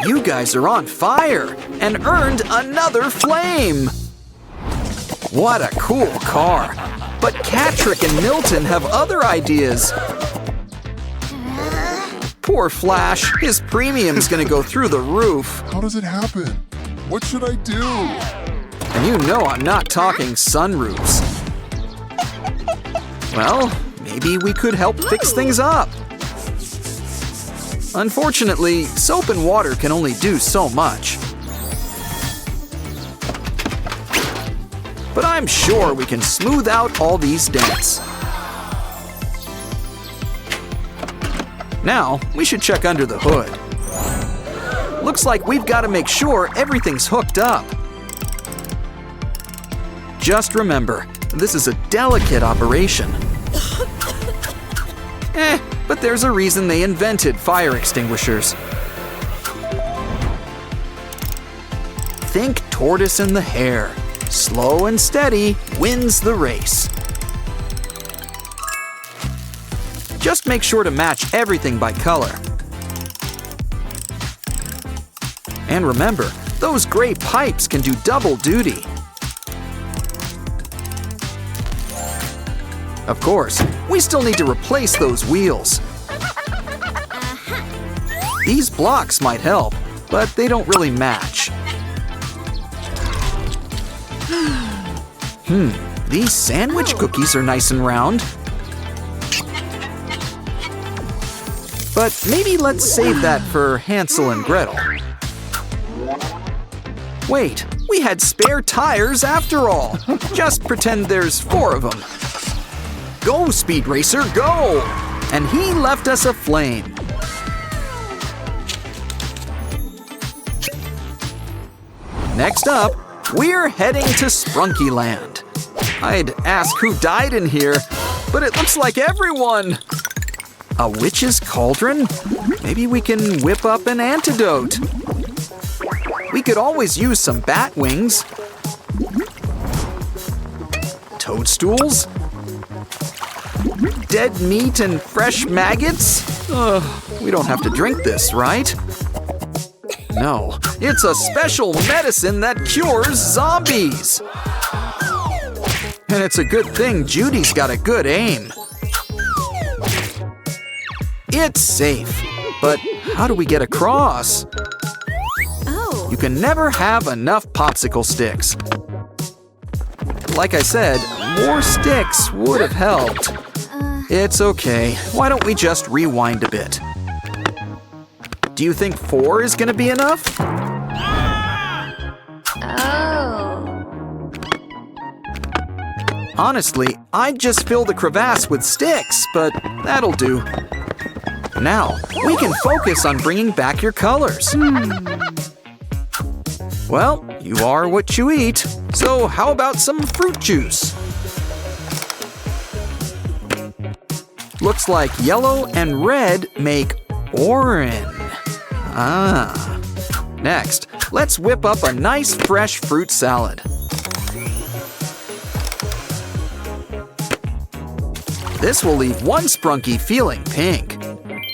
You guys are on fire and earned another flame. What a cool car. But Catrick and Milton have other ideas. Poor Flash, his premium's gonna go through the roof. How does it happen? What should I do? And you know I'm not talking sunroofs. Well, maybe we could help fix things up. Unfortunately, soap and water can only do so much. But I'm sure we can smooth out all these dents. Now, we should check under the hood. Looks like we've got to make sure everything's hooked up. Just remember, this is a delicate operation. But there's a reason they invented fire extinguishers. Think tortoise and the hare. Slow and steady wins the race. Just make sure to match everything by color. And remember, those gray pipes can do double duty. Of course, we still need to replace those wheels. These blocks might help, but they don't really match. These sandwich cookies are nice and round. But maybe let's save that for Hansel and Gretel. Wait, we had spare tires after all. Just pretend there's 4 of them. Go, Speed Racer, go! And he left us a flame. Next up, we're heading to Sprunky Land. I'd ask who died in here, but it looks like everyone. A witch's cauldron? Maybe we can whip up an antidote. We could always use some bat wings. Toadstools? Dead meat and fresh maggots? We don't have to drink this, right? no, it's a special medicine that cures zombies. And it's a good thing Judy's got a good aim. It's safe, but how do we get across? Oh. You can never have enough popsicle sticks. Like I said, more sticks would have helped. It's okay. Why don't we just rewind a bit? Do you think 4 is gonna be enough? Oh. Honestly, I'd just fill the crevasse with sticks, but that'll do. Now, we can focus on bringing back your colors. Well, you are what you eat, so how about some fruit juice? Looks like yellow and red make orange. Ah. Next, let's whip up a nice fresh fruit salad. This will leave one sprunky feeling pink.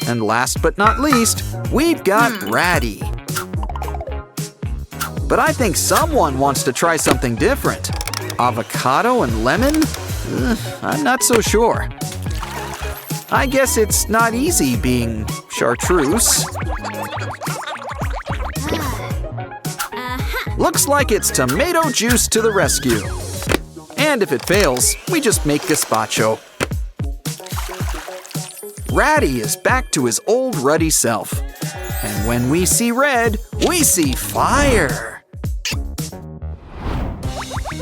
And last but not least, we've got Ratty. But I think someone wants to try something different. Avocado and lemon? I'm not so sure. I guess it's not easy being chartreuse. Looks like it's tomato juice to the rescue. And if it fails, we just make gazpacho. Ratty is back to his old ruddy self. And when we see red, we see fire.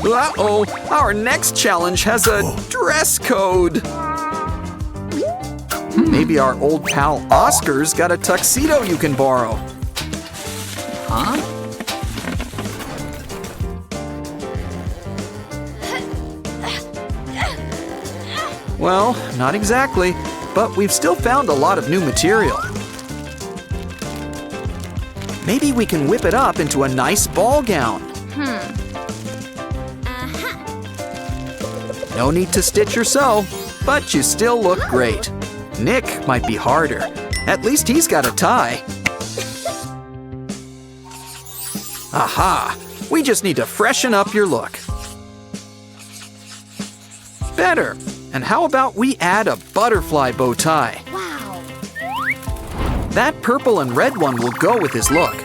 Uh-oh, our next challenge has a dress code. Maybe our old pal Oscar's got a tuxedo you can borrow. Huh? Well, not exactly, but we've still found a lot of new material. Maybe we can whip it up into a nice ball gown. No need to stitch or sew, but you still look great. Nick might be harder. At least he's got a tie. Aha! We just need to freshen up your look. Better. And how about we add a butterfly bow tie? Wow. That purple and red one will go with his look.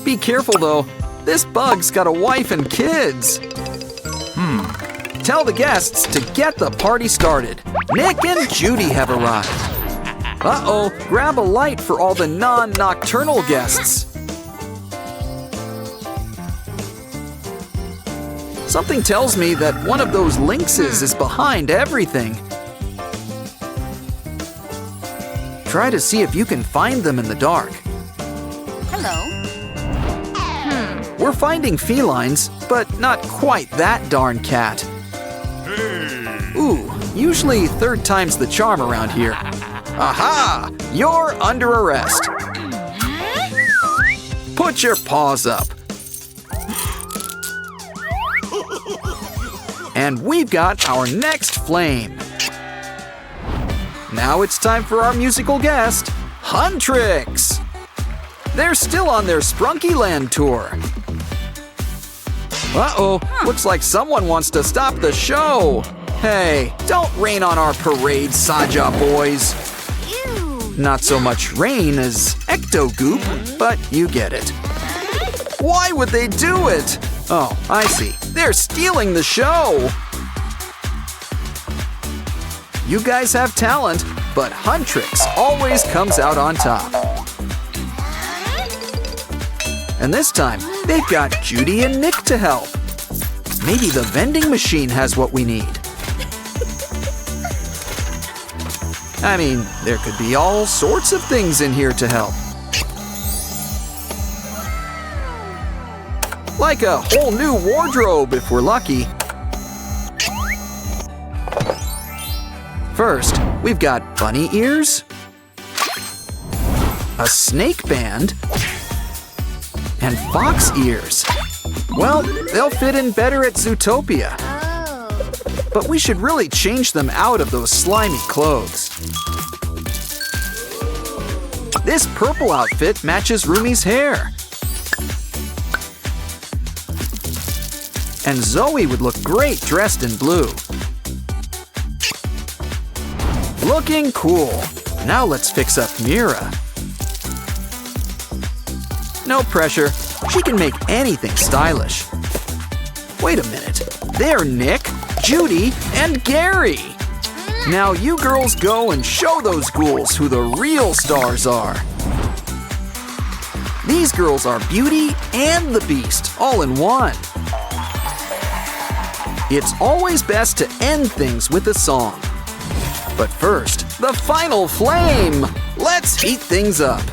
Be careful though, this bug's got a wife and kids. Tell the guests to get the party started. Nick and Judy have arrived. Uh-oh, grab a light for all the non-nocturnal guests. Something tells me that one of those lynxes is behind everything. Try to see if you can find them in the dark. Hello. We're finding felines, but not quite that darn cat. Ooh, usually third time's the charm around here. Aha! You're under arrest. Put your paws up. And we've got our next flame. Now it's time for our musical guest, Huntrix. They're still on their Sprunky Land tour. Uh-oh, looks like someone wants to stop the show. Hey, don't rain on our parade, Saja boys. Ew. Not so much rain as ecto-goop, but you get it. Why would they do it? Oh, I see. They're stealing the show. You guys have talent, but Huntrix always comes out on top. And this time, they've got Judy and Nick to help. Maybe the vending machine has what we need. I mean, there could be all sorts of things in here to help. Like a whole new wardrobe if we're lucky. First, we've got bunny ears, a snake band, and fox ears. Well, they'll fit in better at Zootopia. Oh. But we should really change them out of those slimy clothes. This purple outfit matches Rumi's hair. And Zoe would look great dressed in blue. Looking cool. Now let's fix up Mira. No pressure. She can make anything stylish. Wait a minute. They're Nick, Judy, and Gary. Now you girls go and show those ghouls who the real stars are. These girls are Beauty and the Beast, all in one. It's always best to end things with a song. But first, the final flame! Let's heat things up.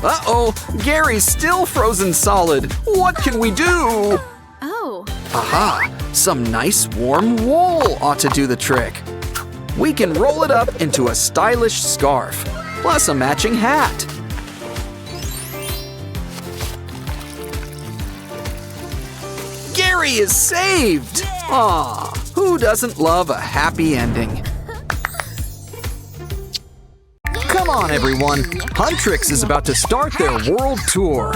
Uh-oh, Gary's still frozen solid. What can we do? Oh. Aha, some nice warm wool ought to do the trick. We can roll it up into a stylish scarf, plus a matching hat. Gary is saved! Aw, who doesn't love a happy ending? Come on, everyone. Huntrix is about to start their world tour.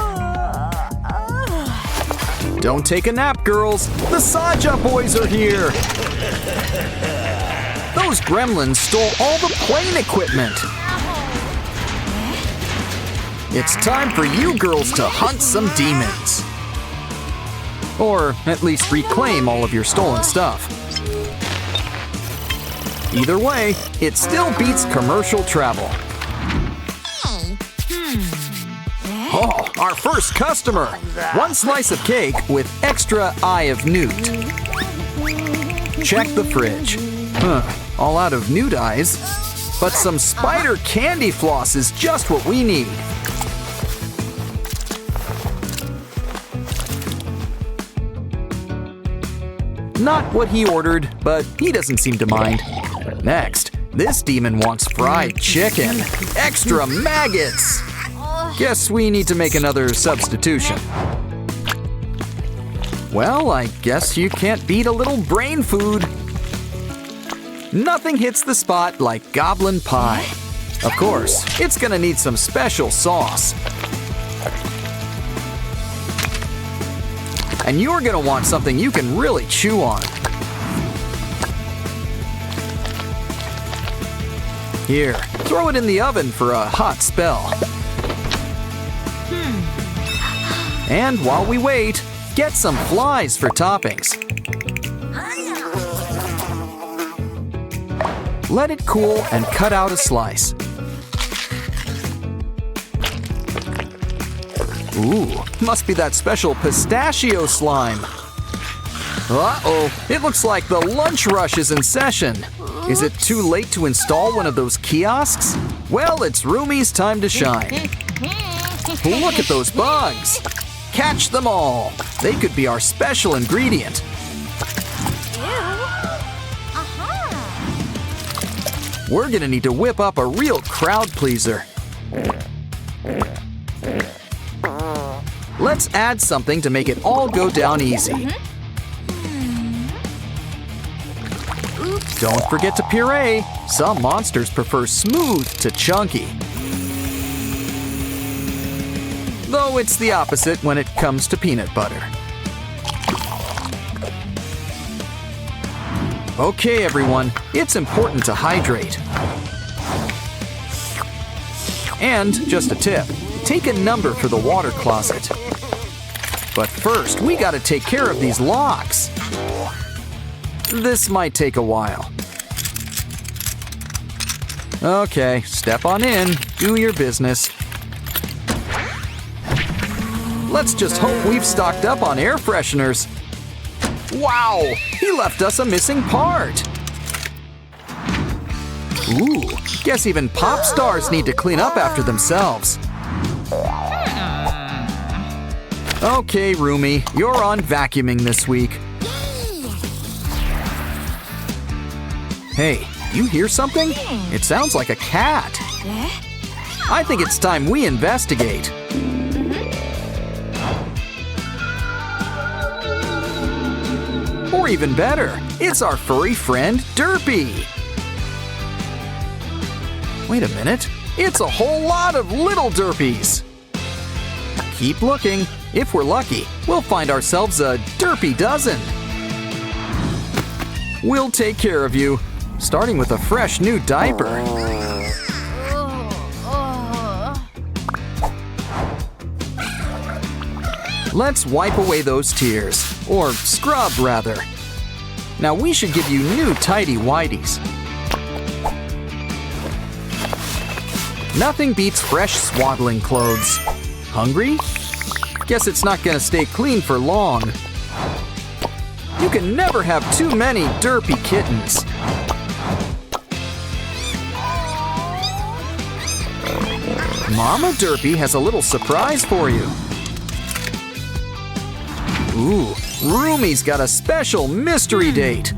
Don't take a nap, girls. The Saja boys are here. Those gremlins stole all the plane equipment. It's time for you girls to hunt some demons. Or at least reclaim all of your stolen stuff. Either way, it still beats commercial travel. Oh, our first customer! One slice of cake with extra eye of newt. Check the fridge. All out of newt eyes. But some spider candy floss is just what we need. Not what he ordered, but he doesn't seem to mind. Next, this demon wants fried chicken. Extra maggots! Guess we need to make another substitution. Well, I guess you can't beat a little brain food. Nothing hits the spot like goblin pie. Of course, it's gonna need some special sauce. And you're gonna want something you can really chew on. Here, throw it in the oven for a hot spell. And while we wait, get some flies for toppings. Let it cool and cut out a slice. Ooh, must be that special pistachio slime. Uh-oh, it looks like the lunch rush is in session. Is it too late to install one of those kiosks? Well, it's Rumi's time to shine. Look at those bugs. Catch them all. They could be our special ingredient. We're gonna need to whip up a real crowd pleaser. Let's add something to make it all go down easy. Don't forget to puree. Some monsters prefer smooth to chunky. Though it's the opposite when it comes to peanut butter. Okay, everyone, it's important to hydrate. And just a tip, take a number for the water closet. But first, we gotta take care of these locks. This might take a while. Okay, step on in, do your business. Let's just hope we've stocked up on air fresheners. Wow, he left us a missing part. Ooh, guess even pop stars need to clean up after themselves. Okay, Rumi, you're on vacuuming this week. Hey, you hear something? It sounds like a cat. I think it's time we investigate. Or even better, it's our furry friend, Derpy. Wait a minute. It's a whole lot of little derpies. Keep looking. If we're lucky, we'll find ourselves a derpy dozen. We'll take care of you, starting with a fresh new diaper. Let's wipe away those tears, or scrub rather. Now we should give you new tidy whities. Nothing beats fresh swaddling clothes. Hungry? Guess it's not gonna stay clean for long. You can never have too many derpy kittens. Mama Derpy has a little surprise for you. Ooh, Roomy's got a special mystery date.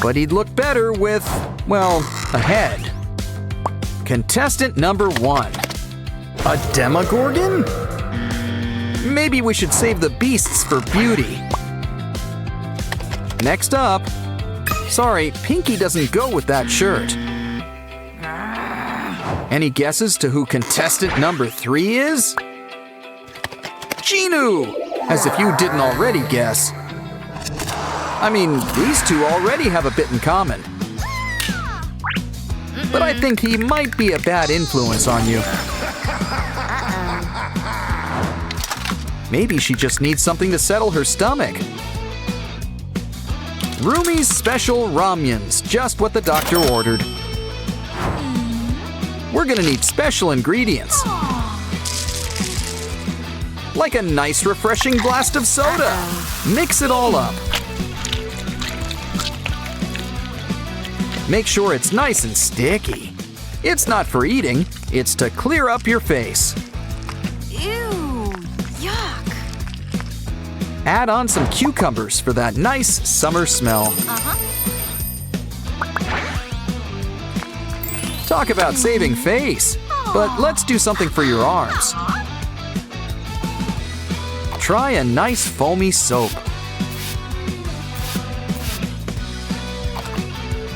But he'd look better with, well, a head. Contestant number 1. A Demogorgon? Maybe we should save the beasts for beauty. Next up. Sorry, Pinky doesn't go with that shirt. Any guesses to who contestant number 3 is? Genu! As if you didn't already guess. I mean, these two already have a bit in common. But I think he might be a bad influence on you. Maybe she just needs something to settle her stomach. Roomy's special ramyuns, just what the doctor ordered. We're gonna need special ingredients. Like a nice refreshing blast of soda. Mix it all up. Make sure it's nice and sticky. It's not for eating, it's to clear up your face. Ew, yuck. Add on some cucumbers for that nice summer smell. Talk about saving face. But let's do something for your arms. Try a nice foamy soap.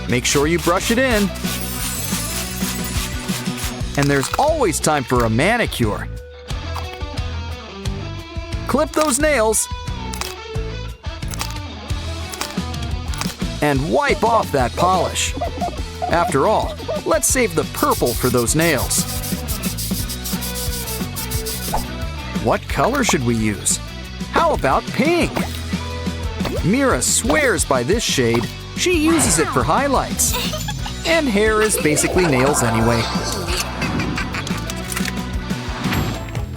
Make sure you brush it in. And there's always time for a manicure. Clip those nails. And wipe off that polish. After all, let's save the purple for those nails. What color should we use? How about pink? Mira swears by this shade. She uses it for highlights. And hair is basically nails anyway.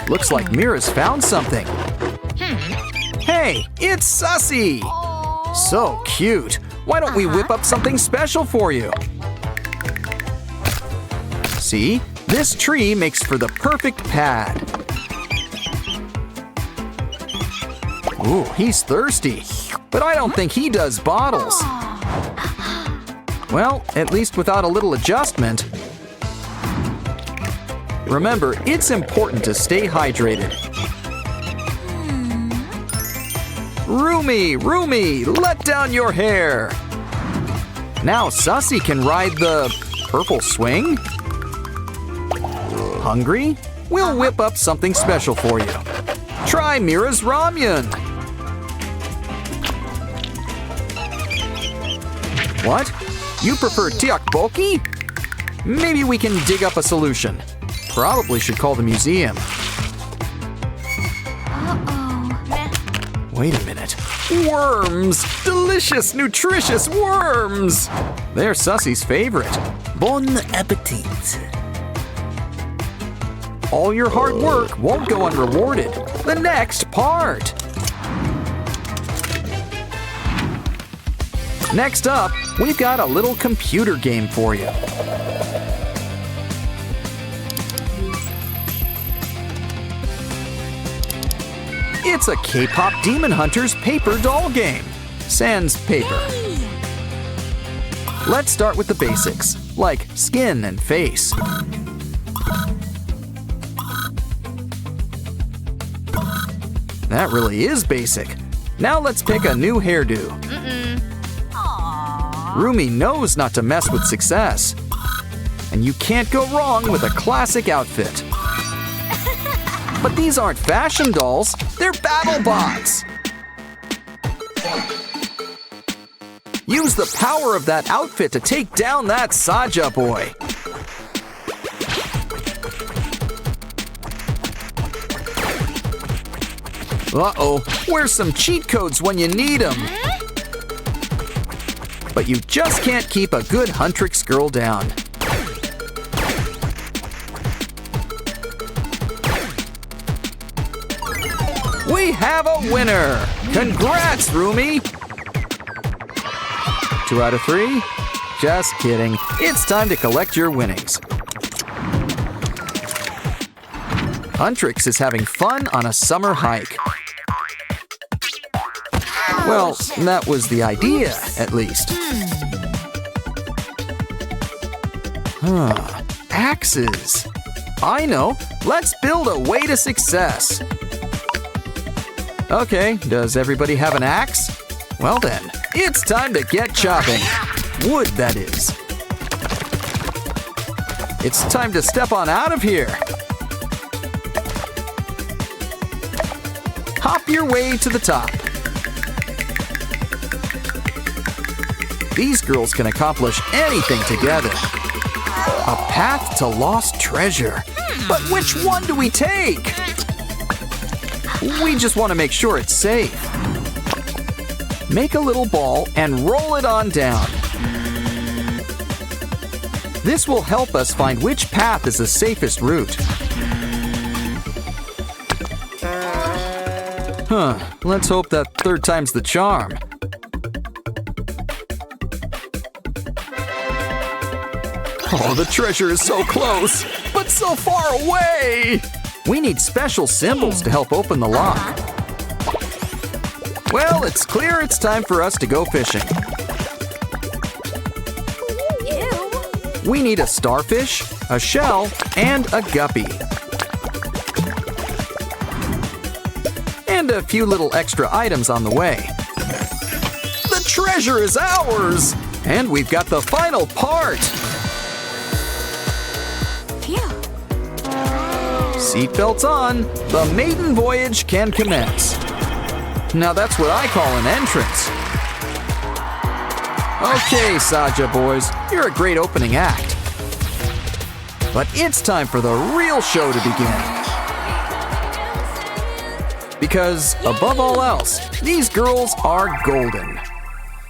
Looks like Mira's found something. Hey, it's Sussy! So cute. Why don't we whip up something special for you? See? This tree makes for the perfect pad. Ooh, he's thirsty. But I don't think he does bottles. Well, at least without a little adjustment. Remember, it's important to stay hydrated. Roomy, let down your hair. Now Sussy can ride the purple swing. Hungry? We'll whip up something special for you. Try Mira's ramyun. What? You prefer tteokbokki? Maybe we can dig up a solution. Probably should call the museum. Wait a minute. Worms! Delicious, nutritious worms! They're Sussy's favorite. Bon appetit. All your hard work won't go unrewarded. The next part. Next up, we've got a little computer game for you. It's a K-pop Demon Hunters paper doll game. Sans paper. Let's start with the basics, like skin and face. That really is basic. Now let's pick a new hairdo. Roomy knows not to mess with success. And you can't go wrong with a classic outfit. But these aren't fashion dolls, they're battle bots. Use the power of that outfit to take down that Saja boy. Uh-oh, where's some cheat codes when you need them? But you just can't keep a good Huntrix girl down. We have a winner! Congrats, Rumi! 2 out of 3? Just kidding. It's time to collect your winnings. Huntrix is having fun on a summer hike. Well, that was the idea, at least. Axes. I know. Let's build a way to success. Okay, does everybody have an axe? Well then, it's time to get chopping. Wood, that is. It's time to step on out of here. Hop your way to the top. These girls can accomplish anything together. A path to lost treasure. But which one do we take? We just want to make sure it's safe. Make a little ball and roll it on down. This will help us find which path is the safest route. Let's hope that third time's the charm. Oh, the treasure is so close, but so far away! We need special symbols to help open the lock. Well, it's clear it's time for us to go fishing. Ew. We need a starfish, a shell, and a guppy. And a few little extra items on the way. The treasure is ours! And we've got the final part! Phew. Seatbelts on, the maiden voyage can commence. Now that's what I call an entrance. Okay, Saja boys, you're a great opening act. But it's time for the real show to begin. Because above all else, these girls are golden.